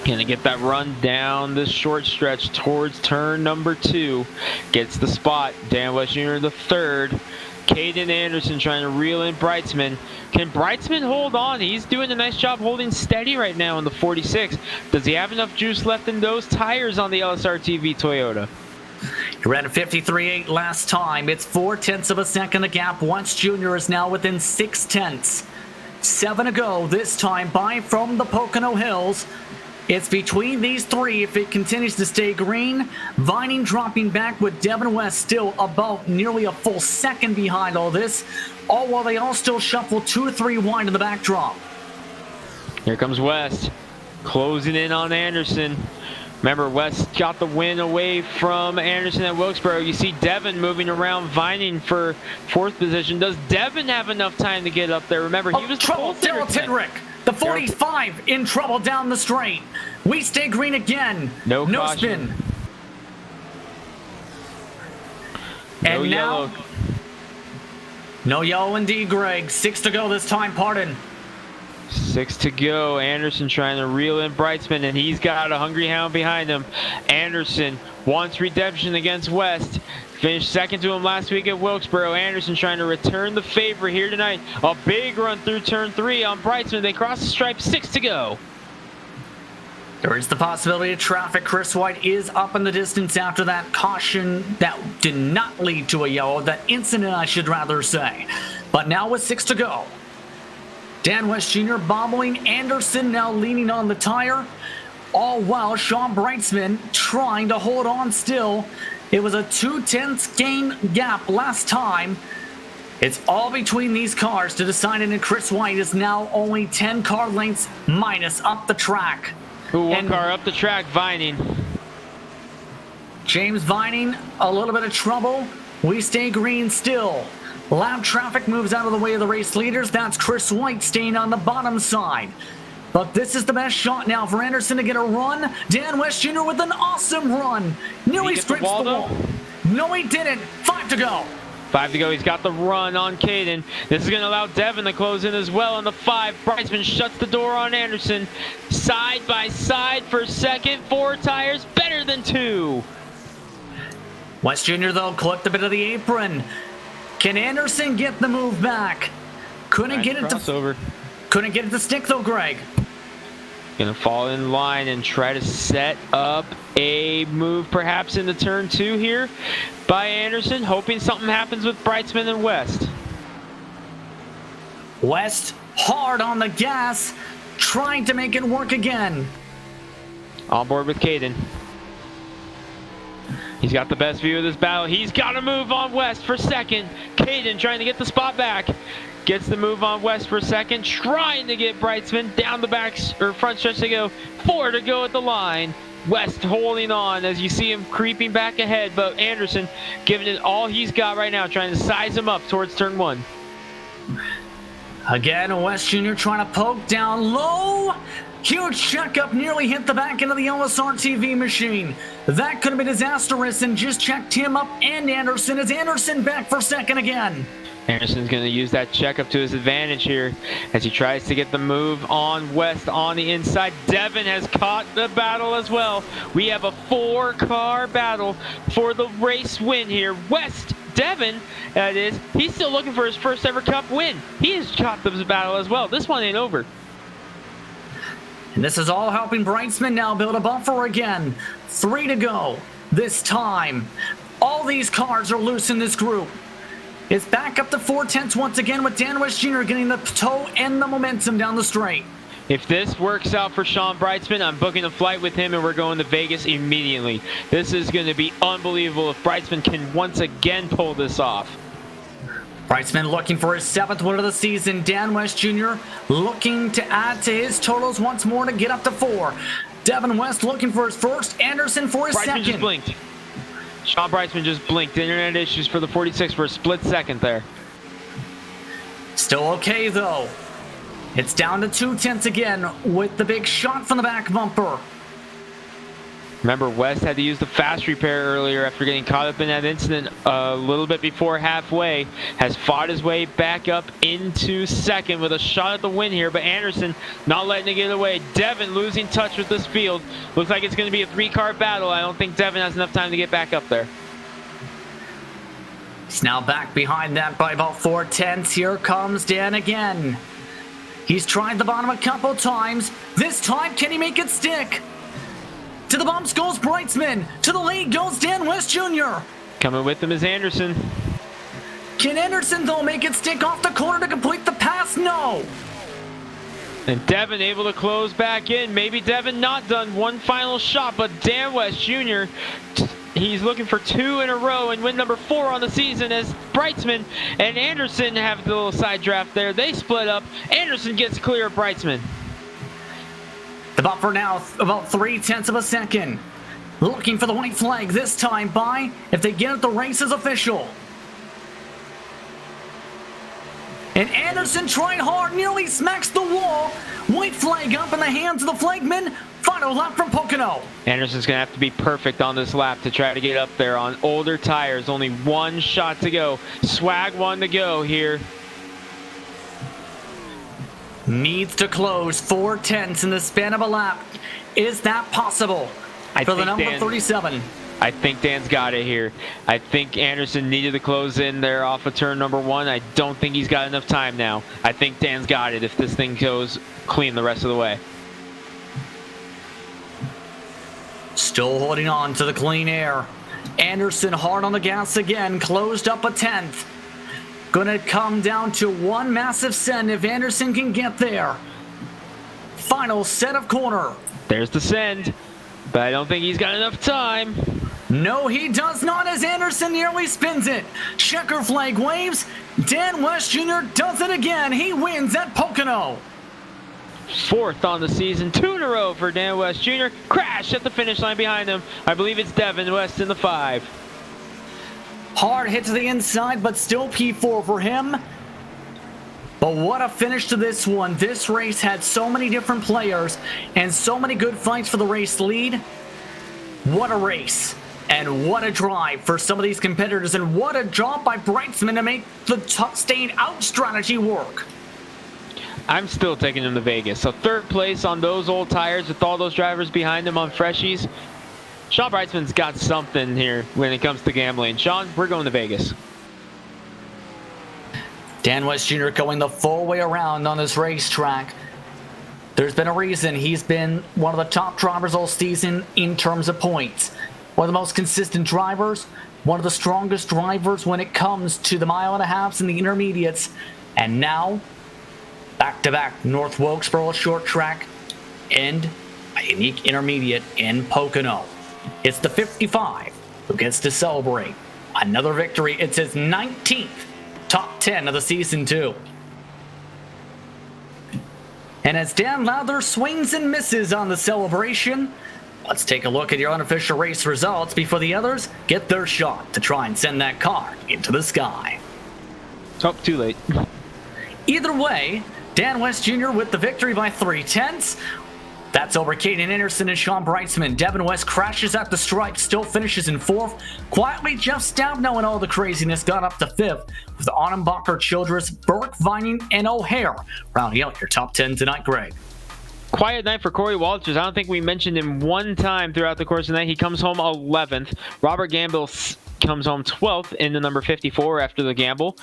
Gonna get that run down the short stretch towards turn number 2. Gets the spot. Dan West Jr. the 3rd. Caden Anderson trying to reel in Brightsman. Can Brightsman hold on? He's doing a nice job holding steady right now in the 46. Does he have enough juice left in those tires on the LSR TV Toyota? He ran a 53.8 last time. It's 0.4 of a second a gap. West Jr. is now within 0.6. 7 to go this time by from the Pocono Hills. It's between these 3 if it continues to stay green. Vining dropping back with Devin West still about nearly a full second behind all this. All while they all still shuffle 2-3 wide in the backdrop. Here comes West, closing in on Anderson. Remember, West got the win away from Anderson at Wilkesboro. You see Devin moving around, Vining for 4th position. Does Devin have enough time to get up there? Remember, he was trouble. Daryl Tidrick. The 45 in trouble down the straight. We stay green again. No spin. No and yellow. Now, no yellow indeed, Greg. 6 to go this time, pardon. 6 to go. Anderson trying to reel in Brightsman, and he's got a hungry hound behind him. Anderson wants redemption against West. Finished second to him last week at Wilkesboro. Anderson trying to return the favor here tonight. A big run through turn 3 on Brightsman. They cross the stripe, 6 to go. There is the possibility of traffic. Chris White is up in the distance after that caution that did not lead to a yellow. That incident, I should rather say. But now with 6 to go. Dan West Jr. bobbling. Anderson now leaning on the tire. All while Sean Brightsman trying to hold on still. It was a 2/10 gain gap last time. It's all between these cars to decide, and Chris White is now only 10 car lengths minus up the track. One car up the track, Vining. James Vining, a little bit of trouble. We stay green still. Lap traffic moves out of the way of the race leaders. That's Chris White staying on the bottom side. But this is the best shot now for Anderson to get a run. Dan West Jr. with an awesome run. Nearly scrapes the wall. No, he didn't. 5 to go. 5 to go. He's got the run on Caden. This is going to allow Devin to close in as well on the 5. Brightsman shuts the door on Anderson. Side by side for second. 4 tires better than 2. West Jr. though clipped a bit of the apron. Can Anderson get the move back? Couldn't get it to stick though, Greg. Gonna fall in line and try to set up a move perhaps into turn 2 here by Anderson, hoping something happens with Brightsman and West. West hard on the gas, trying to make it work again. On board with Caden. He's got the best view of this battle. He's got to move on West for second. Caden trying to get the spot back. Gets the move on West for second. Trying to get Brightsman down the back or front stretch to go. 4 to go at the line. West holding on as you see him creeping back ahead. But Anderson giving it all he's got right now. Trying to size him up towards turn 1. Again, West Jr. trying to poke down low. Huge checkup, nearly hit the back end of the LSR TV machine. That could have been disastrous and just checked him up and Anderson. Is Anderson back for second again? Anderson's going to use that checkup to his advantage here as he tries to get the move on West on the inside. Devin has caught the battle as well. We have a 4-car battle for the race win here. West, Devin, that is, he's still looking for his first ever Cup win. He has caught the battle as well. This one ain't over. And this is all helping Brightsman now build a buffer again. 3 to go this time. All these cars are loose in this group. It's back up to 4/10 once again with Dan West Jr. getting the toe and the momentum down the straight. If this works out for Sean Brightsman, I'm booking a flight with him and we're going to Vegas immediately. This is going to be unbelievable if Brightsman can once again pull this off. Brightsman looking for his 7th win of the season. Dan West Jr. looking to add to his totals once more to get up to 4. Devin West looking for his first. Anderson for his second. Just blinked. Sean Brightsman just blinked. Internet issues for the 46 for a split second there. Still okay though. It's down to 2/10 again with the big shot from the back bumper. Remember, West had to use the fast repair earlier after getting caught up in that incident a little bit before halfway. Has fought his way back up into second with a shot at the win here, but Anderson not letting it get away. Devin losing touch with this field. Looks like it's going to be a 3-car battle. I don't think Devin has enough time to get back up there. He's now back behind that by about 4/10. Here comes Dan again. He's tried the bottom a couple times. This time, can he make it stick? To the bumps goes Brightsman. To the lead goes Dan West Jr. Coming with him is Anderson. Can Anderson, though, make it stick off the corner to complete the pass? No. And Devin able to close back in. Maybe Devin not done one final shot, but Dan West Jr., he's looking for 2 in a row and win number 4 on the season as Brightsman and Anderson have the little side draft there. They split up. Anderson gets clear of Brightsman. The bumper now about 3/10 of a second. Looking for the white flag this time by, if they get it, the race is official. And Anderson trying hard, nearly smacks the wall. White flag up in the hands of the flagman. Final lap from Pocono. Anderson's going to have to be perfect on this lap to try to get up there on older tires. Only 1 shot to go. Swag 1 to go here. Needs to close 4/10 in the span of a lap. Is that possible? For the number 37. I think Dan's got it here. I think Anderson needed to close in there off of turn number 1. I don't think he's got enough time now. I think Dan's got it if this thing goes clean the rest of the way. Still holding on to the clean air. Anderson hard on the gas again, closed up a 10th. Gonna come down to one massive send if Anderson can get there. Final set of corner. There's the send, but I don't think he's got enough time. No, he does not, as Anderson nearly spins it. Checker flag waves. Dan West Jr. does it again. He wins at Pocono. 4th on the season, 2 in a row for Dan West Jr. Crash at the finish line behind him. I believe it's Devin West in the 5. Hard hit to the inside, but still P4 for him. But what a finish to this one. This race had so many different players and so many good fights for the race lead. What a race. And what a drive for some of these competitors. And what a job by Brightsman to make the staying out strategy work. I'm still taking him to Vegas. So 3rd place on those old tires with all those drivers behind him on freshies. Sean Brightsman's got something here when it comes to gambling. Sean, we're going to Vegas. Dan West Jr. going the full way around on this racetrack. There's been a reason he's been one of the top drivers all season in terms of points. One of the most consistent drivers, one of the strongest drivers when it comes to the 1.5 miles and the intermediates. And now, back-to-back North Wilkesboro short track and a unique intermediate in Pocono. It's the 55 who gets to celebrate another victory. It's his 19th top 10 of the season 2. And as Dan Lowther swings and misses on the celebration, let's take a look at your unofficial race results before the others get their shot to try and send that car into the sky. Oh, too late. Either way, Dan West Jr. with the victory by 3/10. That's over Caden Anderson and Sean Brightsman. Devin West crashes at the stripe, still finishes in 4th. Quietly, Jeff Stabno and all the craziness got up to 5th, with Annenbacher, Childress, Burke, Vining, and O'Hare rounding out your top 10 tonight, Greg. Quiet night for Corey Walters. I don't think we mentioned him one time throughout the course of the night. He comes home 11th. Robert Gamble comes home 12th in the number 54 after the gamble.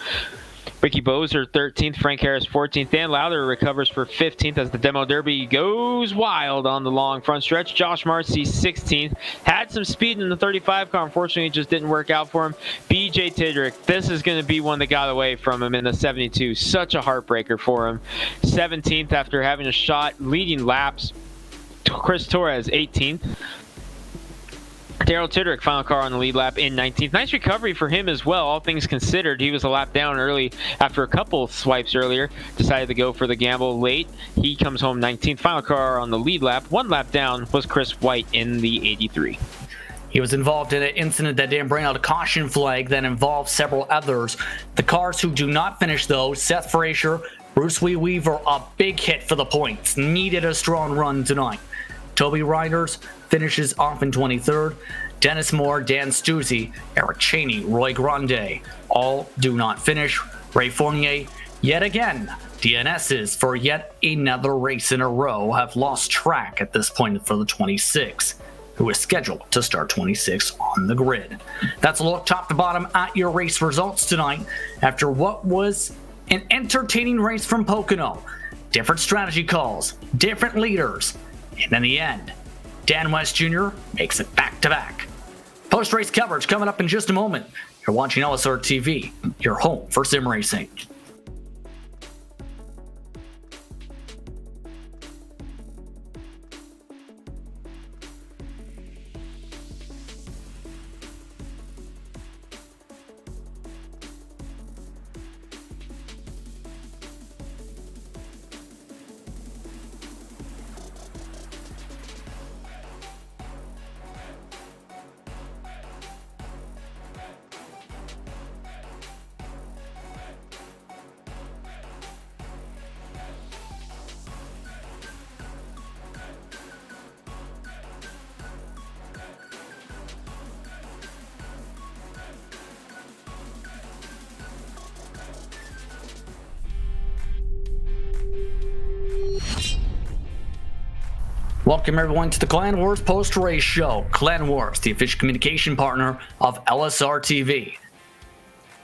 Ricky Bozer 13th, Frank Harris 14th. Dan Lowther recovers for 15th as the Demo Derby goes wild on the long front stretch. Josh Marcy 16th. Had some speed in the 35 car. Unfortunately, it just didn't work out for him. BJ Tidrick, this is going to be one that got away from him in the 72. Such a heartbreaker for him. 17th after having a shot leading laps. Chris Torres 18th. Daryl Tidrick, final car on the lead lap in 19th. Nice recovery for him as well, all things considered. He was a lap down early after a couple swipes earlier. Decided to go for the gamble late. He comes home 19th. Final car on the lead lap. 1 lap down was Chris White in the 83. He was involved in an incident that didn't bring out a caution flag that involved several others. The cars who do not finish, though, Seth Frazier, Bruce Wee Weaver, a big hit for the points. Needed a strong run tonight. Toby Riders finishes off in 23rd. Dennis Moore, Dan Stuzzi, Eric Cheney, Roy Grande, all do not finish. Ray Fournier, yet again, DNSs for yet another race in a row have lost track at this point for the 26, who is scheduled to start 26 on the grid. That's a look top to bottom at your race results tonight after what was an entertaining race from Pocono. Different strategy calls, different leaders, and in the end, Dan West Jr. makes it back-to-back. Post-race coverage coming up in just a moment. You're watching LSR TV, your home for sim racing. Welcome everyone to the Clan Wars post-race show. Clan Wars, the official communication partner of LSR TV.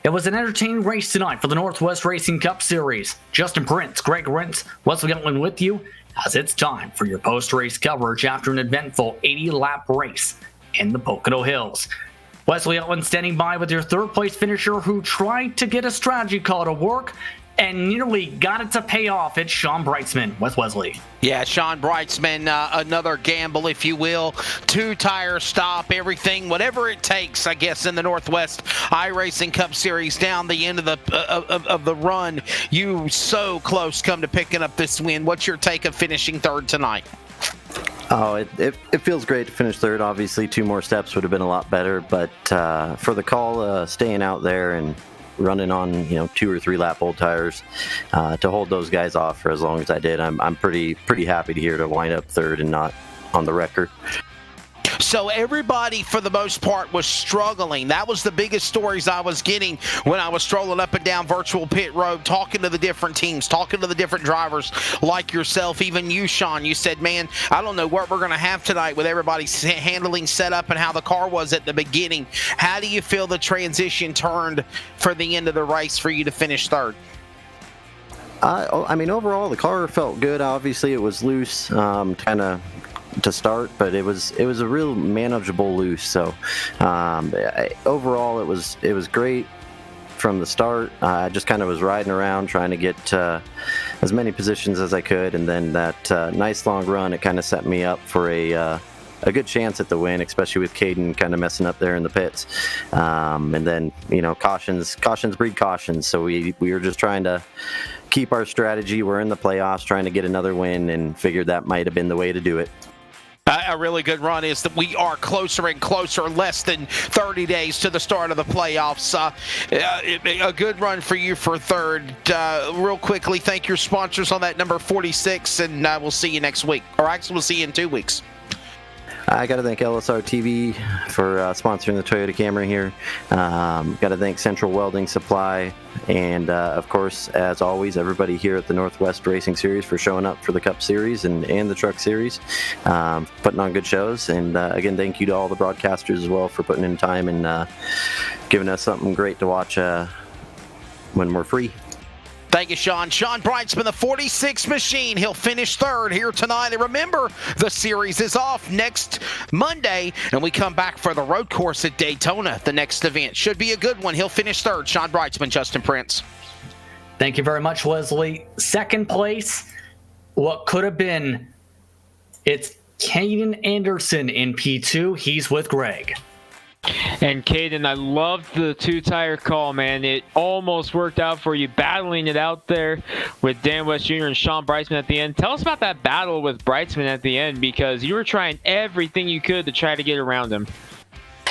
It was an entertaining race tonight for the Northwest Racing Cup Series. Justin Prince, Greg Rentz, Wesley Gatling with you as it's time for your post-race coverage after an eventful 80-lap race in the Pocono Hills. Wesley Gatling standing by with your third-place finisher who tried to get a strategy call to work and nearly got it to pay off. It's Sean Breitzman with Wesley. Yeah, Sean Breitzman, another gamble, if you will. 2-tire stop, everything, whatever it takes, I guess, in the Northwest iRacing Cup Series down the end of the run. You so close come to picking up this win. What's your take of finishing third tonight? Oh, it feels great to finish third. Obviously, 2 more steps would have been a lot better, but for the call, staying out there and running on 2 or 3 lap old tires to hold those guys off for as long as I did, I'm pretty happy to hear to wind up third and not on the record. So everybody, for the most part, was struggling. That was the biggest stories I was getting when I was strolling up and down virtual pit road, talking to the different teams, talking to the different drivers like yourself, even you, Sean. You said, man, I don't know what we're going to have tonight with everybody handling setup and how the car was at the beginning. How do you feel the transition turned for the end of the race for you to finish third? I mean, overall, the car felt good. Obviously, it was loose, kind of to start, but it was a real manageable loose. So overall, it was great from the start. I just kind of was riding around trying to get as many positions as I could, and then that nice long run, it kind of set me up for a good chance at the win, especially with Caden kind of messing up there in the pits. And then cautions breed cautions. So we were just trying to keep our strategy. We're in the playoffs, trying to get another win, and figured that might have been the way to do it. A really good run is that we are closer and closer, less than 30 days to the start of the playoffs. A good run for you for third. Real quickly, thank your sponsors on that number 46, and we'll see you next week. Or actually, we'll see you in 2 weeks. I got to thank LSR TV for sponsoring the Toyota Camry here. Got to thank Central Welding Supply, and of course, as always, everybody here at the Northwest Racing Series for showing up for the Cup Series and the Truck Series, putting on good shows. And again, thank you to all the broadcasters as well for putting in time and giving us something great to watch when we're free. Thank you, Sean. Sean Breitzman, the 46 machine. He'll finish third here tonight. And remember, the series is off next Monday, and we come back for the road course at Daytona, the next event. Should be a good one. He'll finish third. Sean Breitzman, Justin Prince. Thank you very much, Wesley. Second place, what could have been, it's Caden Anderson in P2. He's with Greg. And Caden, I loved the 2-tire call, man. It almost worked out for you, battling it out there with Dan West Jr. and Sean Breitzman at the end. Tell us about that battle with Breitzman at the end, because you were trying everything you could to try to get around him.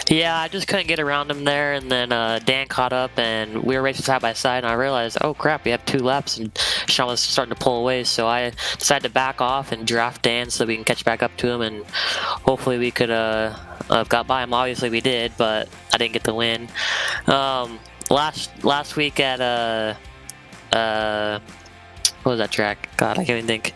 Yeah, I just couldn't get around him there, and then Dan caught up, and we were racing side by side, and I realized, oh crap, we have 2 laps, and Sean was starting to pull away, so I decided to back off and draft Dan so we can catch back up to him, and hopefully we could got by him. Obviously we did, but I didn't get the win. Last week at what was that track? God, I can't even think.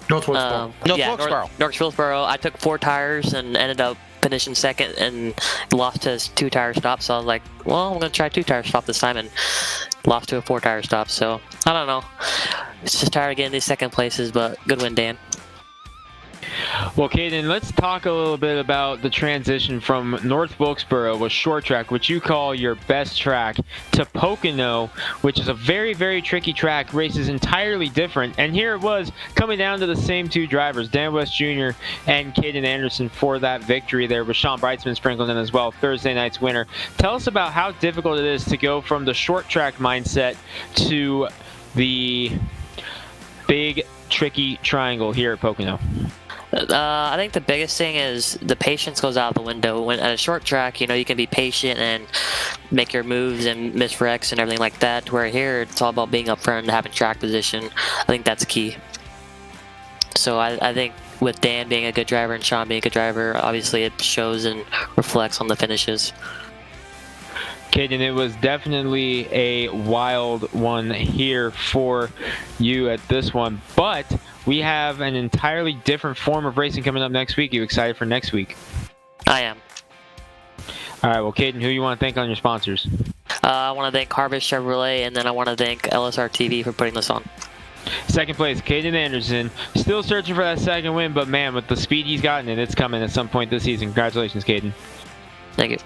North Wilkesboro. North Wilkesboro. I took 4 tires and ended up finishing second and lost to his 2-tire stop. So I was like, well, I'm gonna try 2-tire stop this time, and lost to a 4-tire stop. So I don't know. It's just tired of getting these second places, but good win, Dan. Well, Caden, let's talk a little bit about the transition from North Wilkesboro, a short track, which you call your best track, to Pocono, which is a very, very tricky track. Races entirely different. And here it was, coming down to the same 2 drivers, Dan West Jr. and Caden Anderson, for that victory there, with Sean Breitzman sprinkled in as well, Thursday night's winner. Tell us about how difficult it is to go from the short track mindset to the big, tricky triangle here at Pocono. I think the biggest thing is the patience goes out the window. When at a short track, you can be patient and make your moves and miss wrecks and everything like that. Where here, it's all about being up front and having track position. I think that's key. So I think with Dan being a good driver and Sean being a good driver, obviously it shows and reflects on the finishes. Caden, it was definitely a wild one here for you at this one, but we have an entirely different form of racing coming up next week. Are you excited for next week? I am. All right, well, Caden, who you want to thank on your sponsors? I want to thank Harvest Chevrolet, and then I want to thank LSR TV for putting this on. Second place, Caden Anderson. Still searching for that second win, but man, with the speed he's gotten, and it's coming at some point this season. Congratulations, Caden. Thank you.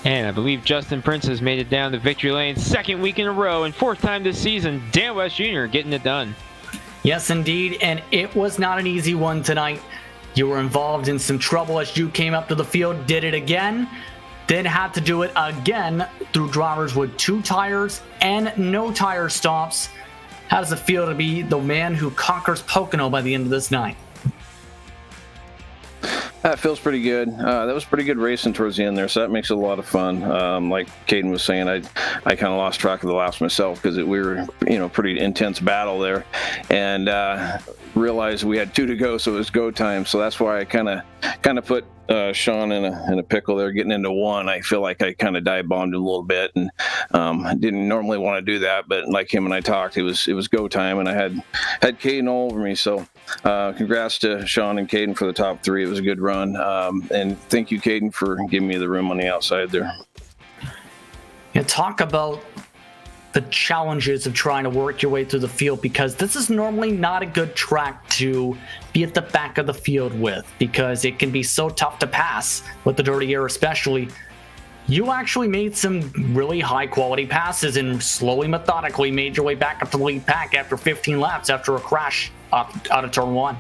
And I believe Justin Prince has made it down to victory lane second week in a row and fourth time this season. Dan West Jr. getting it done. Yes, indeed, and it was not an easy one tonight. You were involved in some trouble as you came up to the field, did it again, then had to do it again through drivers with 2 tires and no tire stops. How does it feel to be the man who conquers Pocono by the end of this night? That feels pretty good. That was pretty good racing towards the end there, so that makes it a lot of fun. Like Caden was saying, I kind of lost track of the laps myself because we were, pretty intense battle there, and realized we had 2 to go, so it was go time. So that's why I kind of put Sean in a pickle there, getting into 1. I feel like I kind of dive bombed him a little bit, and didn't normally want to do that, but like him and I talked, it was go time, and I had Caden all over me. So congrats to Sean and Caden for the top 3. It was a good run, and thank you, Caden, for giving me the room on the outside there. Talk about the challenges of trying to work your way through the field, because this is normally not a good track to be at the back of the field with, because it can be so tough to pass with the dirty air especially. You actually made some really high quality passes and slowly, methodically made your way back up to the lead pack after 15 laps after a crash out of turn 1.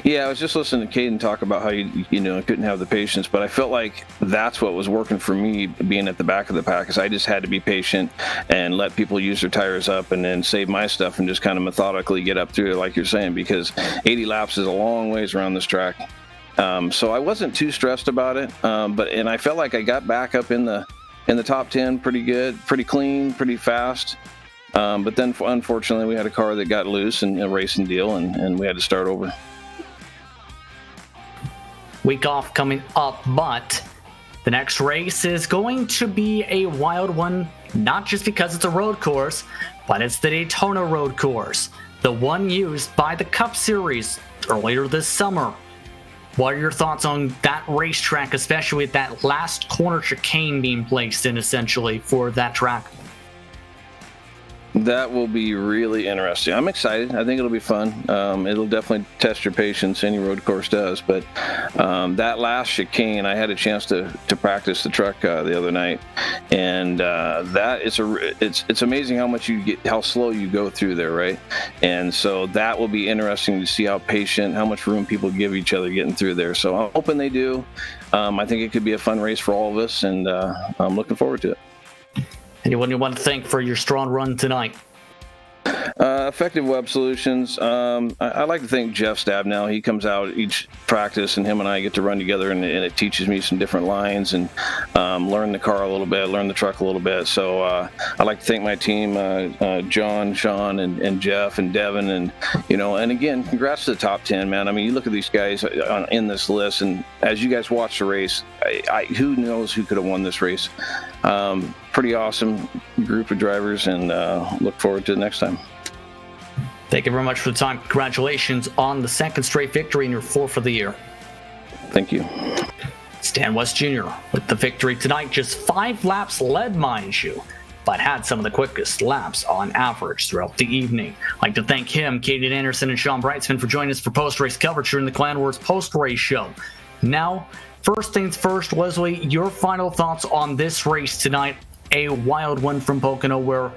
Yeah, I was just listening to Caden talk about how you couldn't have the patience, but I felt like that's what was working for me being at the back of the pack, is I just had to be patient and let people use their tires up and then save my stuff and just kind of methodically get up through it, like you're saying, because 80 laps is a long ways around this track. So I wasn't too stressed about it, and I felt like I got back up in the top 10 pretty good, pretty clean, pretty fast. But then unfortunately we had a car that got loose and a racing deal, and we had to start over. Week off coming up, but the next race is going to be a wild one, not just because it's a road course, but it's the Daytona road course, the one used by the Cup Series earlier this summer. What are your thoughts on that racetrack, especially with that last corner chicane being placed in essentially for that track? That will be really interesting. I'm excited. I think it'll be fun. It'll definitely test your patience. Any road course does. But that last chicane, I had a chance to practice the truck the other night, and it's amazing how slow you go through there, right? And so that will be interesting to see how patient, how much room people give each other getting through there. So I'm hoping they do. I think it could be a fun race for all of us, and I'm looking forward to it. Anyone you want to thank for your strong run tonight? Effective Web Solutions. I'd like to thank Jeff Stabnow. He comes out each practice, and him and I get to run together, and it teaches me some different lines and learn the car a little bit, learn the truck a little bit. So I'd like to thank my team, John, Sean, and Jeff, and Devin, and again, congrats to the top 10, man. I mean, you look at these guys in this list, and as you guys watch the race, who knows who could have won this race. Pretty awesome group of drivers, and look forward to the next time. Thank you very much for the time. Congratulations on the second straight victory and your 4th of the year. Thank you. Stan West Jr. with the victory tonight, just 5 laps led, mind you, but had some of the quickest laps on average throughout the evening. I'd like to thank him, Caden Anderson, and Sean Brightsman for joining us for post-race coverage during the Clan Wars post-race show. Now, first things first, Leslie, your final thoughts on this race tonight, a wild one from Pocono where,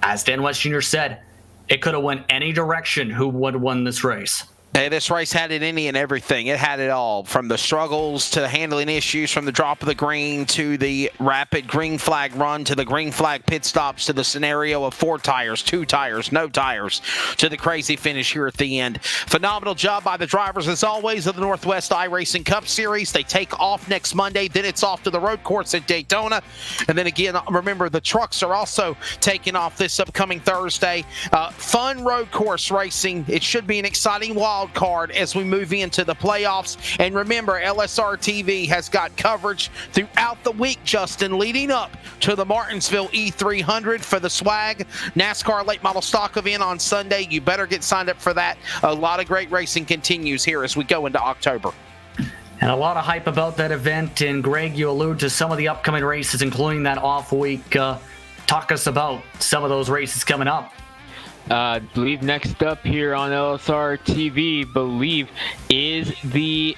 as Dan West Jr. said, it could have went any direction who would have won this race. Hey, this race had it any and everything. It had it all, from the struggles to the handling issues, from the drop of the green to the rapid green flag run to the green flag pit stops to the scenario of 4 tires, 2 tires, no tires, to the crazy finish here at the end. Phenomenal job by the drivers, as always, of the Northwest iRacing Cup Series. They take off next Monday. Then it's off to the road course at Daytona. And then again, remember, the trucks are also taking off this upcoming Thursday. Fun road course racing. It should be an exciting wild wild card as we move into the playoffs. And remember, LSR TV has got coverage throughout the week, Justin, leading up to the Martinsville E300 for the swag NASCAR late model stock event on Sunday. You better get signed up for that. A lot of great racing continues here as we go into October. And a lot of hype about that event. And Greg, you allude to some of the upcoming races, including that off week. Talk us about some of those races coming up. I believe next up here on LSR TV, is the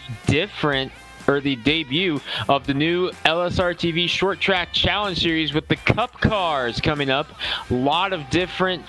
debut of the new LSR TV Short Track Challenge Series with the Cup cars coming up. A lot of different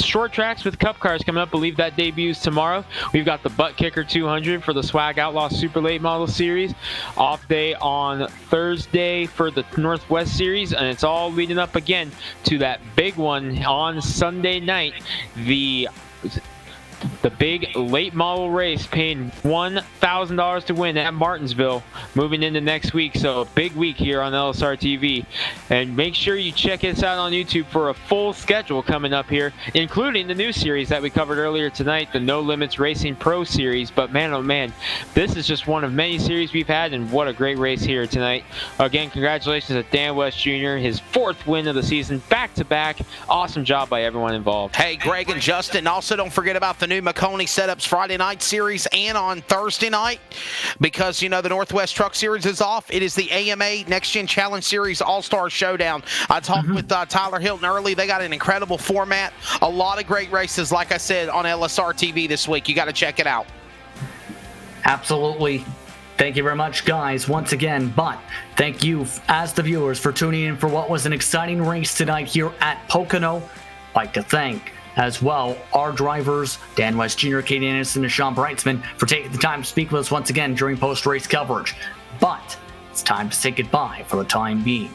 short tracks with Cup cars coming up. I believe that debuts tomorrow. We've got the Butt Kicker 200 for the Swag Outlaw Super Late Model Series. Off day on Thursday for the Northwest Series, and it's all leading up again to that big one on Sunday night. The big late model race, paying $1,000 to win at Martinsville, moving into next week. So a big week here on LSR TV. And make sure you check us out on YouTube for a full schedule coming up here, including the new series that we covered earlier tonight, the No Limits Racing Pro Series. But man, oh man, this is just one of many series we've had, and what a great race here tonight. Again, congratulations to Dan West Jr., his 4th win of the season, back-to-back. Awesome job by everyone involved. Hey, Greg and Justin, also don't forget about the new Pocono setups Friday night series and on Thursday night, because the Northwest Truck Series is off. It is the AMA Next Gen Challenge Series All-Star Showdown. I talked with Tyler Hilton early. They got an incredible format, a lot of great races, like I said, on LSR TV this week. You got to check it out. Absolutely. Thank you very much, guys, once again. But thank you, as the viewers, for tuning in for what was an exciting race tonight here at Pocono. I'd like to thank as well our drivers, Dan West Jr., Katie Anderson, and Sean Brightsman, for taking the time to speak with us once again during post-race coverage. But it's time to say goodbye for the time being.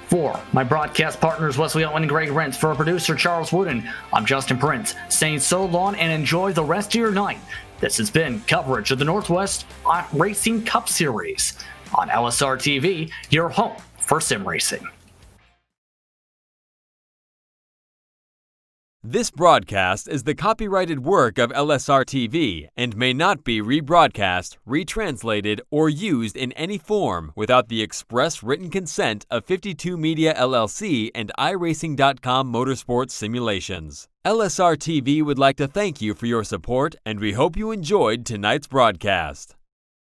For my broadcast partners, Wesley Owen and Greg Rentz, for our producer, Charles Wooden, I'm Justin Prince, saying so long and enjoy the rest of your night. This has been coverage of the Northwest Racing Cup Series on LSR TV, your home for sim racing. This broadcast is the copyrighted work of LSR TV and may not be rebroadcast, retranslated, or used in any form without the express written consent of 52 Media LLC and iRacing.com Motorsports Simulations. LSR TV would like to thank you for your support, and we hope you enjoyed tonight's broadcast.